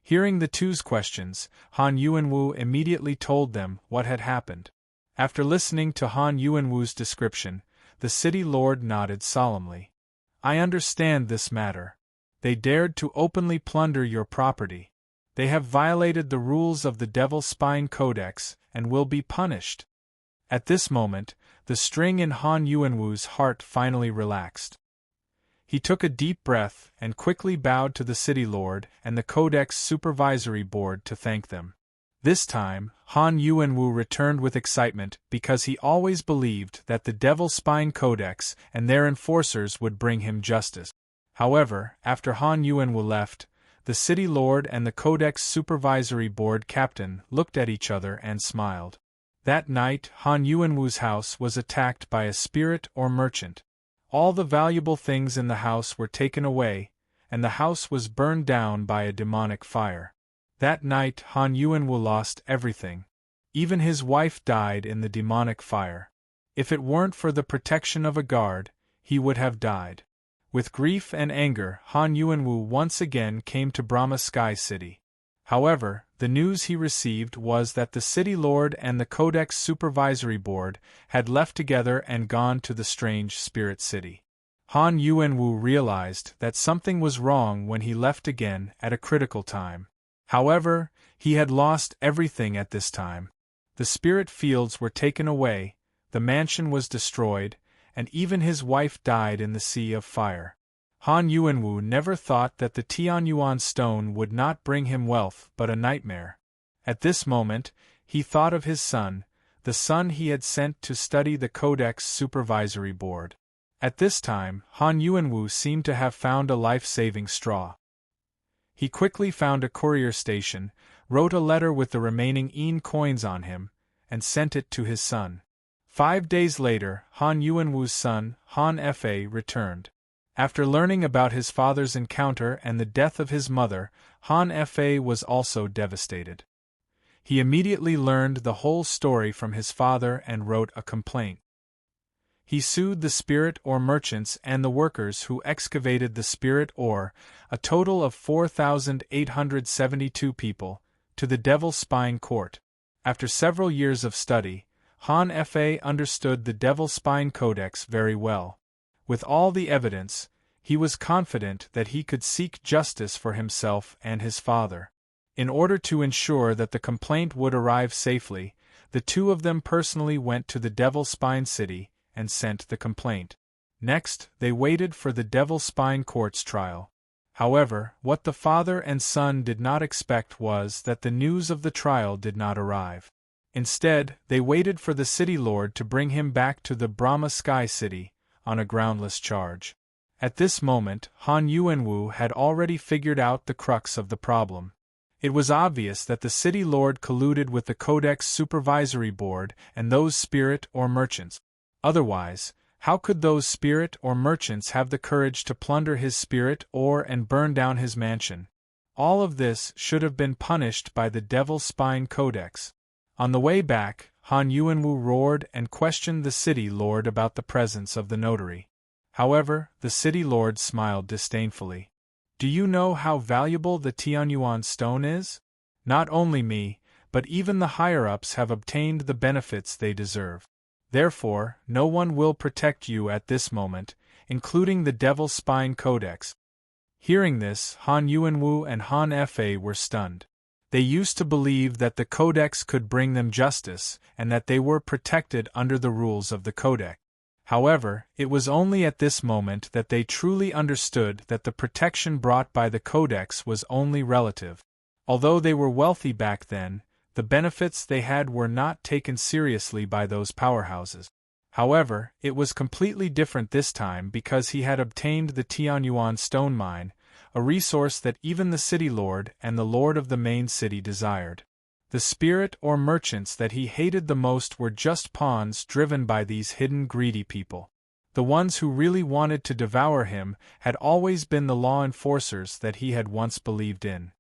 Hearing the two's questions, Han Yuanwu immediately told them what had happened. After listening to Han Yuanwu's description, the City Lord nodded solemnly. "I understand this matter. They dared to openly plunder your property. They have violated the rules of the Devil Spine Codex and will be punished." At this moment, the string in Han Yuanwu's heart finally relaxed. He took a deep breath and quickly bowed to the City Lord and the Codex Supervisory Board to thank them. This time, Han Yuanwu returned with excitement because he always believed that the Devil Spine Codex and their enforcers would bring him justice. However, after Han Yuanwu left, the City Lord and the Codex Supervisory Board captain looked at each other and smiled. That night, Han Yuanwu's house was attacked by a spirit or merchant. All the valuable things in the house were taken away, and the house was burned down by a demonic fire. That night Han Yuanwu lost everything. Even his wife died in the demonic fire. If it weren't for the protection of a guard, he would have died. With grief and anger, Han Yuanwu once again came to Brahma Sky City. However, the news he received was that the City Lord and the Codex Supervisory Board had left together and gone to the strange spirit city. Han Yuanwu realized that something was wrong when he left again at a critical time. However, he had lost everything at this time. The spirit fields were taken away, the mansion was destroyed, and even his wife died in the sea of fire. Han Yuanwu never thought that the Tianyuan stone would not bring him wealth but a nightmare. At this moment, he thought of his son, the son he had sent to study the Codex Supervisory Board. At this time, Han Yuanwu seemed to have found a life-saving straw. He quickly found a courier station, wrote a letter with the remaining coins on him, and sent it to his son. 5 days later, Han Yuanwu's son, Han Fa, returned. After learning about his father's encounter and the death of his mother, Han Fa was also devastated. He immediately learned the whole story from his father and wrote a complaint. He sued the spirit ore merchants and the workers who excavated the spirit ore, a total of 4,872 people, to the Devil Spine Court. After several years of study, Han Fa understood the Devil Spine Codex very well. With all the evidence, he was confident that he could seek justice for himself and his father. In order to ensure that the complaint would arrive safely, the two of them personally went to the Devil Spine City and sent the complaint. Next, they waited for the Devil Spine Court's trial. However, what the father and son did not expect was that the news of the trial did not arrive. Instead, they waited for the city lord to bring him back to the Brahma Sky City, on a groundless charge. At this moment, Han Yuanwu had already figured out the crux of the problem. It was obvious that the city lord colluded with the Codex Supervisory Board and those spirit ore merchants. Otherwise, how could those spirit ore merchants have the courage to plunder his spirit ore and burn down his mansion? All of this should have been punished by the Devil Spine Codex. On the way back, Han Yuanwu roared and questioned the city lord about the presence of the notary. However, the city lord smiled disdainfully. Do you know how valuable the Tianyuan stone is? Not only me, but even the higher-ups have obtained the benefits they deserve. Therefore, no one will protect you at this moment, including the Devil Spine Codex. Hearing this, Han Yuanwu and Han Fa were stunned. They used to believe that the Codex could bring them justice, and that they were protected under the rules of the Codex. However, it was only at this moment that they truly understood that the protection brought by the Codex was only relative. Although they were wealthy back then, the benefits they had were not taken seriously by those powerhouses. However, it was completely different this time because he had obtained the Tianyuan stone mine, a resource that even the city lord and the lord of the main city desired. The spirit ore merchants that he hated the most were just pawns driven by these hidden greedy people. The ones who really wanted to devour him had always been the law enforcers that he had once believed in.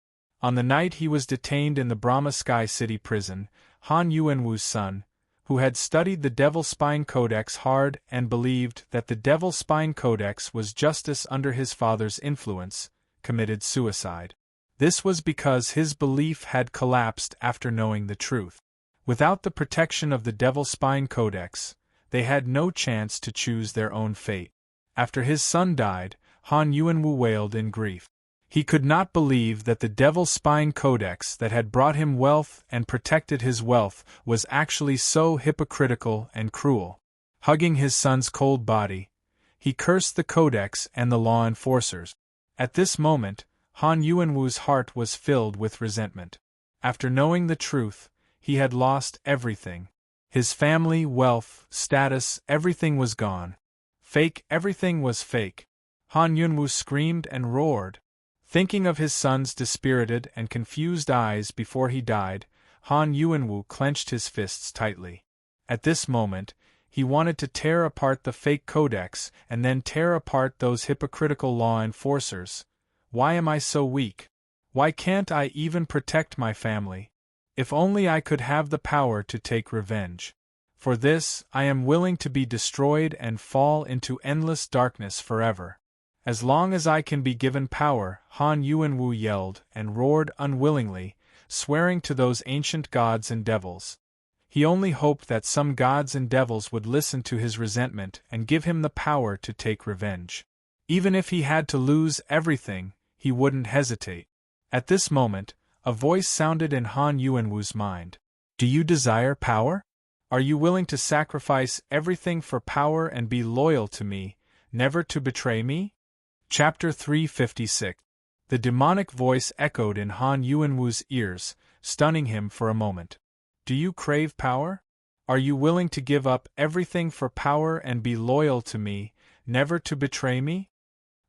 On the night he was detained in the Brahma Sky City prison, Han Yuanwu's son, who had studied the Devil Spine Codex hard and believed that the Devil Spine Codex was justice under his father's influence, committed suicide. This was because his belief had collapsed after knowing the truth. Without the protection of the Devil Spine Codex, they had no chance to choose their own fate. After his son died, Han Yuanwu wailed in grief. He could not believe that the Devil Spine Codex that had brought him wealth and protected his wealth was actually so hypocritical and cruel. Hugging his son's cold body, he cursed the Codex and the law enforcers. At this moment, Han Yuanwu's heart was filled with resentment. After knowing the truth, he had lost everything. His family, wealth, status, everything was gone. Everything was fake. Han Yuanwu screamed and roared. Thinking of his son's dispirited and confused eyes before he died, Han Yuanwu clenched his fists tightly. At this moment, he wanted to tear apart the fake codex and then tear apart those hypocritical law enforcers. Why am I so weak? Why can't I even protect my family? If only I could have the power to take revenge. For this, I am willing to be destroyed and fall into endless darkness forever. As long as I can be given power, Han Yuanwu yelled and roared unwillingly, swearing to those ancient gods and devils. He only hoped that some gods and devils would listen to his resentment and give him the power to take revenge. Even if he had to lose everything, he wouldn't hesitate. At this moment, a voice sounded in Han Yuanwu's mind. Do you desire power? Are you willing to sacrifice everything for power and be loyal to me, never to betray me? Chapter 356. The demonic voice echoed in Han Yuanwu's ears, stunning him for a moment. Do you crave power? Are you willing to give up everything for power and be loyal to me, never to betray me?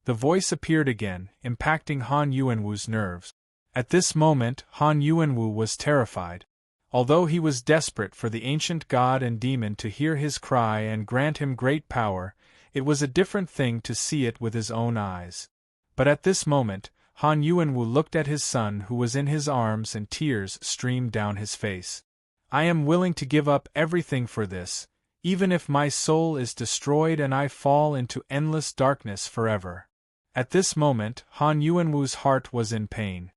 The voice appeared again, impacting Han Yuanwu's nerves. At this moment, Han Yuanwu was terrified. Although he was desperate for the ancient god and demon to hear his cry and grant him great power, it was a different thing to see it with his own eyes. But at this moment, Han Yuanwu looked at his son who was in his arms and tears streamed down his face. "I am willing to give up everything for this, even if my soul is destroyed and I fall into endless darkness forever." At this moment, Han Yuanwu's heart was in pain.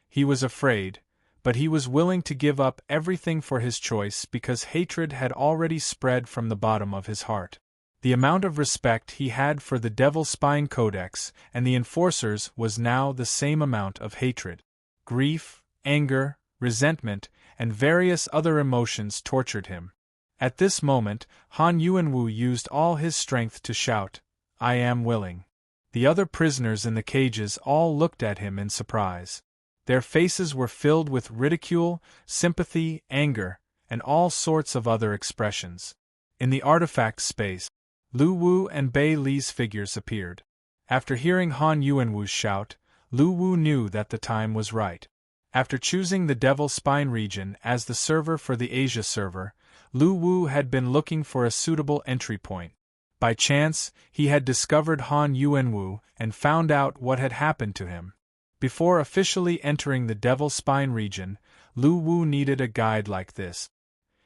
He was afraid, but he was willing to give up everything for his choice because hatred had already spread from the bottom of his heart. The amount of respect he had for the Devil Spine Codex and the enforcers was now the same amount of hatred. Grief, anger, resentment, and various other emotions tortured him. At this moment, Han Yuanwu used all his strength to shout, "I am willing." The other prisoners in the cages all looked at him in surprise. Their faces were filled with ridicule, sympathy, anger, and all sorts of other expressions. In the artifact space, Lu Wu and Bei Li's figures appeared. After hearing Han Yuanwu's shout, Lu Wu knew that the time was right. After choosing the Devil Spine region as the server for the Asia server, Lu Wu had been looking for a suitable entry point. By chance, he had discovered Han Yuanwu and found out what had happened to him. Before officially entering the Devil Spine region, Lu Wu needed a guide like this.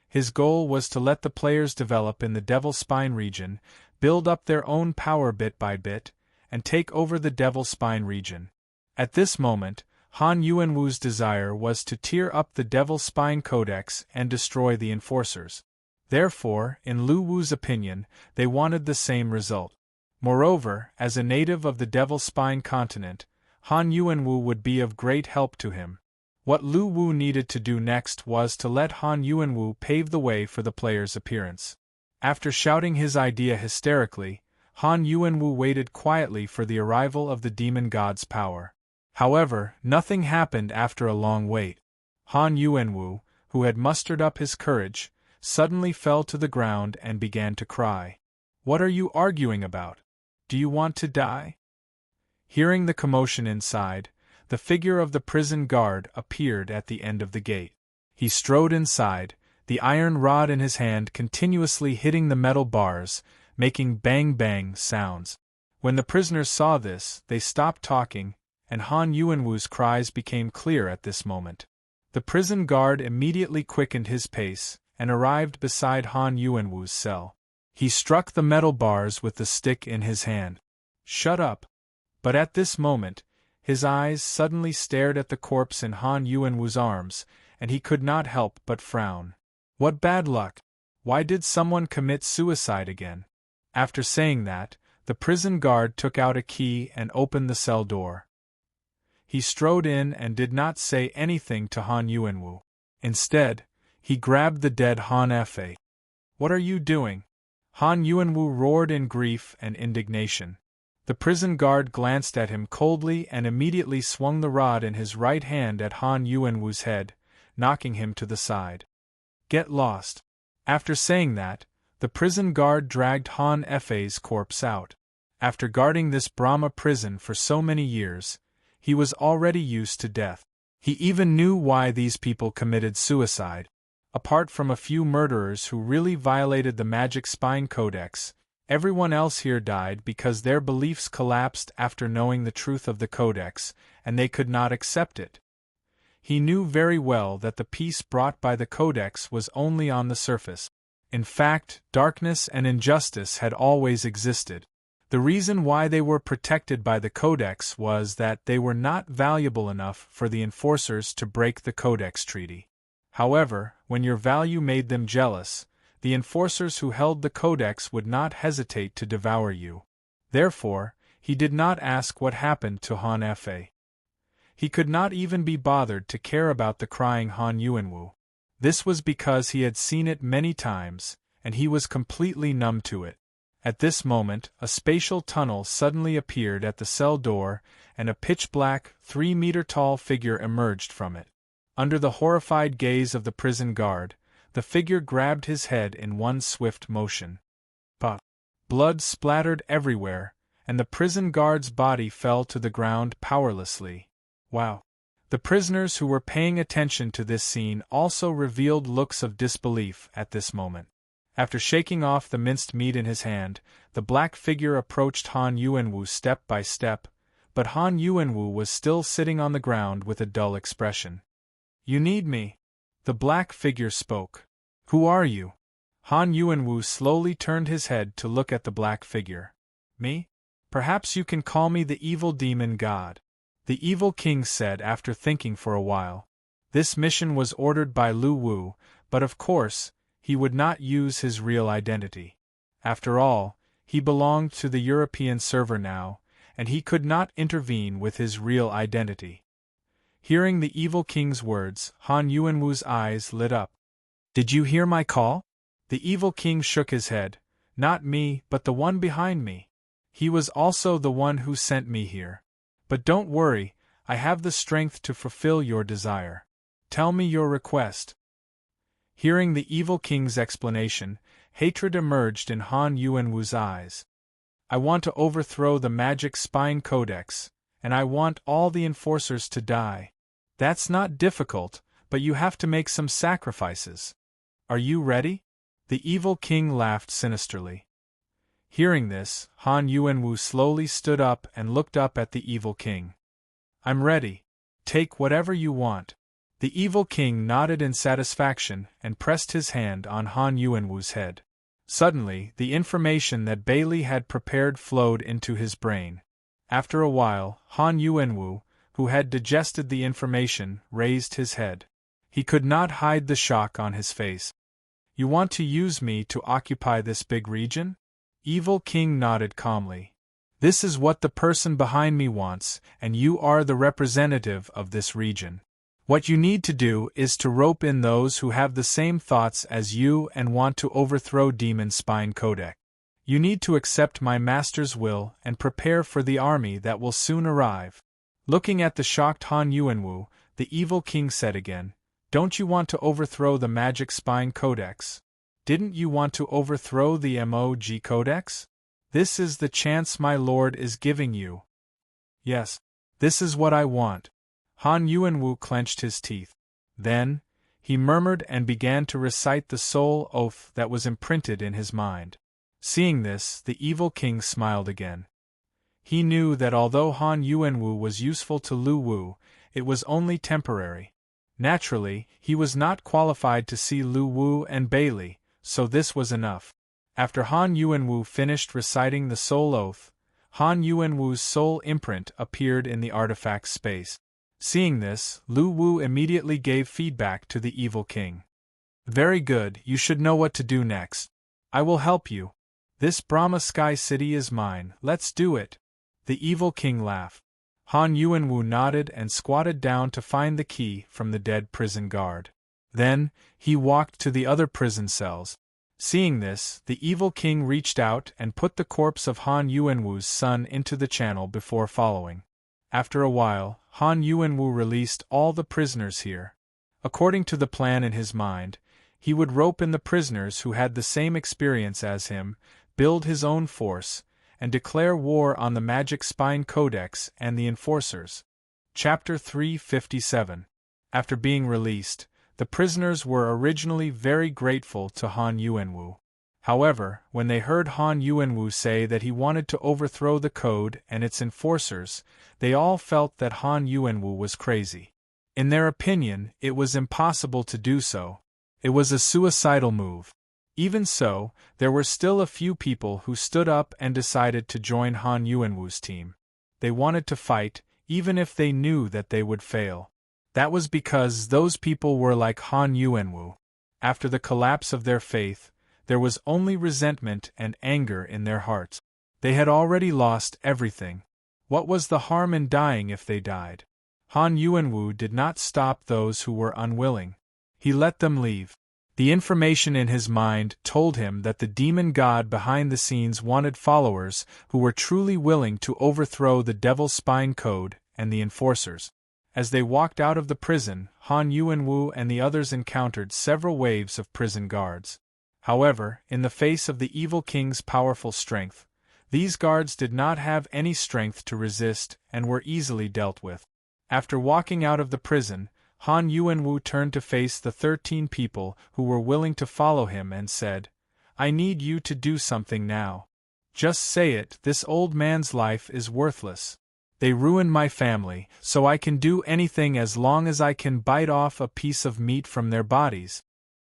His goal was to let the players develop in the Devil Spine region, build up their own power bit by bit, and take over the Devil Spine region. At this moment, Han Yuanwu's desire was to tear up the Devil Spine Codex and destroy the enforcers. Therefore, in Lu Wu's opinion, they wanted the same result. Moreover, as a native of the Devil Spine continent, Han Yuanwu would be of great help to him. What Lu Wu needed to do next was to let Han Yuanwu pave the way for the player's appearance. After shouting his idea hysterically, Han Yuanwu waited quietly for the arrival of the demon god's power. However, nothing happened after a long wait. Han Yuanwu, who had mustered up his courage, suddenly fell to the ground and began to cry. "What are you arguing about? Do you want to die?" Hearing the commotion inside, the figure of the prison guard appeared at the end of the gate. He strode inside, the iron rod in his hand continuously hitting the metal bars, making bang-bang sounds. When the prisoners saw this, they stopped talking, and Han Yuanwu's cries became clear at this moment. The prison guard immediately quickened his pace and arrived beside Han Yuanwu's cell. He struck the metal bars with the stick in his hand. "Shut up!" But at this moment, his eyes suddenly stared at the corpse in Han Yuanwu's arms, and he could not help but frown. What bad luck! Why did someone commit suicide again? After saying that, the prison guard took out a key and opened the cell door. He strode in and did not say anything to Han Yuanwu. Instead, he grabbed the dead Han Fa. "What are you doing?" Han Yuanwu roared in grief and indignation. The prison guard glanced at him coldly and immediately swung the rod in his right hand at Han Yuanwu's head, knocking him to the side. "Get lost." After saying that, the prison guard dragged Han Fa's corpse out. After guarding this Brahma prison for so many years, he was already used to death. He even knew why these people committed suicide. Apart from a few murderers who really violated the Magic Spine Codex, everyone else here died because their beliefs collapsed after knowing the truth of the Codex, and they could not accept it. He knew very well that the peace brought by the Codex was only on the surface. In fact, darkness and injustice had always existed. The reason why they were protected by the Codex was that they were not valuable enough for the enforcers to break the Codex treaty. However, when your value made them jealous, the enforcers who held the Codex would not hesitate to devour you. Therefore, he did not ask what happened to Han Fa. He could not even be bothered to care about the crying Han Yuanwu. This was because he had seen it many times, and he was completely numb to it. At this moment, a spatial tunnel suddenly appeared at the cell door, and a pitch-black, 3-meter-tall figure emerged from it. Under the horrified gaze of the prison guard, the figure grabbed his head in one swift motion. Blood splattered everywhere, and the prison guard's body fell to the ground powerlessly. Wow! The prisoners who were paying attention to this scene also revealed looks of disbelief at this moment. After shaking off the minced meat in his hand, the black figure approached Han Yuanwu step by step, but Han Yuanwu was still sitting on the ground with a dull expression. "You need me?" The black figure spoke. "Who are you?" Han Yuanwu slowly turned his head to look at the black figure. "Me? Perhaps you can call me the evil demon god," the evil king said after thinking for a while. This mission was ordered by Lu Wu, but of course, he would not use his real identity. After all, he belonged to the European server now, and he could not intervene with his real identity. Hearing the evil king's words, Han Yuanwu's eyes lit up. "Did you hear my call?" The evil king shook his head. "Not me, but the one behind me. He was also the one who sent me here. But don't worry, I have the strength to fulfill your desire. Tell me your request." Hearing the evil king's explanation, hatred emerged in Han Yuanwu's eyes. "I want to overthrow the Magic Spine Codex, and I want all the enforcers to die. That's not difficult, but you have to make some sacrifices. Are you ready?" The evil king laughed sinisterly. Hearing this, Han Yuanwu slowly stood up and looked up at the evil king. "I'm ready. Take whatever you want." The evil king nodded in satisfaction and pressed his hand on Han Yuanwu's head. Suddenly, the information that Bailey had prepared flowed into his brain. After a while, Han Yuanwu, who had digested the information, raised his head. He could not hide the shock on his face. "You want to use me to occupy this big region?" Evil King nodded calmly. "This is what the person behind me wants, and you are the representative of this region. What you need to do is to rope in those who have the same thoughts as you and want to overthrow Demon Spine Codex. You need to accept my master's will and prepare for the army that will soon arrive." Looking at the shocked Han Yuanwu, the evil king said again, "Don't you want to overthrow the Magic Spine Codex? Didn't you want to overthrow the MOG Codex? This is the chance my lord is giving you." "Yes, this is what I want." Han Yuanwu clenched his teeth. Then, he murmured and began to recite the soul oath that was imprinted in his mind. Seeing this, the evil king smiled again. He knew that although Han Yuanwu was useful to Lu Wu, it was only temporary. Naturally, he was not qualified to see Lu Wu and Bailey, so this was enough. After Han Yuanwu finished reciting the soul oath, Han Yuanwu's soul imprint appeared in the artifact's space. Seeing this, Lu Wu immediately gave feedback to the evil king. "Very good, you should know what to do next. I will help you. This Brahma Sky City is mine, let's do it." The evil king laughed. Han Yuanwu nodded and squatted down to find the key from the dead prison guard. Then, he walked to the other prison cells. Seeing this, the evil king reached out and put the corpse of Han Yuanwu's son into the channel before following. After a while, Han Yuanwu released all the prisoners here. According to the plan in his mind, he would rope in the prisoners who had the same experience as him, build his own force, and declare war on the Magic Spine Codex and the enforcers. Chapter 357. After being released, the prisoners were originally very grateful to Han Yuanwu. However, when they heard Han Yuanwu say that he wanted to overthrow the code and its enforcers, they all felt that Han Yuanwu was crazy. In their opinion, it was impossible to do so. It was a suicidal move. Even so, there were still a few people who stood up and decided to join Han Yuanwu's team. They wanted to fight, even if they knew that they would fail. That was because those people were like Han Yuanwu. After the collapse of their faith, there was only resentment and anger in their hearts. They had already lost everything. What was the harm in dying if they died? Han Yuanwu did not stop those who were unwilling. He let them leave. The information in his mind told him that the demon god behind the scenes wanted followers who were truly willing to overthrow the Devil's Spine Code and the enforcers. As they walked out of the prison, Han Yuanwu and the others encountered several waves of prison guards. However, in the face of the evil king's powerful strength, These guards did not have any strength to resist and were easily dealt with. After walking out of the prison, Han Yuanwu turned to face the 13 people who were willing to follow him and said, "I need you to do something now. Just say it, this old man's life is worthless. They ruined my family, so I can do anything as long as I can bite off a piece of meat from their bodies."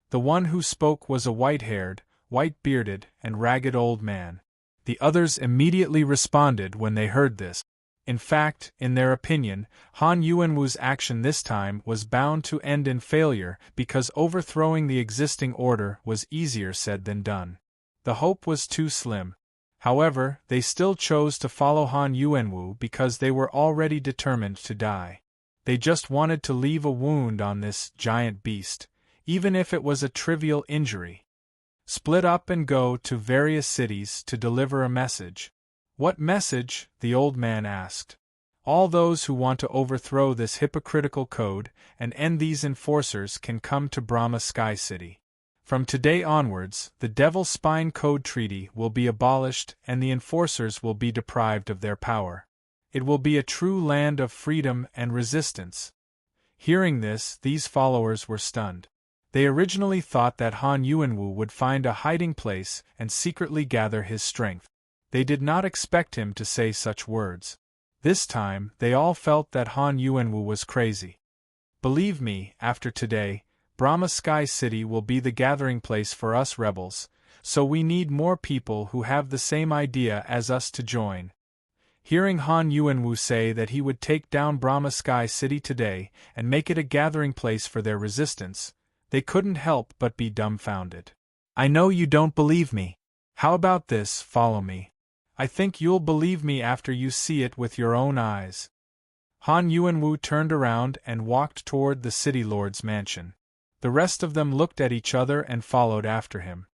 The one who spoke was a white-haired, white-bearded, and ragged old man. The others immediately responded when they heard this. In fact, in their opinion, Han Yuanwu's action this time was bound to end in failure because overthrowing the existing order was easier said than done. The hope was too slim. However, they still chose to follow Han Yuanwu because they were already determined to die. They just wanted to leave a wound on this giant beast, even if it was a trivial injury. Split up and go to various cities to deliver a message. What message? The old man asked. All those who want to overthrow this hypocritical code and end these enforcers can come to Brahma Sky City. From today onwards, the Devil Spine Code Treaty will be abolished and the enforcers will be deprived of their power. It will be a true land of freedom and resistance. Hearing this, these followers were stunned. They originally thought that Han Yuanwu would find a hiding place and secretly gather his strength. They did not expect him to say such words. This time, they all felt that Han Yuanwu was crazy. Believe me, after today, Brahma Sky City will be the gathering place for us rebels, so we need more people who have the same idea as us to join. Hearing Han Yuanwu say that he would take down Brahma Sky City today and make it a gathering place for their resistance, they couldn't help but be dumbfounded. "I know you don't believe me. How about this, follow me. I think you'll believe me after you see it with your own eyes." Han Yuanwu turned around and walked toward the city lord's mansion. The rest of them looked at each other and followed after him.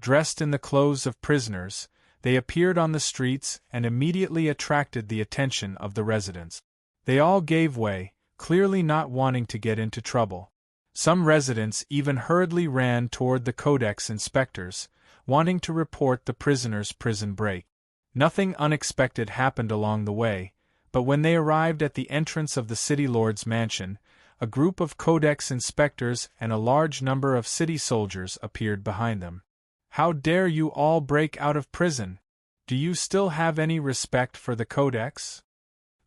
Dressed in the clothes of prisoners, they appeared on the streets and immediately attracted the attention of the residents. They all gave way, clearly not wanting to get into trouble. Some residents even hurriedly ran toward the Codex inspectors, wanting to report the prisoners' prison break. Nothing unexpected happened along the way, but when they arrived at the entrance of the city lord's mansion, a group of Codex inspectors and a large number of city soldiers appeared behind them. "How dare you all break out of prison? Do you still have any respect for the Codex?"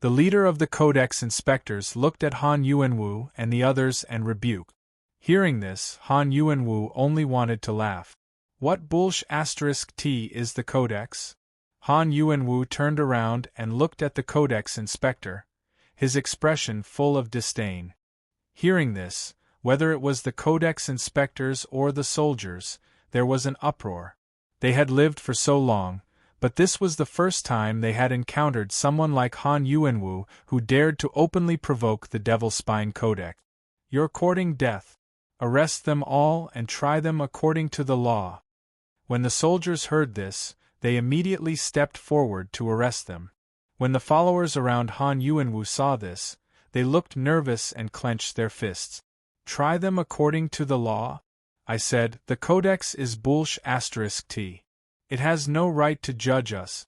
The leader of the Codex inspectors looked at Han Yuanwu and the others and rebuked. Hearing this, Han Yuanwu only wanted to laugh. "What *T is the Codex?" Han Yuanwu turned around and looked at the Codex inspector, his expression full of disdain. Hearing this, whether it was the Codex inspectors or the soldiers, there was an uproar. They had lived for so long, but this was the first time they had encountered someone like Han Yuanwu who dared to openly provoke the Devil Spine Codex. "You're courting death. Arrest them all and try them according to the law." When the soldiers heard this, they immediately stepped forward to arrest them. When the followers around Han Yuanwu saw this, they looked nervous and clenched their fists. "Try them according to the law?" I said, "The Codex is *T. It has no right to judge us."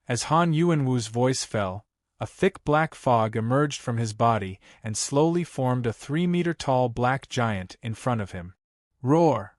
As Han Yuanwu's voice fell, a thick black fog emerged from his body and slowly formed a 3-meter-tall black giant in front of him. "Roar!"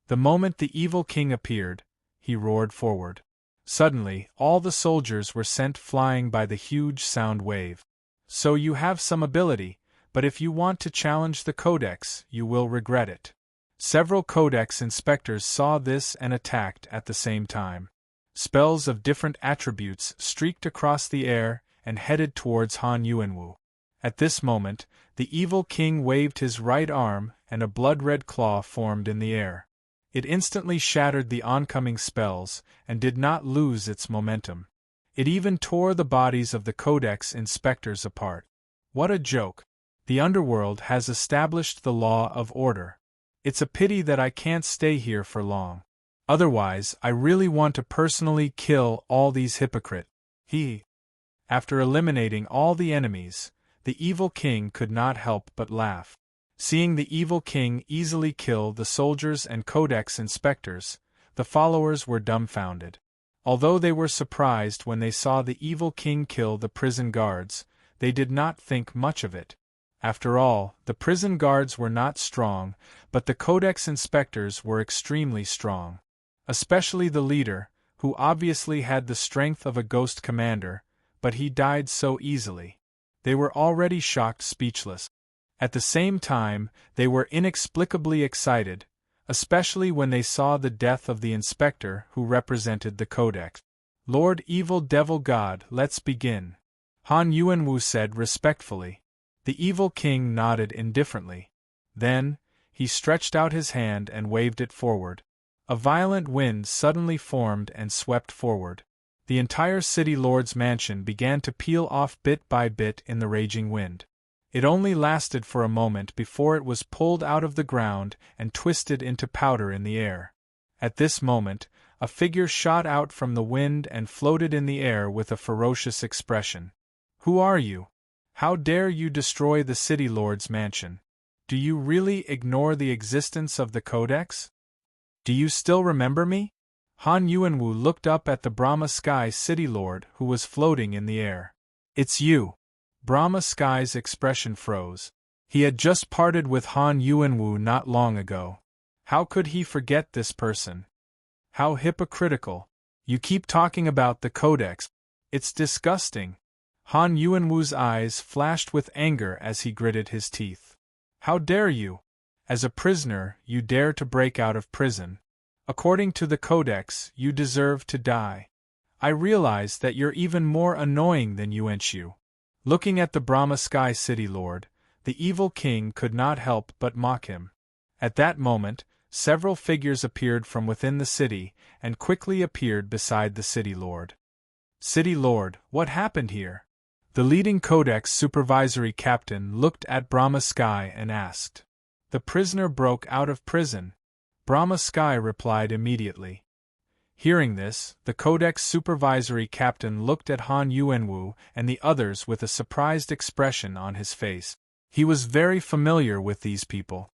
The moment the evil king appeared, he roared forward. Suddenly, all the soldiers were sent flying by the huge sound wave. "So you have some ability, but if you want to challenge the Codex, you will regret it." Several Codex inspectors saw this and attacked at the same time. Spells of different attributes streaked across the air and headed towards Han Yuanwu. At this moment, the evil king waved his right arm and a blood-red claw formed in the air. It instantly shattered the oncoming spells and did not lose its momentum. It even tore the bodies of the Codex inspectors apart. What a joke! The underworld has established the law of order. It's a pity that I can't stay here for long. Otherwise, I really want to personally kill all these hypocrites. After eliminating all the enemies, the evil king could not help but laugh. Seeing the evil king easily kill the soldiers and Codex inspectors, the followers were dumbfounded. Although they were surprised when they saw the evil king kill the prison guards, they did not think much of it. After all, the prison guards were not strong, but the codex inspectors were extremely strong. Especially the leader, who obviously had the strength of a ghost commander, but he died so easily. They were already shocked speechless. At the same time, they were inexplicably excited, especially when they saw the death of the inspector who represented the codex. "Lord Evil Devil God, let's begin," Han Yuanwu said respectfully. The evil king nodded indifferently. Then, he stretched out his hand and waved it forward. A violent wind suddenly formed and swept forward. The entire city lord's mansion began to peel off bit by bit in the raging wind. It only lasted for a moment before it was pulled out of the ground and twisted into powder in the air. At this moment, a figure shot out from the wind and floated in the air with a ferocious expression. "Who are you? How dare you destroy the city lord's mansion? Do you really ignore the existence of the codex? Do you still remember me?" Han Yuanwu looked up at the Brahma Sky city lord who was floating in the air. "It's you." Brahma Sky's expression froze. He had just parted with Han Yuanwu not long ago. How could he forget this person? How hypocritical. "You keep talking about the codex. It's disgusting." Han Yuanwu's eyes flashed with anger as he gritted his teeth. "How dare you? As a prisoner, you dare to break out of prison. According to the codex, you deserve to die. I realize that you're even more annoying than Yuanqiu." Looking at the Brahma Sky City Lord, the evil king could not help but mock him. At that moment, several figures appeared from within the city and quickly appeared beside the city lord. "City Lord, what happened here?" The leading codex supervisory captain looked at Brahma Sky and asked. "The prisoner broke out of prison," Brahma Sky replied immediately. Hearing this, the codex supervisory captain looked at Han Yuanwu and the others with a surprised expression on his face. He was very familiar with these people.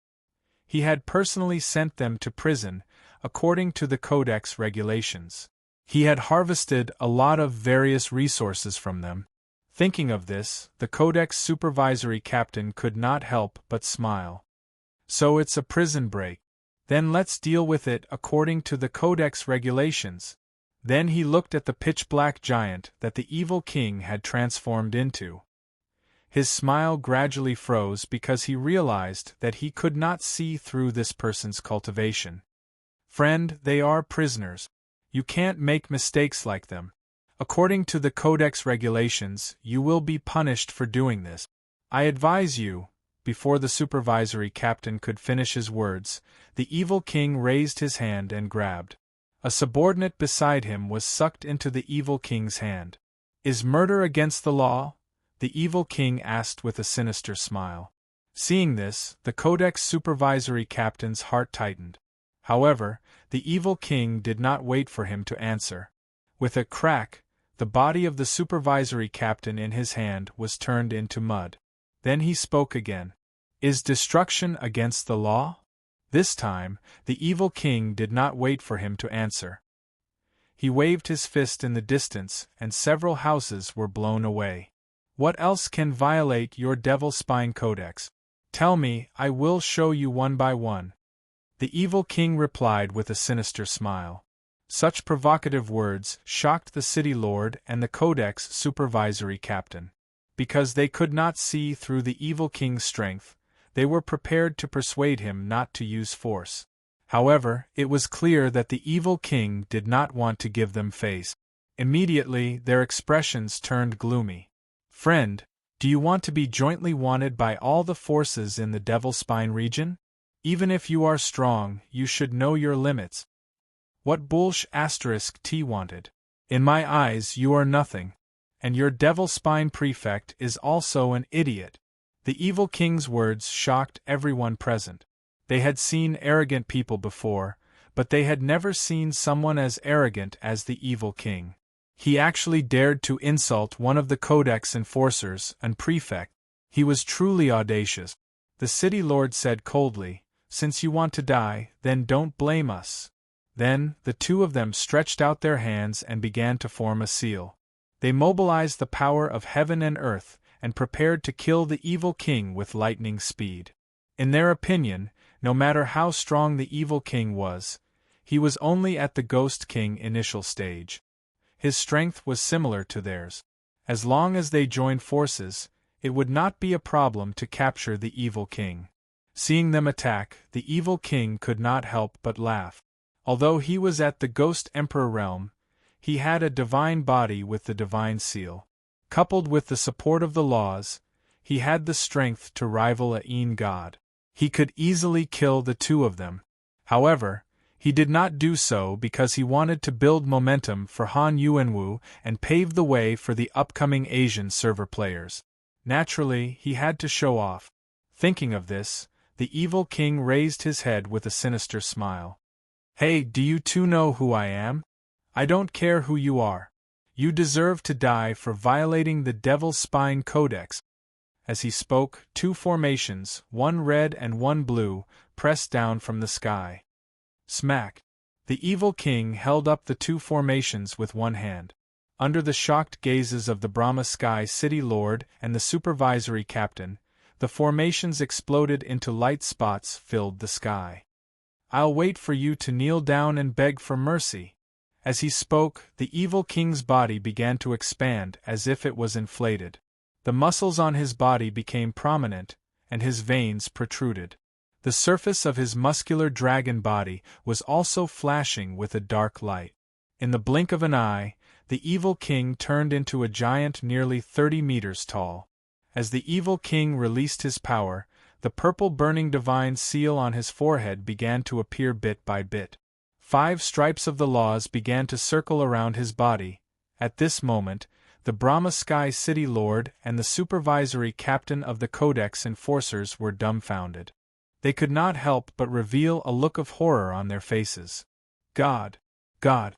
He had personally sent them to prison, according to the codex regulations. He had harvested a lot of various resources from them. Thinking of this, the codex supervisory captain could not help but smile. "So it's a prison break. Then let's deal with it according to the codex regulations." Then he looked at the pitch-black giant that the evil king had transformed into. His smile gradually froze because he realized that he could not see through this person's cultivation. "Friend, they are prisoners. You can't make mistakes like them. According to the codex regulations, you will be punished for doing this. I advise you." Before the supervisory captain could finish his words, the evil king raised his hand and grabbed. A subordinate beside him was sucked into the evil king's hand. "Is murder against the law?" the evil king asked with a sinister smile. Seeing this, the codex supervisory captain's heart tightened. However, the evil king did not wait for him to answer. With a crack, the body of the supervisory captain in his hand was turned into mud. Then he spoke again. "Is destruction against the law?" This time, the evil king did not wait for him to answer. He waved his fist in the distance, and several houses were blown away. "What else can violate your devil spine codex? Tell me, I will show you one by one." The evil king replied with a sinister smile. Such provocative words shocked the city lord and the codex supervisory captain. Because they could not see through the evil king's strength, they were prepared to persuade him not to use force. However, it was clear that the evil king did not want to give them face. Immediately, their expressions turned gloomy. "Friend, do you want to be jointly wanted by all the forces in the Devil Spine region? Even if you are strong, you should know your limits." What T wanted. "In my eyes you are nothing. And your Devil Spine prefect is also an idiot." The evil king's words shocked everyone present. They had seen arrogant people before, but they had never seen someone as arrogant as the evil king. He actually dared to insult one of the codex enforcers and prefect. He was truly audacious. The city lord said coldly, "Since you want to die, then don't blame us." Then, the two of them stretched out their hands and began to form a seal. They mobilized the power of heaven and earth, and prepared to kill the evil king with lightning speed. In their opinion, no matter how strong the evil king was, he was only at the Ghost King initial stage. His strength was similar to theirs. As long as they joined forces, it would not be a problem to capture the evil king. Seeing them attack, the evil king could not help but laugh. Although he was at the Ghost Emperor realm, he had a divine body with the divine seal. Coupled with the support of the laws, he had the strength to rival a Een god. He could easily kill the two of them. However, he did not do so because he wanted to build momentum for Han Yuanwu and pave the way for the upcoming Asian server players. Naturally, he had to show off. Thinking of this, the evil king raised his head with a sinister smile. "Hey, do you two know who I am? I don't care who you are. You deserve to die for violating the Devil's Spine Codex." As he spoke, two formations, one red and one blue, pressed down from the sky. Smack! The evil king held up the two formations with one hand. Under the shocked gazes of the Brahma Sky City Lord and the supervisory captain, the formations exploded into light spots filled the sky. "I'll wait for you to kneel down and beg for mercy." As he spoke, the evil king's body began to expand as if it was inflated. The muscles on his body became prominent, and his veins protruded. The surface of his muscular dragon body was also flashing with a dark light. In the blink of an eye, the evil king turned into a giant nearly 30 meters tall. As the evil king released his power, the purple burning divine seal on his forehead began to appear bit by bit. 5 stripes of the laws began to circle around his body. At this moment, the Brahma Sky City Lord and the supervisory captain of the Codex Enforcers were dumbfounded. They could not help but reveal a look of horror on their faces. God! God!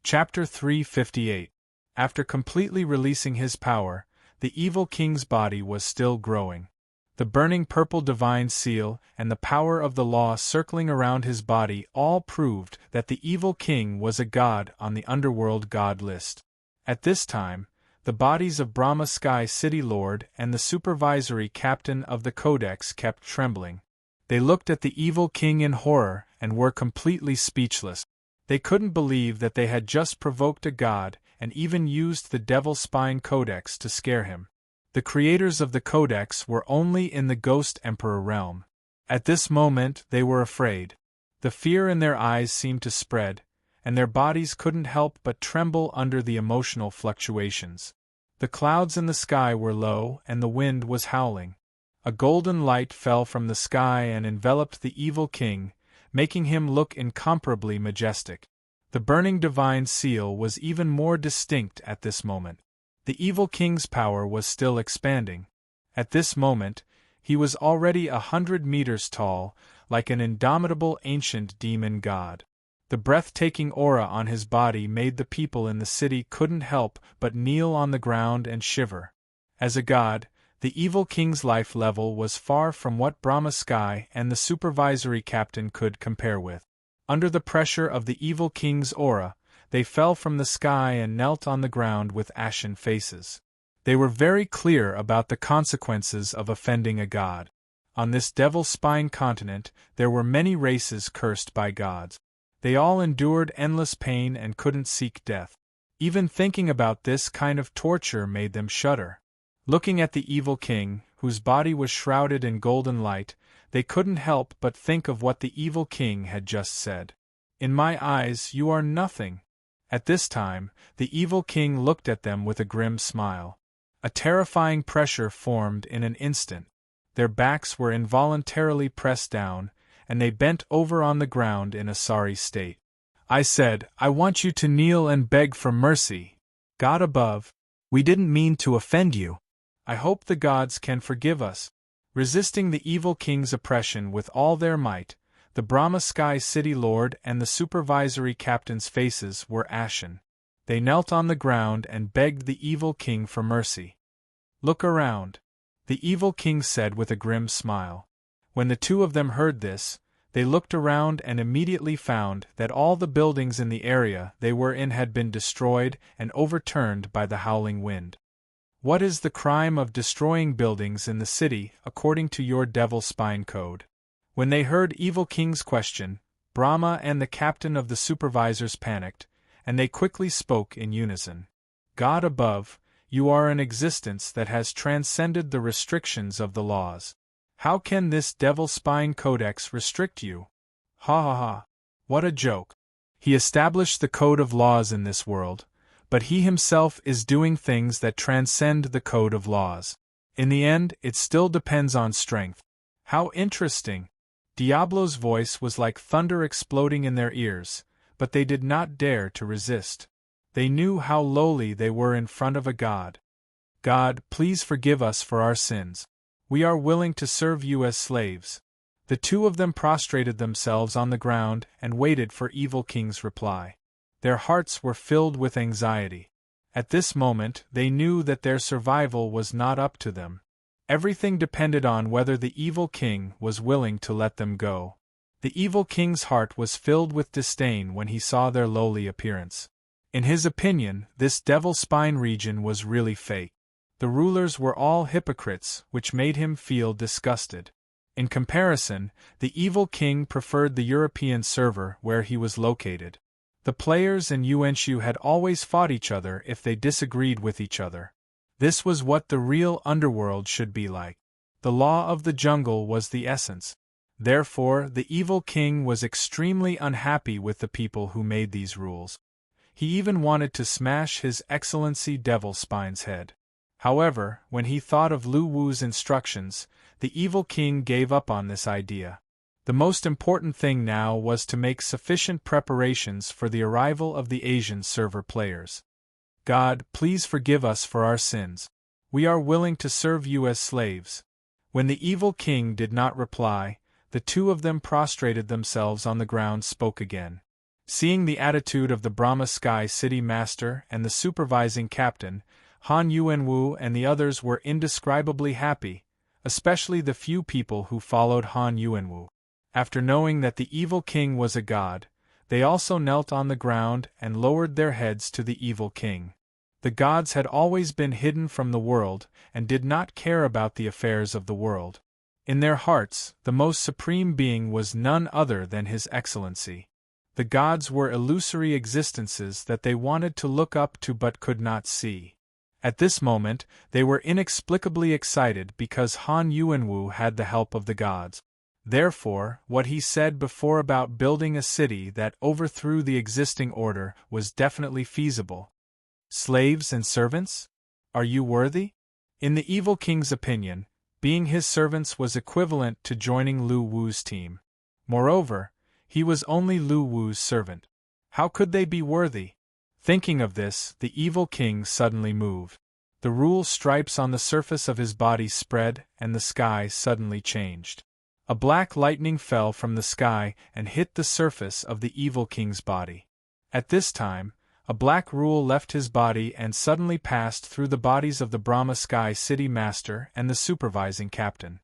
Chapter 358. After completely releasing his power, the evil king's body was still growing. The burning purple divine seal and the power of the law circling around his body all proved that the evil king was a god on the underworld god list. At this time, the bodies of Brahma Sky City Lord and the supervisory captain of the Codex kept trembling. They looked at the evil king in horror and were completely speechless. They couldn't believe that they had just provoked a god and even used the Devil's Spine Codex to scare him. The creators of the Codex were only in the Ghost Emperor realm. At this moment they were afraid. The fear in their eyes seemed to spread, and their bodies couldn't help but tremble under the emotional fluctuations. The clouds in the sky were low and the wind was howling. A golden light fell from the sky and enveloped the evil king, making him look incomparably majestic. The burning divine seal was even more distinct at this moment. The evil king's power was still expanding. At this moment, he was already 100 meters tall, like an indomitable ancient demon god. The breathtaking aura on his body made the people in the city couldn't help but kneel on the ground and shiver. As a god, the evil king's life level was far from what Brahma Sky and the supervisory captain could compare with. Under the pressure of the evil king's aura, they fell from the sky and knelt on the ground with ashen faces. They were very clear about the consequences of offending a god. On this Devil's Spine continent, there were many races cursed by gods. They all endured endless pain and couldn't seek death. Even thinking about this kind of torture made them shudder. Looking at the evil king, whose body was shrouded in golden light, they couldn't help but think of what the evil king had just said. "In my eyes, you are nothing." At this time, the evil king looked at them with a grim smile. A terrifying pressure formed in an instant. Their backs were involuntarily pressed down, and they bent over on the ground in a sorry state. "I said, I want you to kneel and beg for mercy. God above, we didn't mean to offend you. I hope the gods can forgive us." Resisting the evil king's oppression with all their might, the Brahma Sky City Lord and the supervisory captain's faces were ashen. They knelt on the ground and begged the evil king for mercy. "Look around," the evil king said with a grim smile. When the two of them heard this, They looked around and immediately found that all the buildings in the area they were in had been destroyed and overturned by the howling wind. What is the crime of destroying buildings in the city according to your devil spine code? When they heard Evil King's question, Brahma and the captain of the supervisors panicked, and they quickly spoke in unison. God above, you are an existence that has transcended the restrictions of the laws. How can this devil spine codex restrict you? Ha ha ha. What a joke. He established the code of laws in this world, but he himself is doing things that transcend the code of laws. In the end, it still depends on strength. How interesting. Diablo's voice was like thunder exploding in their ears, but they did not dare to resist. They knew how lowly they were in front of a god. God, please forgive us for our sins. We are willing to serve you as slaves. The two of them prostrated themselves on the ground and waited for Evil King's reply. Their hearts were filled with anxiety. At this moment, they knew that their survival was not up to them. Everything depended on whether the Evil King was willing to let them go. The Evil King's heart was filled with disdain when he saw their lowly appearance. In his opinion, this devil spine region was really fake. The rulers were all hypocrites, which made him feel disgusted. In comparison, the Evil King preferred the European server where he was located. The players in Yuenshu had always fought each other if they disagreed with each other. This was what the real underworld should be like. The law of the jungle was the essence. Therefore, the Evil King was extremely unhappy with the people who made these rules. He even wanted to smash His Excellency Devil Spine's head. However, when he thought of Lu Wu's instructions, the Evil King gave up on this idea. The most important thing now was to make sufficient preparations for the arrival of the Asian server players. God, please forgive us for our sins. We are willing to serve you as slaves. When the Evil King did not reply, the two of them prostrated themselves on the ground spoke again. Seeing the attitude of the Brahma Sky City Master and the supervising captain, Han Yuanwu and the others were indescribably happy, especially the few people who followed Han Yuanwu. After knowing that the Evil King was a god, they also knelt on the ground and lowered their heads to the Evil King. The gods had always been hidden from the world and did not care about the affairs of the world. In their hearts, the most supreme being was none other than His Excellency. The gods were illusory existences that they wanted to look up to but could not see. At this moment, they were inexplicably excited because Han Yuanwu had the help of the gods. Therefore, what he said before about building a city that overthrew the existing order was definitely feasible. Slaves and servants? Are you worthy? In the Evil King's opinion, being his servants was equivalent to joining Lu Wu's team. Moreover, he was only Lu Wu's servant. How could they be worthy? Thinking of this, the Evil King suddenly moved. The rule stripes on the surface of his body spread, and the sky suddenly changed. A black lightning fell from the sky and hit the surface of the Evil King's body. At this time, a black rule left his body and suddenly passed through the bodies of the Brahma Sky City Master and the supervising captain.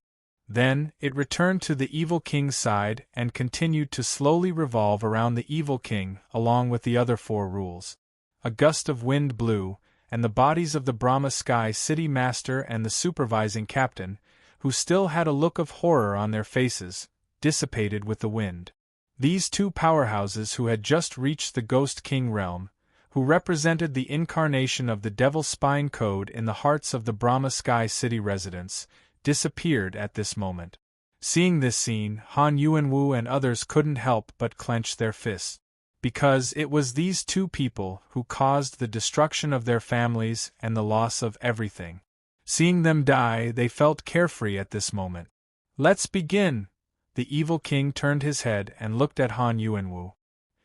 Then, it returned to the Evil King's side and continued to slowly revolve around the Evil King along with the other four rules. A gust of wind blew, and the bodies of the Brahma Sky City Master and the supervising captain, who still had a look of horror on their faces, dissipated with the wind. These two powerhouses who had just reached the Ghost King realm, who represented the incarnation of the Devil Spine Code in the hearts of the Brahma Sky City residents, disappeared at this moment. Seeing this scene, Han Yuanwu and others couldn't help but clench their fists. Because it was these two people who caused the destruction of their families and the loss of everything. Seeing them die, they felt carefree at this moment. Let's begin! The Evil King turned his head and looked at Han Yuanwu.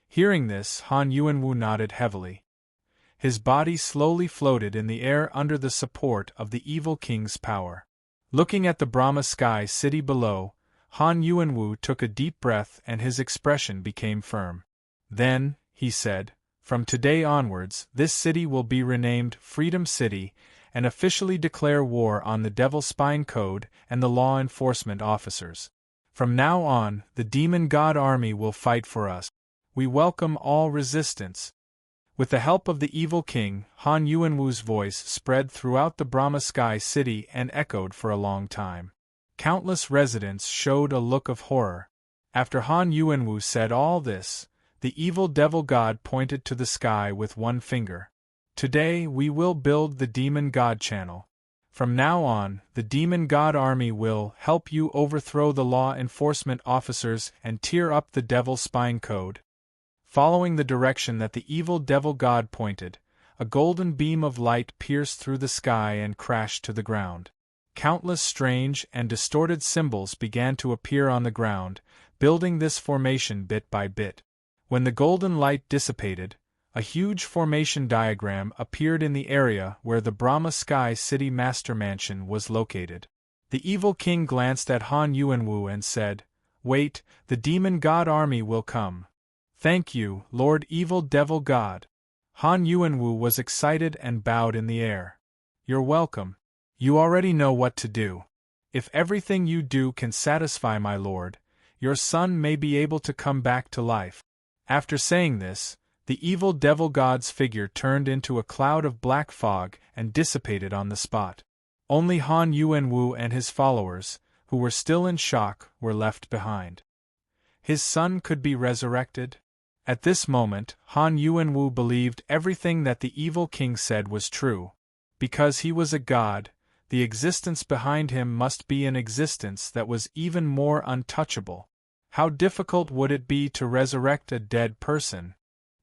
Hearing this, Han Yuanwu nodded heavily. His body slowly floated in the air under the support of the Evil King's power. Looking at the Brahma Sky City below, Han Yuanwu took a deep breath and his expression became firm. Then, he said, from today onwards, this city will be renamed Freedom City and officially declare war on the Devil Spine Code and the law enforcement officers. From now on, the demon god army will fight for us. We welcome all resistance. With the help of the evil king, Han Yuanwu's voice spread throughout the Brahma Sky City and echoed for a long time. Countless residents showed a look of horror. After Han Yuanwu said all this, the evil devil god pointed to the sky with one finger. Today we will build the demon god channel. From now on, the demon god army will help you overthrow the law enforcement officers and tear up the devil spine code. Following the direction that the evil devil god pointed, a golden beam of light pierced through the sky and crashed to the ground. Countless strange and distorted symbols began to appear on the ground, building this formation bit by bit. When the golden light dissipated, a huge formation diagram appeared in the area where the Brahma Sky City Master Mansion was located. The evil king glanced at Han Yuanwu and said, "Wait, the demon god army will come." "Thank you, Lord Evil Devil God." Han Yuanwu was excited and bowed in the air. "You're welcome. You already know what to do. If everything you do can satisfy my lord, your son may be able to come back to life." After saying this, the evil devil god's figure turned into a cloud of black fog and dissipated on the spot. Only Han Yuanwu and his followers, who were still in shock, were left behind. His son could be resurrected? At this moment, Han Yuanwu believed everything that the evil king said was true. Because he was a god, the existence behind him must be an existence that was even more untouchable. How difficult would it be to resurrect a dead person?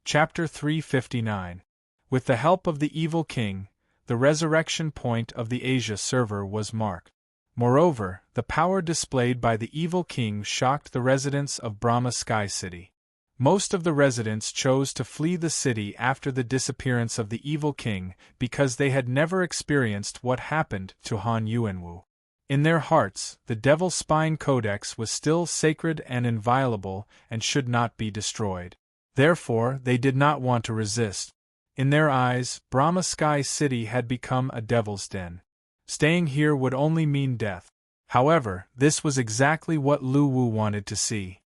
Chapter 359. With the help of the evil king, the resurrection point of the Asia server was marked. Moreover, the power displayed by the evil king shocked the residents of Brahma Sky City. Most of the residents chose to flee the city after the disappearance of the evil king because they had never experienced what happened to Han Yuanwu. In their hearts, the Devil Spine Codex was still sacred and inviolable and should not be destroyed. Therefore, they did not want to resist. In their eyes, Brahma Sky City had become a devil's den. Staying here would only mean death. However, this was exactly what Lu Wu wanted to see.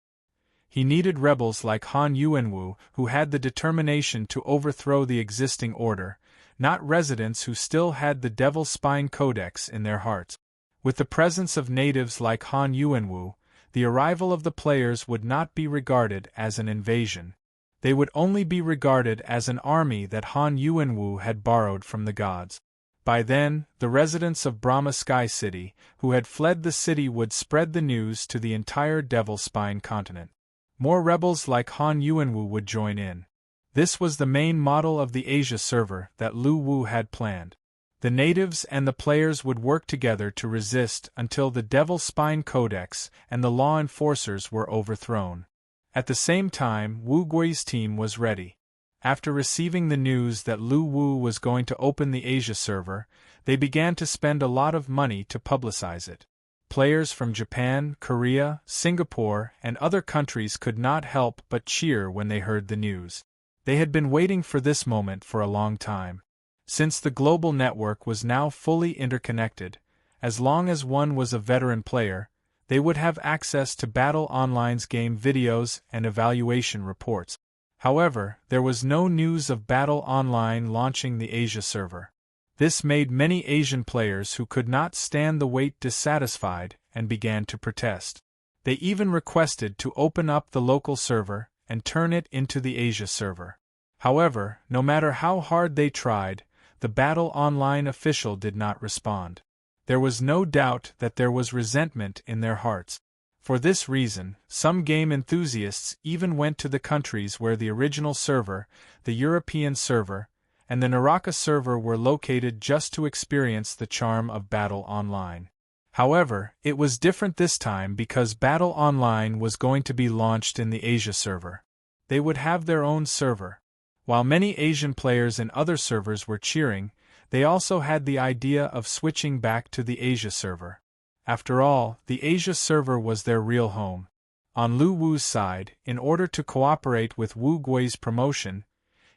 He needed rebels like Han Yuanwu who had the determination to overthrow the existing order, not residents who still had the Devil Spine Codex in their hearts. With the presence of natives like Han Yuanwu, the arrival of the players would not be regarded as an invasion. They would only be regarded as an army that Han Yuanwu had borrowed from the gods. By then, the residents of Brahma Sky City, who had fled the city, would spread the news to the entire Devil Spine continent. More rebels like Han Yuanwu would join in. This was the main model of the Asia server that Lu Wu had planned. The natives and the players would work together to resist until the Devil Spine Codex and the law enforcers were overthrown. At the same time, Wu Gui's team was ready. After receiving the news that Lu Wu was going to open the Asia server, they began to spend a lot of money to publicize it. Players from Japan, Korea, Singapore, and other countries could not help but cheer when they heard the news. They had been waiting for this moment for a long time. Since the global network was now fully interconnected, as long as one was a veteran player, they would have access to Battle Online's game videos and evaluation reports. However, there was no news of Battle Online launching the Asia server. This made many Asian players who could not stand the wait dissatisfied and began to protest. They even requested to open up the local server and turn it into the Asia server. However, no matter how hard they tried, the Battle Online official did not respond. There was no doubt that there was resentment in their hearts. For this reason, some game enthusiasts even went to the countries where the original server, the European server, and the Naraka server were located just to experience the charm of Battle Online. However, it was different this time because Battle Online was going to be launched in the Asia server. They would have their own server. While many Asian players in other servers were cheering, they also had the idea of switching back to the Asia server. After all, the Asia server was their real home. On Lu Wu's side, in order to cooperate with Wu Gui's promotion,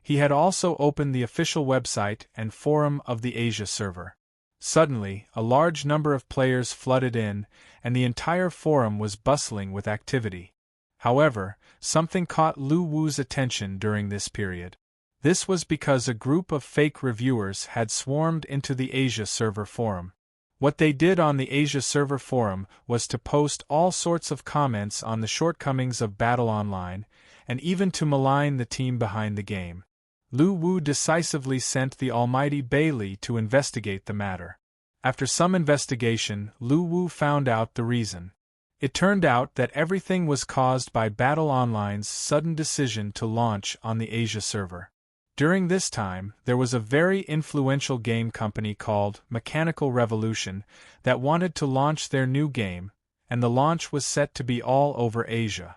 he had also opened the official website and forum of the Asia server. Suddenly, a large number of players flooded in, and the entire forum was bustling with activity. However, something caught Lu Wu's attention during this period. This was because a group of fake reviewers had swarmed into the Asia server forum. What they did on the Asia server forum was to post all sorts of comments on the shortcomings of Battle Online, and even to malign the team behind the game. Lu Wu decisively sent the almighty Bailey to investigate the matter. After some investigation, Lu Wu found out the reason. It turned out that everything was caused by Battle Online's sudden decision to launch on the Asia server. During this time, there was a very influential game company called Mechanical Revolution that wanted to launch their new game, and the launch was set to be all over Asia.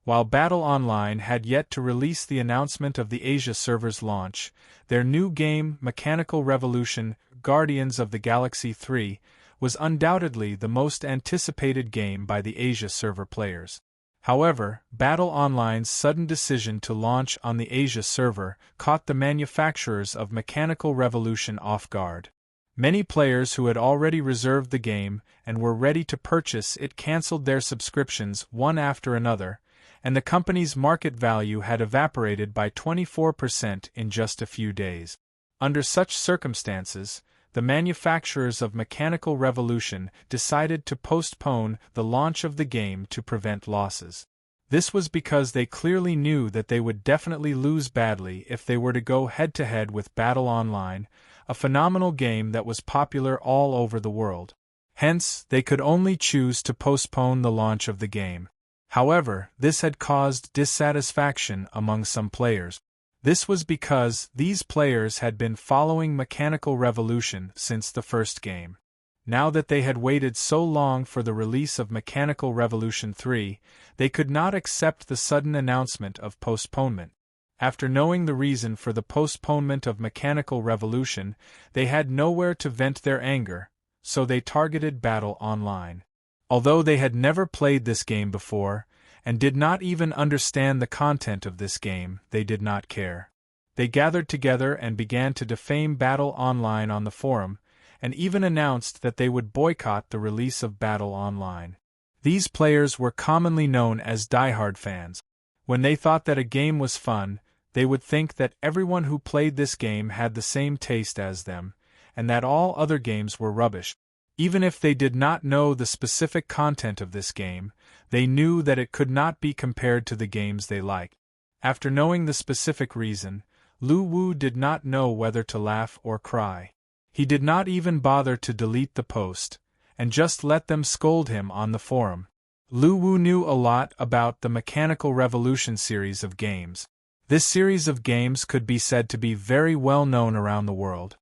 While Battle Online had yet to release the announcement of the Asia server's launch, their new game, Mechanical Revolution: Guardians of the Galaxy 3, was undoubtedly the most anticipated game by the Asia server players. However, Battle Online's sudden decision to launch on the Asia server caught the manufacturers of Mechanical Revolution off guard. Many players who had already reserved the game and were ready to purchase it canceled their subscriptions one after another, and the company's market value had evaporated by 24% in just a few days. Under such circumstances, the manufacturers of Mechanical Revolution decided to postpone the launch of the game to prevent losses. This was because they clearly knew that they would definitely lose badly if they were to go head-to-head with Battle Online, a phenomenal game that was popular all over the world. Hence, they could only choose to postpone the launch of the game. However, this had caused dissatisfaction among some players. This was because these players had been following Mechanical Revolution since the first game. Now that they had waited so long for the release of Mechanical Revolution 3, they could not accept the sudden announcement of postponement. After knowing the reason for the postponement of Mechanical Revolution, they had nowhere to vent their anger, so they targeted Battle Online. Although they had never played this game before, and did not even understand the content of this game, they did not care. They gathered together and began to defame Battle Online on the forum, and even announced that they would boycott the release of Battle Online. These players were commonly known as diehard fans. When they thought that a game was fun, they would think that everyone who played this game had the same taste as them, and that all other games were rubbish. Even if they did not know the specific content of this game, they knew that it could not be compared to the games they liked. After knowing the specific reason, Lu Wu did not know whether to laugh or cry. He did not even bother to delete the post, and just let them scold him on the forum. Lu Wu knew a lot about the Mechanical Revolution series of games. This series of games could be said to be very well known around the world.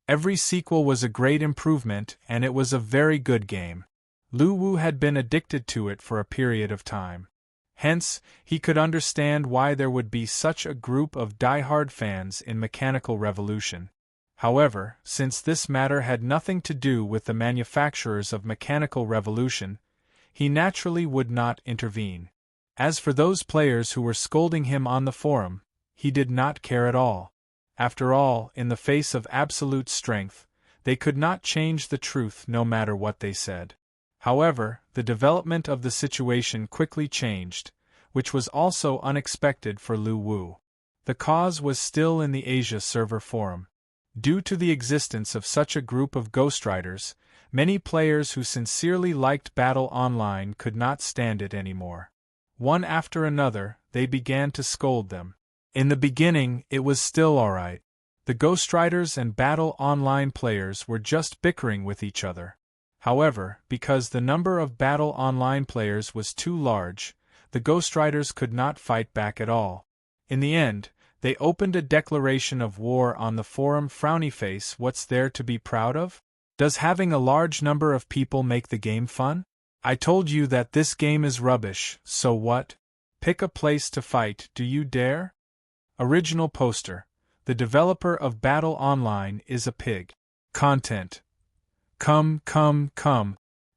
Every sequel was a great improvement, and it was a very good game. Lu Wu had been addicted to it for a period of time. Hence, he could understand why there would be such a group of die-hard fans in Mechanical Revolution. However, since this matter had nothing to do with the manufacturers of Mechanical Revolution, he naturally would not intervene. As for those players who were scolding him on the forum, he did not care at all. After all, in the face of absolute strength, they could not change the truth no matter what they said. However, the development of the situation quickly changed, which was also unexpected for Lu Wu. The cause was still in the Asia server forum. Due to the existence of such a group of ghostwriters, many players who sincerely liked Battle Online could not stand it anymore. One after another, they began to scold them. In the beginning, it was still alright. The ghostwriters and Battle Online players were just bickering with each other. However, because the number of Battle Online players was too large, the ghostwriters could not fight back at all. In the end, they opened a declaration of war on the forum. Frowny-face, what's there to be proud of? Does having a large number of people make the game fun? I told you that this game is rubbish, so what? Pick a place to fight, do you dare? Original poster. The developer of Battle Online is a pig. Content. Come.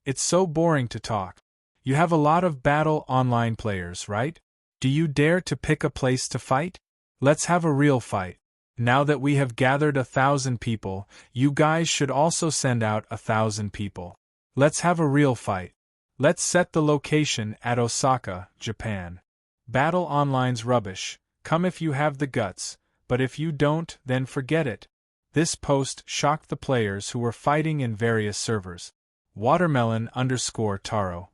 It's so boring to talk. You have a lot of Battle Online players, right? Do you dare to pick a place to fight? Let's have a real fight. Now that we have gathered 1,000 people, you guys should also send out 1,000 people. Let's have a real fight. Let's set the location at Osaka, Japan. Battle Online's rubbish. Come if you have the guts, but if you don't, then forget it. This post shocked the players who were fighting in various servers. Watermelon_Taro.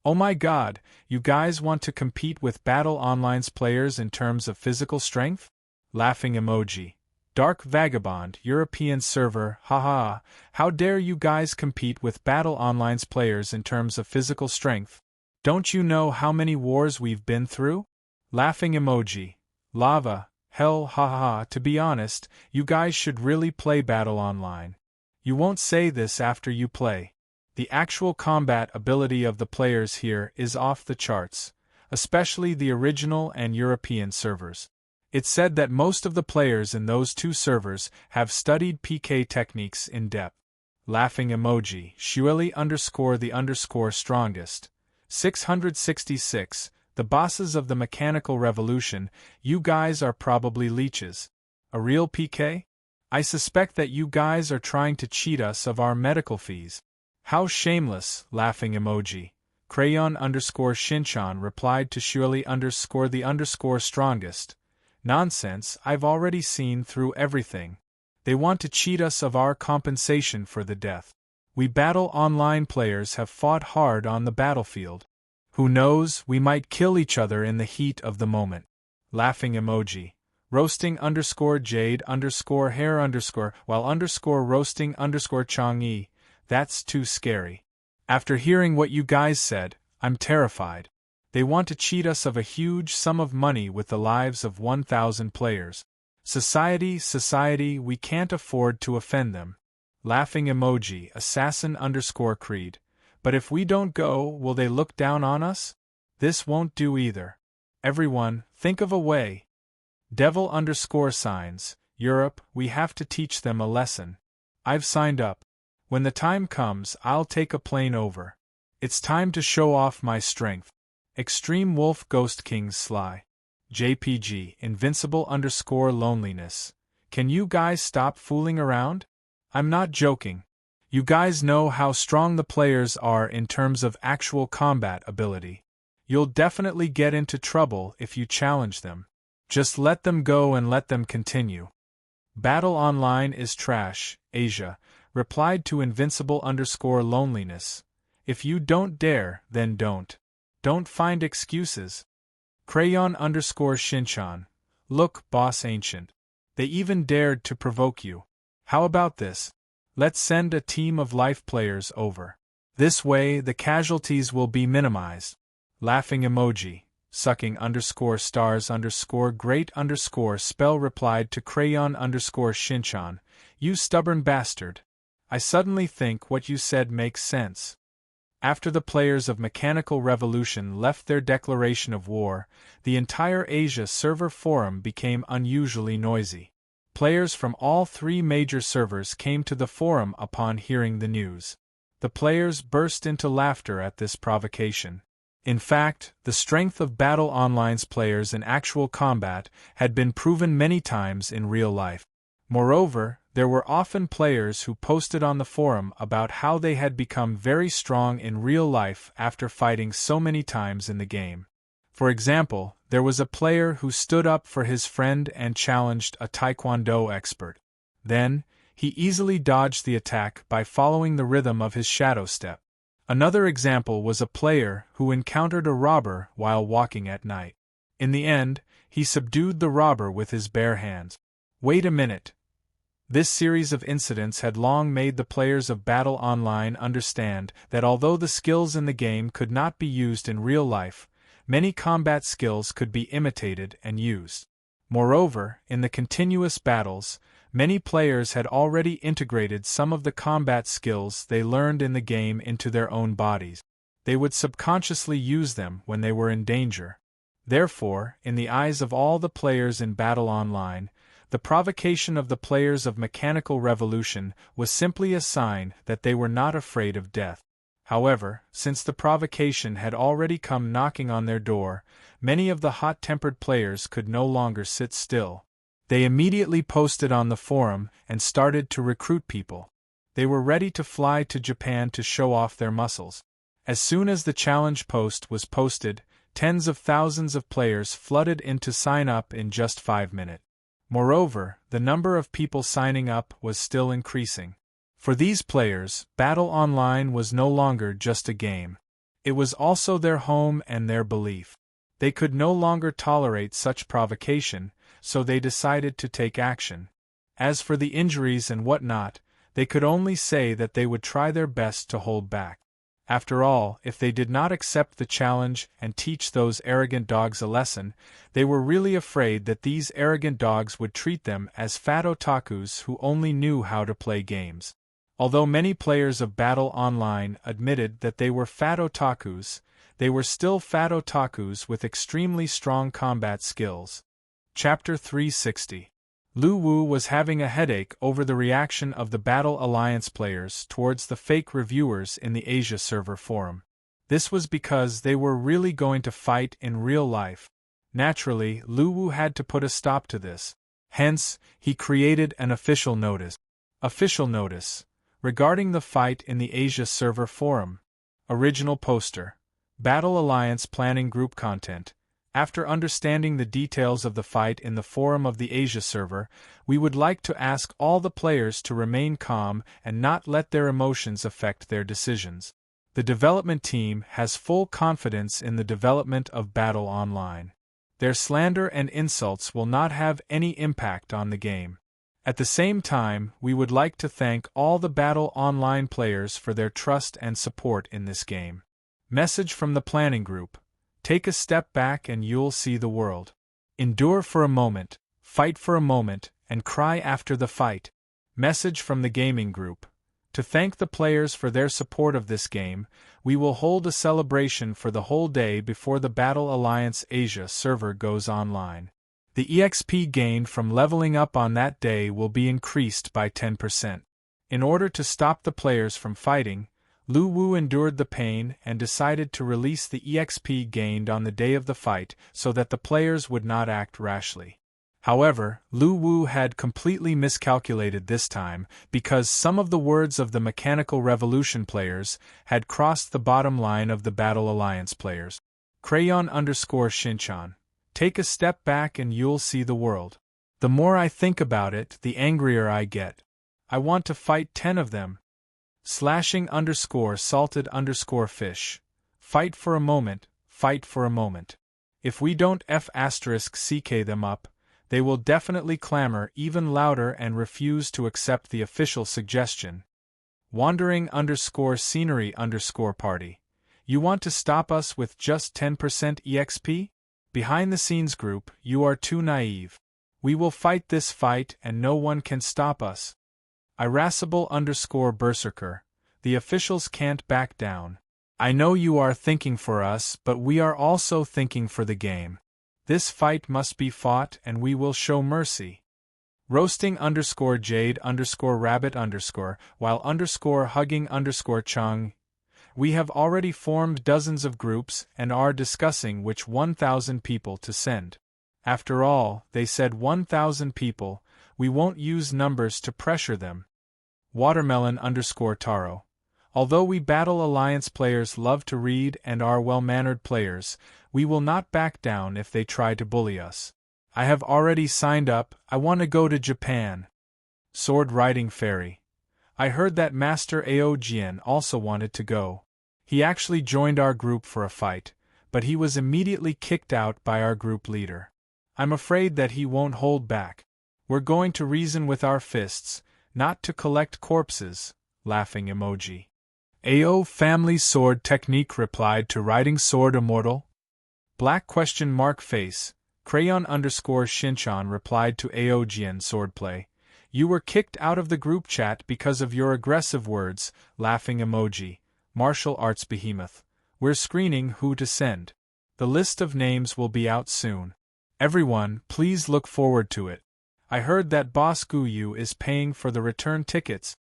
Oh my god, you guys want to compete with Battle Online's players in terms of physical strength? Laughing emoji. Dark Vagabond, European server, haha, how dare you guys compete with Battle Online's players in terms of physical strength? Don't you know how many wars we've been through? Laughing emoji. Lava, hell, haha, to be honest, you guys should really play Battle Online. You won't say this after you play. The actual combat ability of the players here is off the charts, especially the original and European servers. It's said that most of the players in those two servers have studied PK techniques in depth. Laughing emoji, Shueli_the_strongest. 666, the bosses of the mechanical revolution, you guys are probably leeches. A real PK? I suspect that you guys are trying to cheat us of our medical fees. How shameless, laughing emoji. Crayon_Shinchan replied to Shueli_the_strongest. Nonsense, I've already seen through everything. They want to cheat us of our compensation for the death. We Battle Online players have fought hard on the battlefield. Who knows, we might kill each other in the heat of the moment. Laughing emoji. Roasting_Jade_hair_ while _roasting_Chang'e. That's too scary. After hearing what you guys said, I'm terrified. They want to cheat us of a huge sum of money with the lives of 1,000 players. Society, we can't afford to offend them. Laughing emoji, assassin_Creed. But if we don't go, will they look down on us? This won't do either. Everyone, think of a way. Devil_Signs, Europe, we have to teach them a lesson. I've signed up. When the time comes, I'll take a plane over. It's time to show off my strength. Extreme Wolf Ghost King's Sly. JPG, Invincible_Loneliness. Can you guys stop fooling around? I'm not joking. You guys know how strong the players are in terms of actual combat ability. You'll definitely get into trouble if you challenge them. Just let them go and let them continue. Battle Online is trash, Asia, replied to Invincible_Loneliness. If you don't dare, then don't. Don't find excuses. Crayon_Shinchan. Look, Boss Ancient. They even dared to provoke you. How about this? Let's send a team of life players over. This way, the casualties will be minimized. Laughing emoji. Sucking_stars_great_spell replied to Crayon_Shinchan. You stubborn bastard. I suddenly think what you said makes sense. After the players of Mechanical Revolution left their declaration of war, the entire Asia server forum became unusually noisy. Players from all three major servers came to the forum upon hearing the news. The players burst into laughter at this provocation. In fact, the strength of Battle Online's players in actual combat had been proven many times in real life. Moreover, there were often players who posted on the forum about how they had become very strong in real life after fighting so many times in the game. For example, there was a player who stood up for his friend and challenged a Taekwondo expert. Then, he easily dodged the attack by following the rhythm of his shadow step. Another example was a player who encountered a robber while walking at night. In the end, he subdued the robber with his bare hands. Wait a minute. This series of incidents had long made the players of Battle Online understand that although the skills in the game could not be used in real life, many combat skills could be imitated and used. Moreover, in the continuous battles, many players had already integrated some of the combat skills they learned in the game into their own bodies. They would subconsciously use them when they were in danger. Therefore, in the eyes of all the players in Battle Online, the provocation of the players of Mechanical Revolution was simply a sign that they were not afraid of death. However, since the provocation had already come knocking on their door, many of the hot-tempered players could no longer sit still. They immediately posted on the forum and started to recruit people. They were ready to fly to Japan to show off their muscles. As soon as the challenge post was posted, tens of thousands of players flooded in to sign up in just 5 minutes. Moreover, the number of people signing up was still increasing. For these players, Battle Online was no longer just a game. It was also their home and their belief. They could no longer tolerate such provocation, so they decided to take action. As for the injuries and whatnot, they could only say that they would try their best to hold back. After all, if they did not accept the challenge and teach those arrogant dogs a lesson, they were really afraid that these arrogant dogs would treat them as fat otakus who only knew how to play games. Although many players of Battle Online admitted that they were fat otakus, they were still fat otakus with extremely strong combat skills. Chapter 360. Lu Wu was having a headache over the reaction of the Battle Alliance players towards the fake reviewers in the Asia server forum. This was because they were really going to fight in real life. Naturally, Lu Wu had to put a stop to this. Hence, he created an official notice. Official notice. Regarding the fight in the Asia server forum. Original poster. Battle Alliance Planning Group Content. After understanding the details of the fight in the forum of the Asia server, we would like to ask all the players to remain calm and not let their emotions affect their decisions. The development team has full confidence in the development of Battle Online. Their slander and insults will not have any impact on the game. At the same time, we would like to thank all the Battle Online players for their trust and support in this game. Message from the planning group. Take a step back and you'll see the world. Endure for a moment, fight for a moment, and cry after the fight. Message from the gaming group. To thank the players for their support of this game, we will hold a celebration for the whole day before the Battle Alliance Asia server goes online. The EXP gained from leveling up on that day will be increased by 10%. In order to stop the players from fighting, Lu Wu endured the pain and decided to release the EXP gained on the day of the fight so that the players would not act rashly. However, Lu Wu had completely miscalculated this time because some of the words of the Mechanical Revolution players had crossed the bottom line of the Battle Alliance players. Crayon_Shinchan. Take a step back and you'll see the world. The more I think about it, the angrier I get. I want to fight 10 of them. _salted_fish. Fight for a moment, fight for a moment. If we don't *CK them up, they will definitely clamor even louder and refuse to accept the official suggestion. Wandering_scenery_party. You want to stop us with just 10% EXP? Behind the scenes group, you are too naive. We will fight this fight and no one can stop us. Irascible_berserker. The officials can't back down. I know you are thinking for us, but we are also thinking for the game. This fight must be fought and we will show mercy. Roasting_jade_rabbit_ while_hugging_chung. We have already formed dozens of groups and are discussing which 1,000 people to send. After all, they said 1,000 people, we won't use numbers to pressure them. Watermelon_taro. Although we Battle Alliance players love to read and are well-mannered players, we will not back down if they try to bully us. I have already signed up, I want to go to Japan. Sword Riding Fairy. I heard that Master Aojian also wanted to go. He actually joined our group for a fight, but he was immediately kicked out by our group leader. I'm afraid that he won't hold back. We're going to reason with our fists, not to collect corpses, laughing emoji. AO Family Sword Technique replied to Riding Sword Immortal. Black face. Crayon_Shinchan replied to Aojian Swordplay. You were kicked out of the group chat because of your aggressive words, laughing emoji. Martial Arts Behemoth. We're screening who to send. The list of names will be out soon. Everyone, please look forward to it. I heard that Boss Guyu is paying for the return tickets.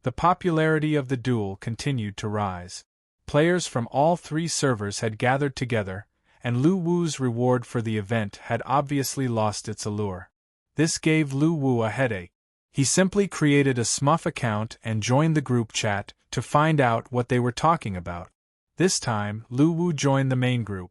The popularity of the duel continued to rise. Players from all 3 servers had gathered together, and Lu Wu's reward for the event had obviously lost its allure. This gave Lu Wu a headache. He simply created a SMUF account and joined the group chat to find out what they were talking about. This time, Lu Wu joined the main group.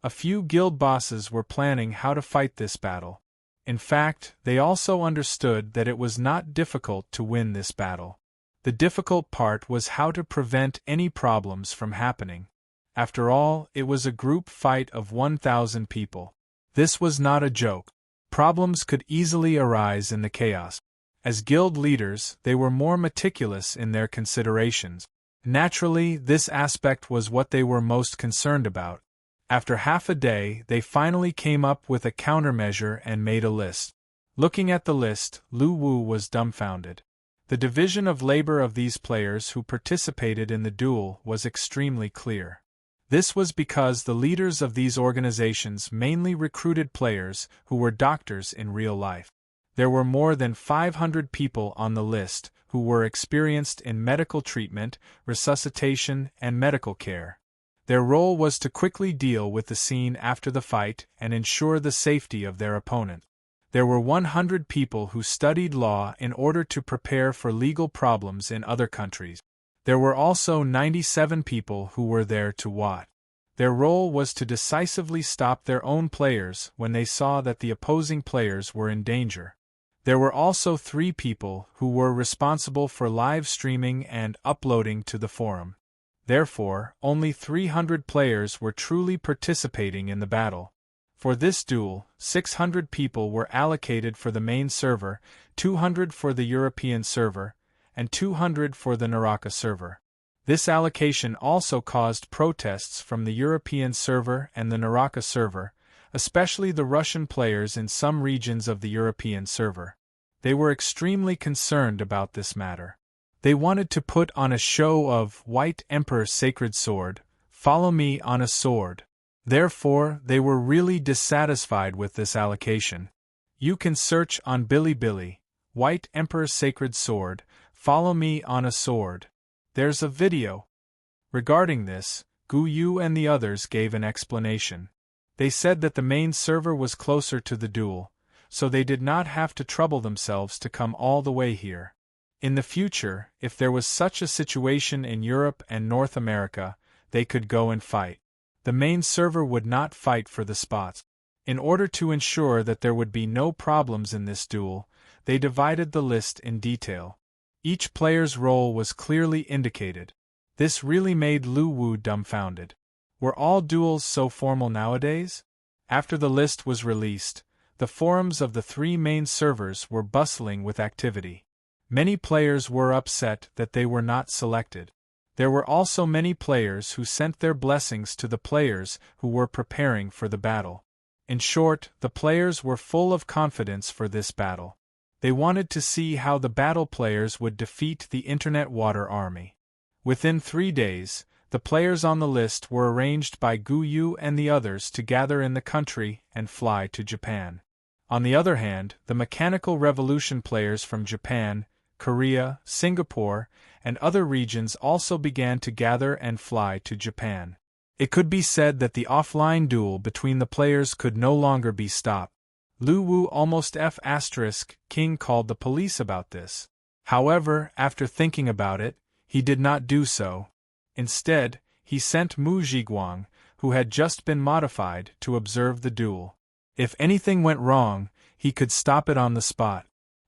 A few guild bosses were planning how to fight this battle. In fact, they also understood that it was not difficult to win this battle. The difficult part was how to prevent any problems from happening. After all, it was a group fight of 1,000 people. This was not a joke. Problems could easily arise in the chaos. As guild leaders, they were more meticulous in their considerations. Naturally, this aspect was what they were most concerned about. After half a day, they finally came up with a countermeasure and made a list. Looking at the list, Lu Wu was dumbfounded. The division of labor of these players who participated in the duel was extremely clear. This was because the leaders of these organizations mainly recruited players who were doctors in real life. There were more than 500 people on the list who were experienced in medical treatment, resuscitation, and medical care. Their role was to quickly deal with the scene after the fight and ensure the safety of their opponent. There were 100 people who studied law in order to prepare for legal problems in other countries. There were also 97 people who were there to watch. Their role was to decisively stop their own players when they saw that the opposing players were in danger. There were also 3 people who were responsible for live streaming and uploading to the forum. Therefore, only 300 players were truly participating in the battle. For this duel, 600 people were allocated for the main server, 200 for the European server, and 200 for the Naraka server. This allocation also caused protests from the European server and the Naraka server, especially the Russian players in some regions of the European server. They were extremely concerned about this matter. They wanted to put on a show of White Emperor's Sacred Sword, follow me on a sword. Therefore, they were really dissatisfied with this allocation. You can search on Bilibili, White Emperor's Sacred Sword, follow me on a sword. There's a video. Regarding this, Gu Yu and the others gave an explanation. They said that the main server was closer to the duel, so they did not have to trouble themselves to come all the way here. In the future, if there was such a situation in Europe and North America, they could go and fight. The main server would not fight for the spots. In order to ensure that there would be no problems in this duel, they divided the list in detail. Each player's role was clearly indicated. This really made Lu Wu dumbfounded. Were all duels so formal nowadays? After the list was released, the forums of the 3 main servers were bustling with activity. Many players were upset that they were not selected. There were also many players who sent their blessings to the players who were preparing for the battle. In short, the players were full of confidence for this battle. They wanted to see how the battle players would defeat the Internet Water Army. Within 3 days, the players on the list were arranged by Gu Yu and the others to gather in the country and fly to Japan. On the other hand, the Mechanical Revolution players from Japan, Korea, Singapore, and other regions also began to gather and fly to Japan. It could be said that the offline duel between the players could no longer be stopped. Lu Wu almost King called the police about this. However, after thinking about it, he did not do so. Instead, he sent Mu Zhiguang, who had just been modified, to observe the duel. If anything went wrong, he could stop it on the spot.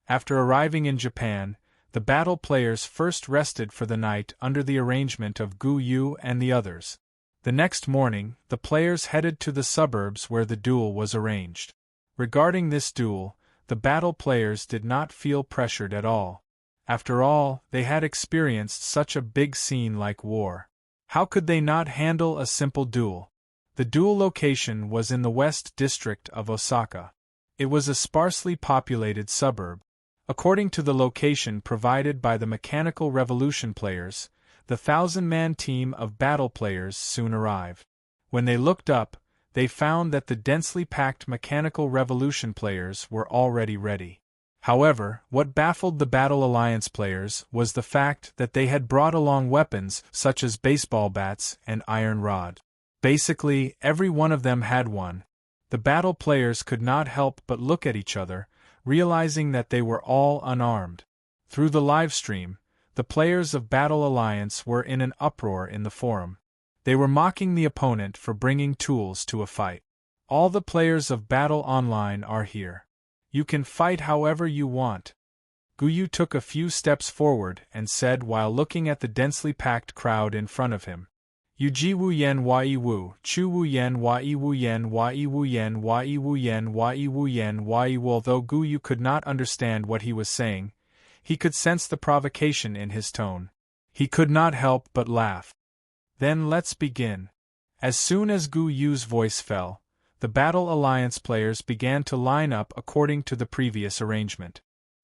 After arriving in Japan, the battle players first rested for the night under the arrangement of Gu Yu and the others. The next morning, the players headed to the suburbs where the duel was arranged. Regarding this duel, the battle players did not feel pressured at all. After all, they had experienced such a big scene like war. How could they not handle a simple duel? The duel location was in the West District of Osaka. It was a sparsely populated suburb. According to the location provided by the Mechanical Revolution players, the 1,000-man team of battle players soon arrived. When they looked up, they found that the densely packed Mechanical Revolution players were already ready. However, what baffled the Battle Alliance players was the fact that they had brought along weapons such as baseball bats and iron rod. Basically, every one of them had one. The battle players could not help but look at each other, realizing that they were all unarmed. Through the livestream, the players of Battle Alliance were in an uproar in the forum. They were mocking the opponent for bringing tools to a fight. All the players of Battle Online are here. You can fight however you want. Guyu took a few steps forward and said while looking at the densely packed crowd in front of him. Yu ji wu yen yi wu, chu wu yen yi wu yen yi wu yen yi wu yen yi wu yen yi wu. Although Guyu could not understand what he was saying, he could sense the provocation in his tone. He could not help but laugh. Then let's begin. As soon as Gu Yu's voice fell, the Battle Alliance players began to line up according to the previous arrangement.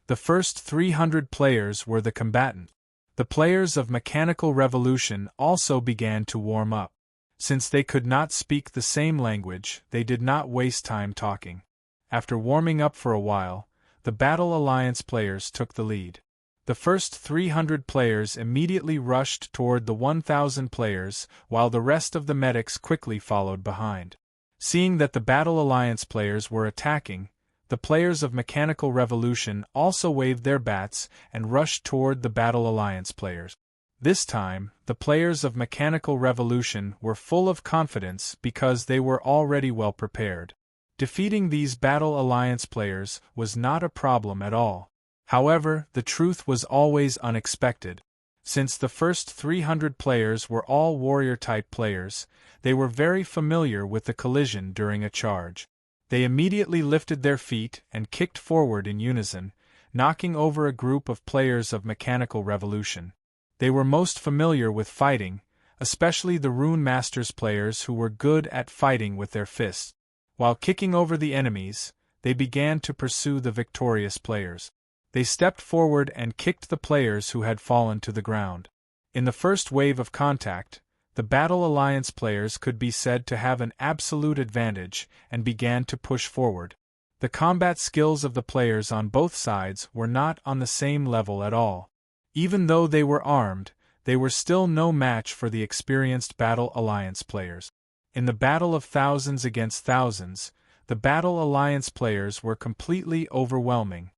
The first 300 players were the combatants. The players of Mechanical Revolution also began to warm up. Since they could not speak the same language, they did not waste time talking. After warming up for a while, the Battle Alliance players took the lead. The first 300 players immediately rushed toward the 1,000 players, while the rest of the medics quickly followed behind. Seeing that the Battle Alliance players were attacking, the players of Mechanical Revolution also waved their bats and rushed toward the Battle Alliance players. This time, the players of Mechanical Revolution were full of confidence because they were already well prepared. Defeating these Battle Alliance players was not a problem at all. However, the truth was always unexpected. Since the first 300 players were all warrior-type players, they were very familiar with the collision during a charge. They immediately lifted their feet and kicked forward in unison, knocking over a group of players of Mechanical Revolution. They were most familiar with fighting, especially the Rune Masters players who were good at fighting with their fists. While kicking over the enemies, they began to pursue the victorious players. They stepped forward and kicked the players who had fallen to the ground. In the first wave of contact, the Battle Alliance players could be said to have an absolute advantage and began to push forward. The combat skills of the players on both sides were not on the same level at all. Even though they were armed, they were still no match for the experienced Battle Alliance players. In the battle of thousands against thousands, the Battle Alliance players were completely overwhelming.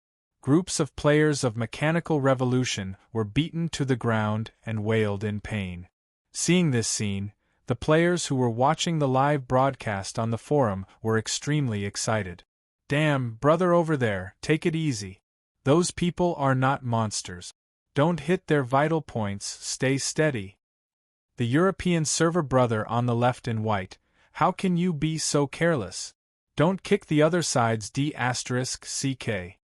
Groups of players of Mechanical Revolution were beaten to the ground and wailed in pain. Seeing this scene, the players who were watching the live broadcast on the forum were extremely excited. "Damn, brother over there, take it easy. Those people are not monsters. Don't hit their vital points, stay steady." The European server brother on the left in white, "How can you be so careless? Don't kick the other side's D***CK.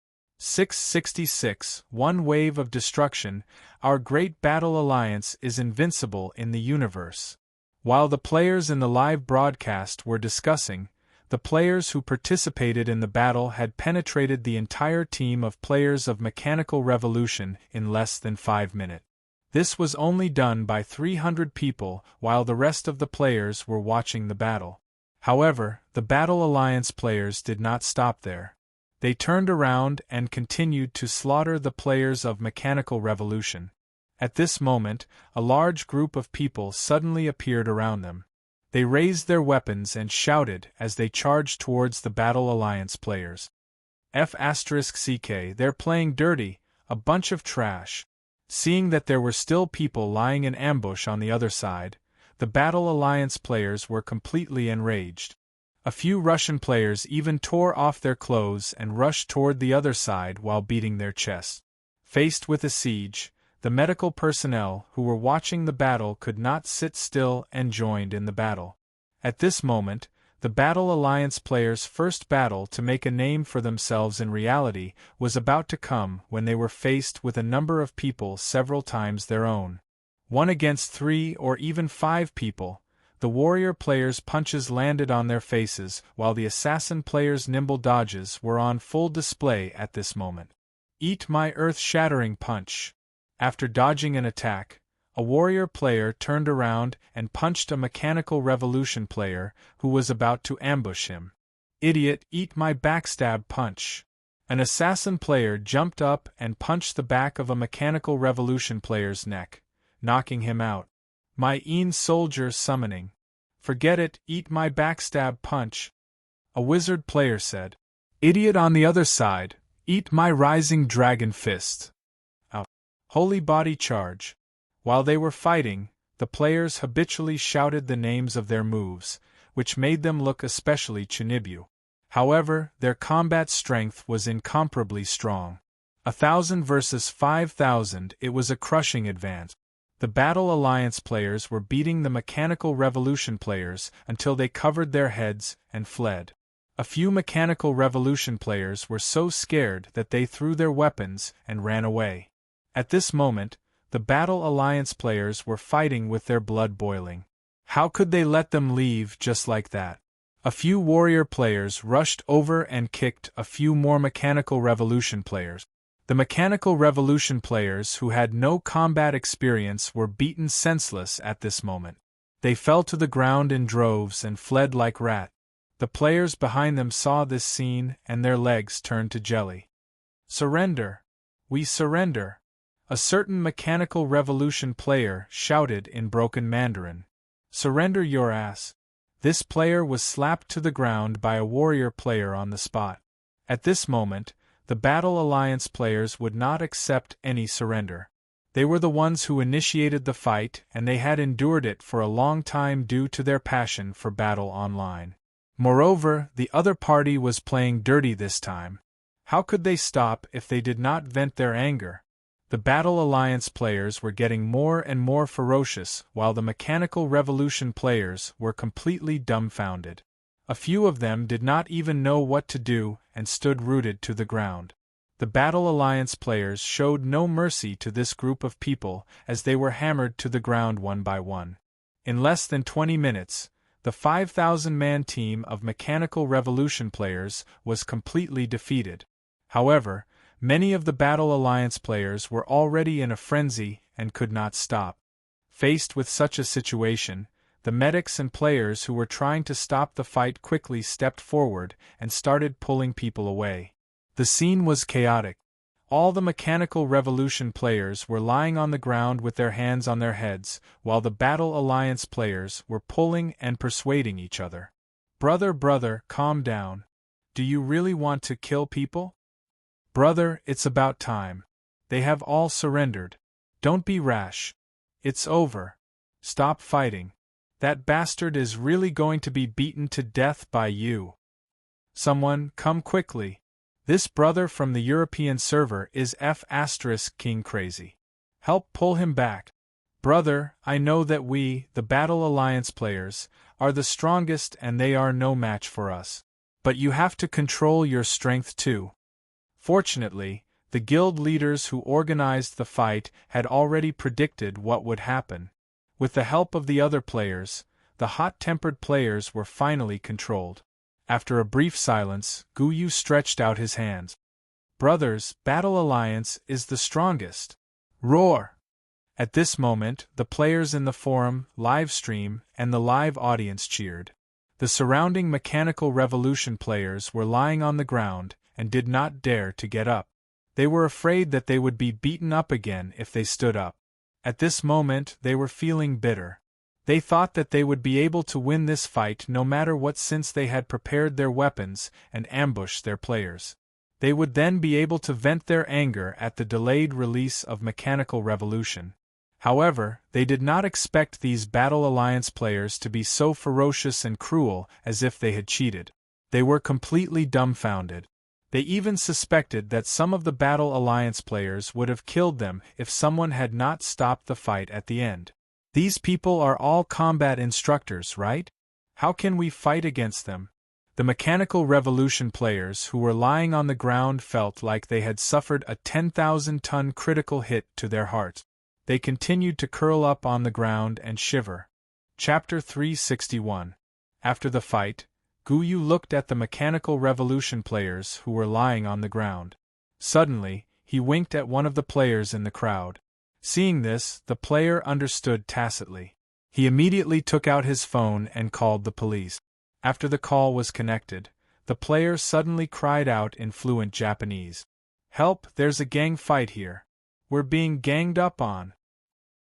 666, one wave of destruction, our great Battle Alliance is invincible in the universe." While the players in the live broadcast were discussing, the players who participated in the battle had penetrated the entire team of players of Mechanical Revolution in less than 5 minutes. This was only done by 300 people while the rest of the players were watching the battle. However, the Battle Alliance players did not stop there. They turned around and continued to slaughter the players of Mechanical Revolution. At this moment, a large group of people suddenly appeared around them. They raised their weapons and shouted as they charged towards the Battle Alliance players. F***CK, they're playing dirty, a bunch of trash. Seeing that there were still people lying in ambush on the other side, the Battle Alliance players were completely enraged. A few Russian players even tore off their clothes and rushed toward the other side while beating their chests. Faced with a siege, the medical personnel who were watching the battle could not sit still and joined in the battle. At this moment, the Battle Alliance players' first battle to make a name for themselves in reality was about to come when they were faced with a number of people several times their own. 1 against 3 or even 5 people. The warrior players' punches landed on their faces while the assassin players' nimble dodges were on full display at this moment. Eat my earth-shattering punch. After dodging an attack, a warrior player turned around and punched a Mechanical Revolution player who was about to ambush him. Idiot, eat my backstab punch. An assassin player jumped up and punched the back of a Mechanical Revolution player's neck, knocking him out. My soldier summoning. Forget it, eat my backstab punch. A wizard player said. Idiot on the other side, Eat my rising dragon fist. A holy body charge. While they were fighting, the players habitually shouted the names of their moves, which made them look especially Chinibu. However, their combat strength was incomparably strong. 1,000 versus 5,000, it was a crushing advance. The Battle Alliance players were beating the Mechanical Revolution players until they covered their heads and fled. A few Mechanical Revolution players were so scared that they threw their weapons and ran away. At this moment, the Battle Alliance players were fighting with their blood boiling. How could they let them leave just like that? A few warrior players rushed over and kicked a few more Mechanical Revolution players. The Mechanical Revolution players who had no combat experience were beaten senseless at this moment. They fell to the ground in droves and fled like rats. The players behind them saw this scene and their legs turned to jelly. Surrender! We surrender! A certain Mechanical Revolution player shouted in broken Mandarin. Surrender your ass! This player was slapped to the ground by a warrior player on the spot. At this moment, the Battle Alliance players would not accept any surrender. They were the ones who initiated the fight and they had endured it for a long time due to their passion for battle online. Moreover, the other party was playing dirty this time. How could they stop if they did not vent their anger? The Battle Alliance players were getting more and more ferocious while the Mechanical Revolution players were completely dumbfounded. A few of them did not even know what to do and stood rooted to the ground. The Battle Alliance players showed no mercy to this group of people as they were hammered to the ground one by one. In less than 20 minutes, the 5,000-man team of Mechanical Revolution players was completely defeated. However, many of the Battle Alliance players were already in a frenzy and could not stop. Faced with such a situation, the medics and players who were trying to stop the fight quickly stepped forward and started pulling people away. The scene was chaotic. All the Mechanical Revolution players were lying on the ground with their hands on their heads, while the Battle Alliance players were pulling and persuading each other. Brother, calm down. Do you really want to kill people? Brother, it's about time. They have all surrendered. Don't be rash. It's over. Stop fighting. That bastard is really going to be beaten to death by you. Someone, come quickly. This brother from the European server is King crazy. Help pull him back. Brother, I know that we, the Battle Alliance players, are the strongest and they are no match for us. But you have to control your strength too. Fortunately, the guild leaders who organized the fight had already predicted what would happen. With the help of the other players, the hot-tempered players were finally controlled. After a brief silence, Guyu stretched out his hands. Brothers, Battle Alliance is the strongest. Roar! At this moment, the players in the forum, live stream, and the live audience cheered. The surrounding Mechanical Revolution players were lying on the ground and did not dare to get up. They were afraid that they would be beaten up again if they stood up. At this moment, they were feeling bitter. They thought that they would be able to win this fight no matter what since they had prepared their weapons and ambushed their players. They would then be able to vent their anger at the delayed release of Mechanical Revolution. However, they did not expect these Battle Alliance players to be so ferocious and cruel as if they had cheated. They were completely dumbfounded. They even suspected that some of the Battle Alliance players would have killed them if someone had not stopped the fight at the end. These people are all combat instructors, right? How can we fight against them? The Mechanical Revolution players who were lying on the ground felt like they had suffered a 10,000-ton critical hit to their heart. They continued to curl up on the ground and shiver. Chapter 361. After the fight, Guyu looked at the Mechanical Revolution players who were lying on the ground. Suddenly, he winked at one of the players in the crowd. Seeing this, the player understood tacitly. He immediately took out his phone and called the police. After the call was connected, the player suddenly cried out in fluent Japanese. "Help, there's a gang fight here. We're being ganged up on."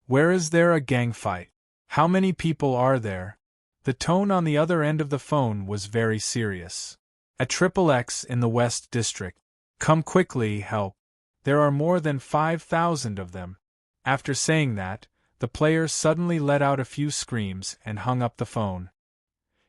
"Where is there a gang fight? How many people are there?" The tone on the other end of the phone was very serious. "At XXX in the West District. Come quickly, help. There are more than 5,000 of them. After saying that, the player suddenly let out a few screams and hung up the phone.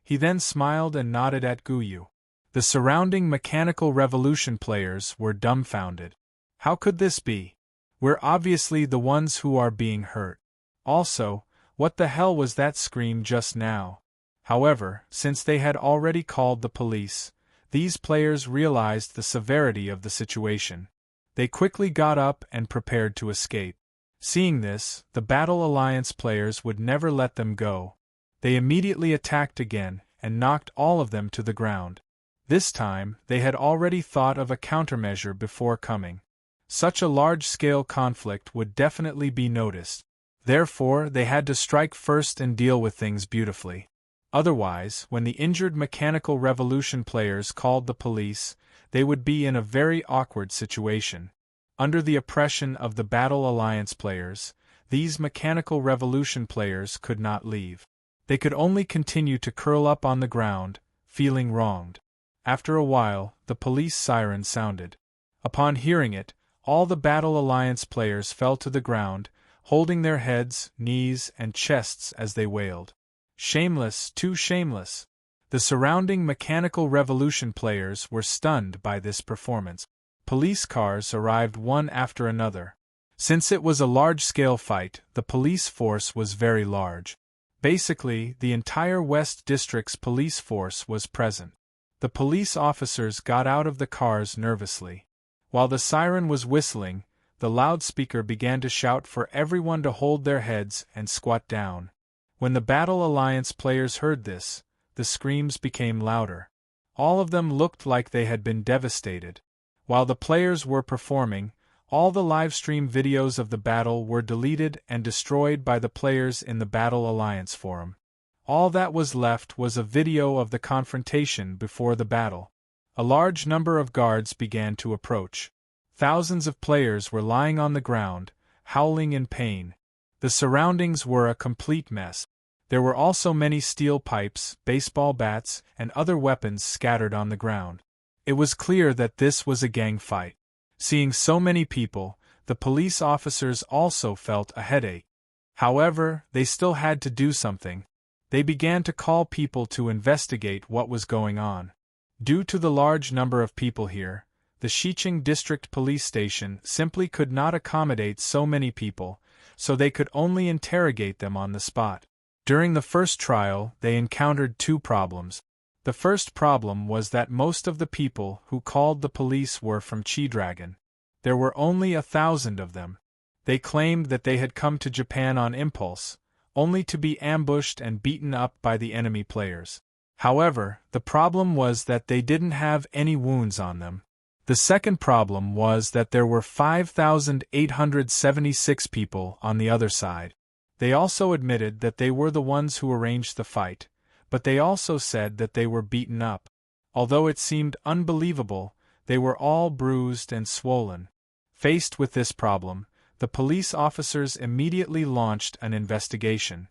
He then smiled and nodded at Guyu. The surrounding Mechanical Revolution players were dumbfounded. How could this be? We're obviously the ones who are being hurt. Also, what the hell was that scream just now? However, since they had already called the police, these players realized the severity of the situation. They quickly got up and prepared to escape. Seeing this, the Battle Alliance players would never let them go. They immediately attacked again and knocked all of them to the ground. This time, they had already thought of a countermeasure before coming. Such a large-scale conflict would definitely be noticed. Therefore, they had to strike first and deal with things beautifully. Otherwise, when the injured Mechanical Revolution players called the police, they would be in a very awkward situation. Under the oppression of the Battle Alliance players, these Mechanical Revolution players could not leave. They could only continue to curl up on the ground, feeling wronged. After a while, the police siren sounded. Upon hearing it, all the Battle Alliance players fell to the ground, holding their heads, knees, and chests as they wailed. Shameless, too shameless! The surrounding Mechanical Revolution players were stunned by this performance. Police cars arrived one after another. Since it was a large-scale fight, the police force was very large. Basically, the entire West District's police force was present. The police officers got out of the cars nervously. While the siren was whistling, the loudspeaker began to shout for everyone to hold their heads and squat down. When the Battle Alliance players heard this, the screams became louder. All of them looked like they had been devastated. While the players were performing, all the livestream videos of the battle were deleted and destroyed by the players in the Battle Alliance forum. All that was left was a video of the confrontation before the battle. A large number of guards began to approach. Thousands of players were lying on the ground, howling in pain. The surroundings were a complete mess. There were also many steel pipes, baseball bats, and other weapons scattered on the ground. It was clear that this was a gang fight. Seeing so many people, the police officers also felt a headache. However, they still had to do something. They began to call people to investigate what was going on. Due to the large number of people here, the Xiqing District Police Station simply could not accommodate so many people, so they could only interrogate them on the spot. During the first trial, they encountered two problems. The first problem was that most of the people who called the police were from Chi Dragon. There were only 1,000 of them. They claimed that they had come to Japan on impulse, only to be ambushed and beaten up by the enemy players. However, the problem was that they didn't have any wounds on them. The second problem was that there were 5,876 people on the other side. They also admitted that they were the ones who arranged the fight, but they also said that they were beaten up. Although it seemed unbelievable, they were all bruised and swollen. Faced with this problem, the police officers immediately launched an investigation.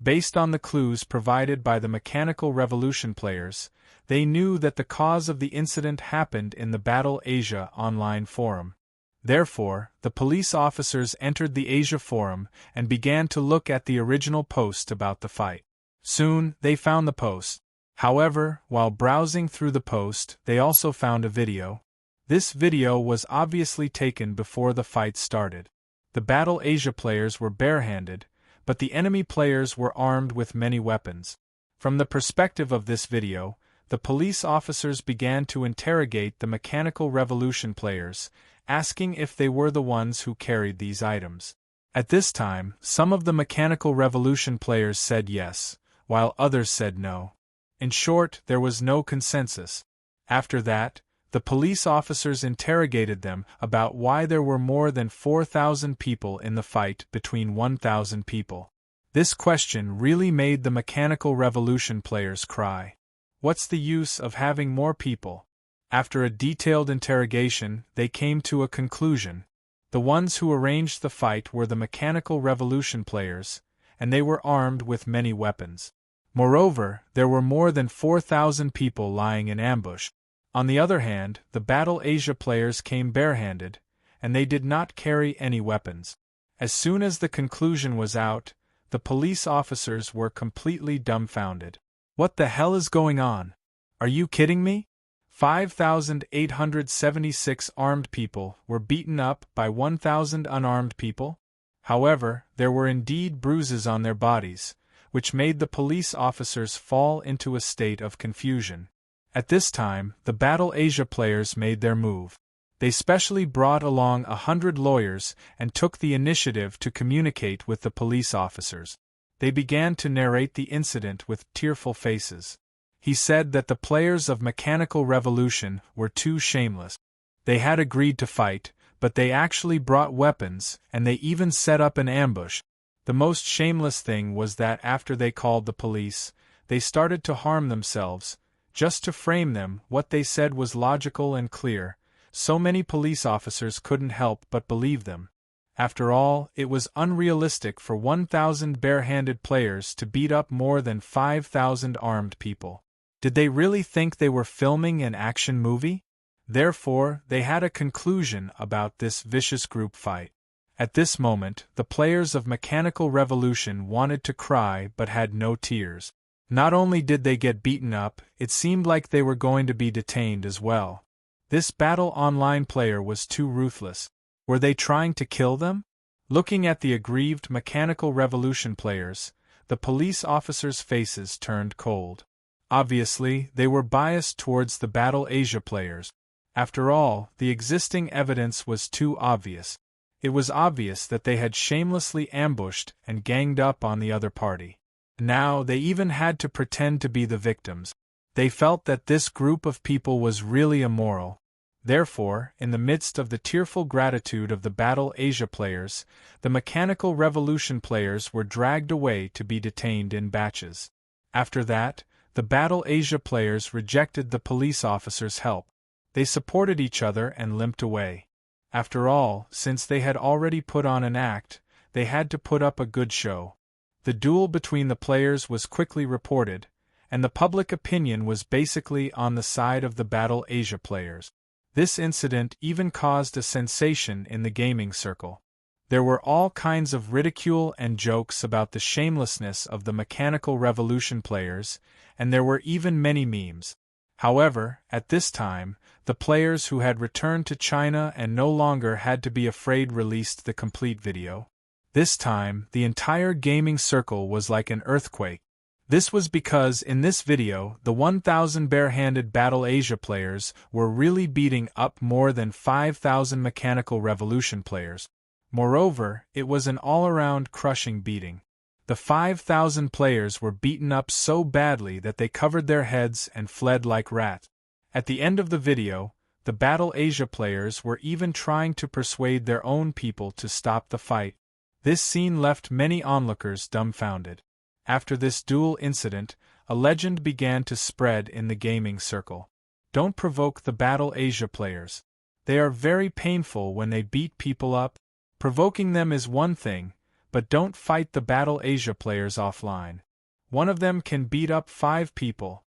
Based on the clues provided by the Mechanical Revolution players, they knew that the cause of the incident happened in the Battle Asia online forum. Therefore, the police officers entered the Asia forum and began to look at the original post about the fight. Soon, they found the post. However, while browsing through the post, they also found a video. This video was obviously taken before the fight started. The Battle Asia players were barehanded, but the enemy players were armed with many weapons. From the perspective of this video, the police officers began to interrogate the Mechanical Revolution players, asking if they were the ones who carried these items. At this time, some of the Mechanical Revolution players said yes, while others said no. In short, there was no consensus. After that, the police officers interrogated them about why there were more than 4,000 people in the fight between 1,000 people. This question really made the Mechanical Revolution players cry. What's the use of having more people? After a detailed interrogation, they came to a conclusion. The ones who arranged the fight were the Mechanical Revolution players, and they were armed with many weapons. Moreover, there were more than 4,000 people lying in ambush. On the other hand, the Battle Asia players came barehanded, and they did not carry any weapons. As soon as the conclusion was out, the police officers were completely dumbfounded. What the hell is going on? Are you kidding me? 5,876 armed people were beaten up by 1,000 unarmed people? However, there were indeed bruises on their bodies, which made the police officers fall into a state of confusion. At this time, the Battle Asia players made their move. They specially brought along 100 lawyers and took the initiative to communicate with the police officers. They began to narrate the incident with tearful faces. He said that the players of Mechanical Revolution were too shameless. They had agreed to fight, but they actually brought weapons, and they even set up an ambush. The most shameless thing was that after they called the police, they started to harm themselves. Just to frame them, what they said was logical and clear, so many police officers couldn't help but believe them. After all, it was unrealistic for 1,000 bare-handed players to beat up more than 5,000 armed people. Did they really think they were filming an action movie? Therefore, they had a conclusion about this vicious group fight. At this moment, the players of Mechanical Revolution wanted to cry but had no tears. Not only did they get beaten up, it seemed like they were going to be detained as well. This Battle Online player was too ruthless. Were they trying to kill them? Looking at the aggrieved Mechanical Revolution players, the police officers' faces turned cold. Obviously, they were biased towards the Battle Asia players. After all, the existing evidence was too obvious. It was obvious that they had shamelessly ambushed and ganged up on the other party. Now they even had to pretend to be the victims. They felt that this group of people was really immoral. Therefore, in the midst of the tearful gratitude of the Battle Asia players, the Mechanical Revolution players were dragged away to be detained in batches. After that, the Battle Asia players rejected the police officers' help. They supported each other and limped away. After all, since they had already put on an act, they had to put up a good show. The duel between the players was quickly reported, and the public opinion was basically on the side of the Battle Asia players. This incident even caused a sensation in the gaming circle. There were all kinds of ridicule and jokes about the shamelessness of the Mechanical Revolution players, and there were even many memes. However, at this time, the players who had returned to China and no longer had to be afraid released the complete video. This time, the entire gaming circle was like an earthquake. This was because in this video, the 1,000 bare-handed Battle Asia players were really beating up more than 5,000 Mechanical Revolution players. Moreover, it was an all-around crushing beating. The 5,000 players were beaten up so badly that they covered their heads and fled like rats. At the end of the video, the Battle Asia players were even trying to persuade their own people to stop the fight. This scene left many onlookers dumbfounded. After this duel incident, a legend began to spread in the gaming circle. Don't provoke the Battle Asia players. They are very painful when they beat people up. Provoking them is one thing, but don't fight the Battle Asia players offline. One of them can beat up 5 people,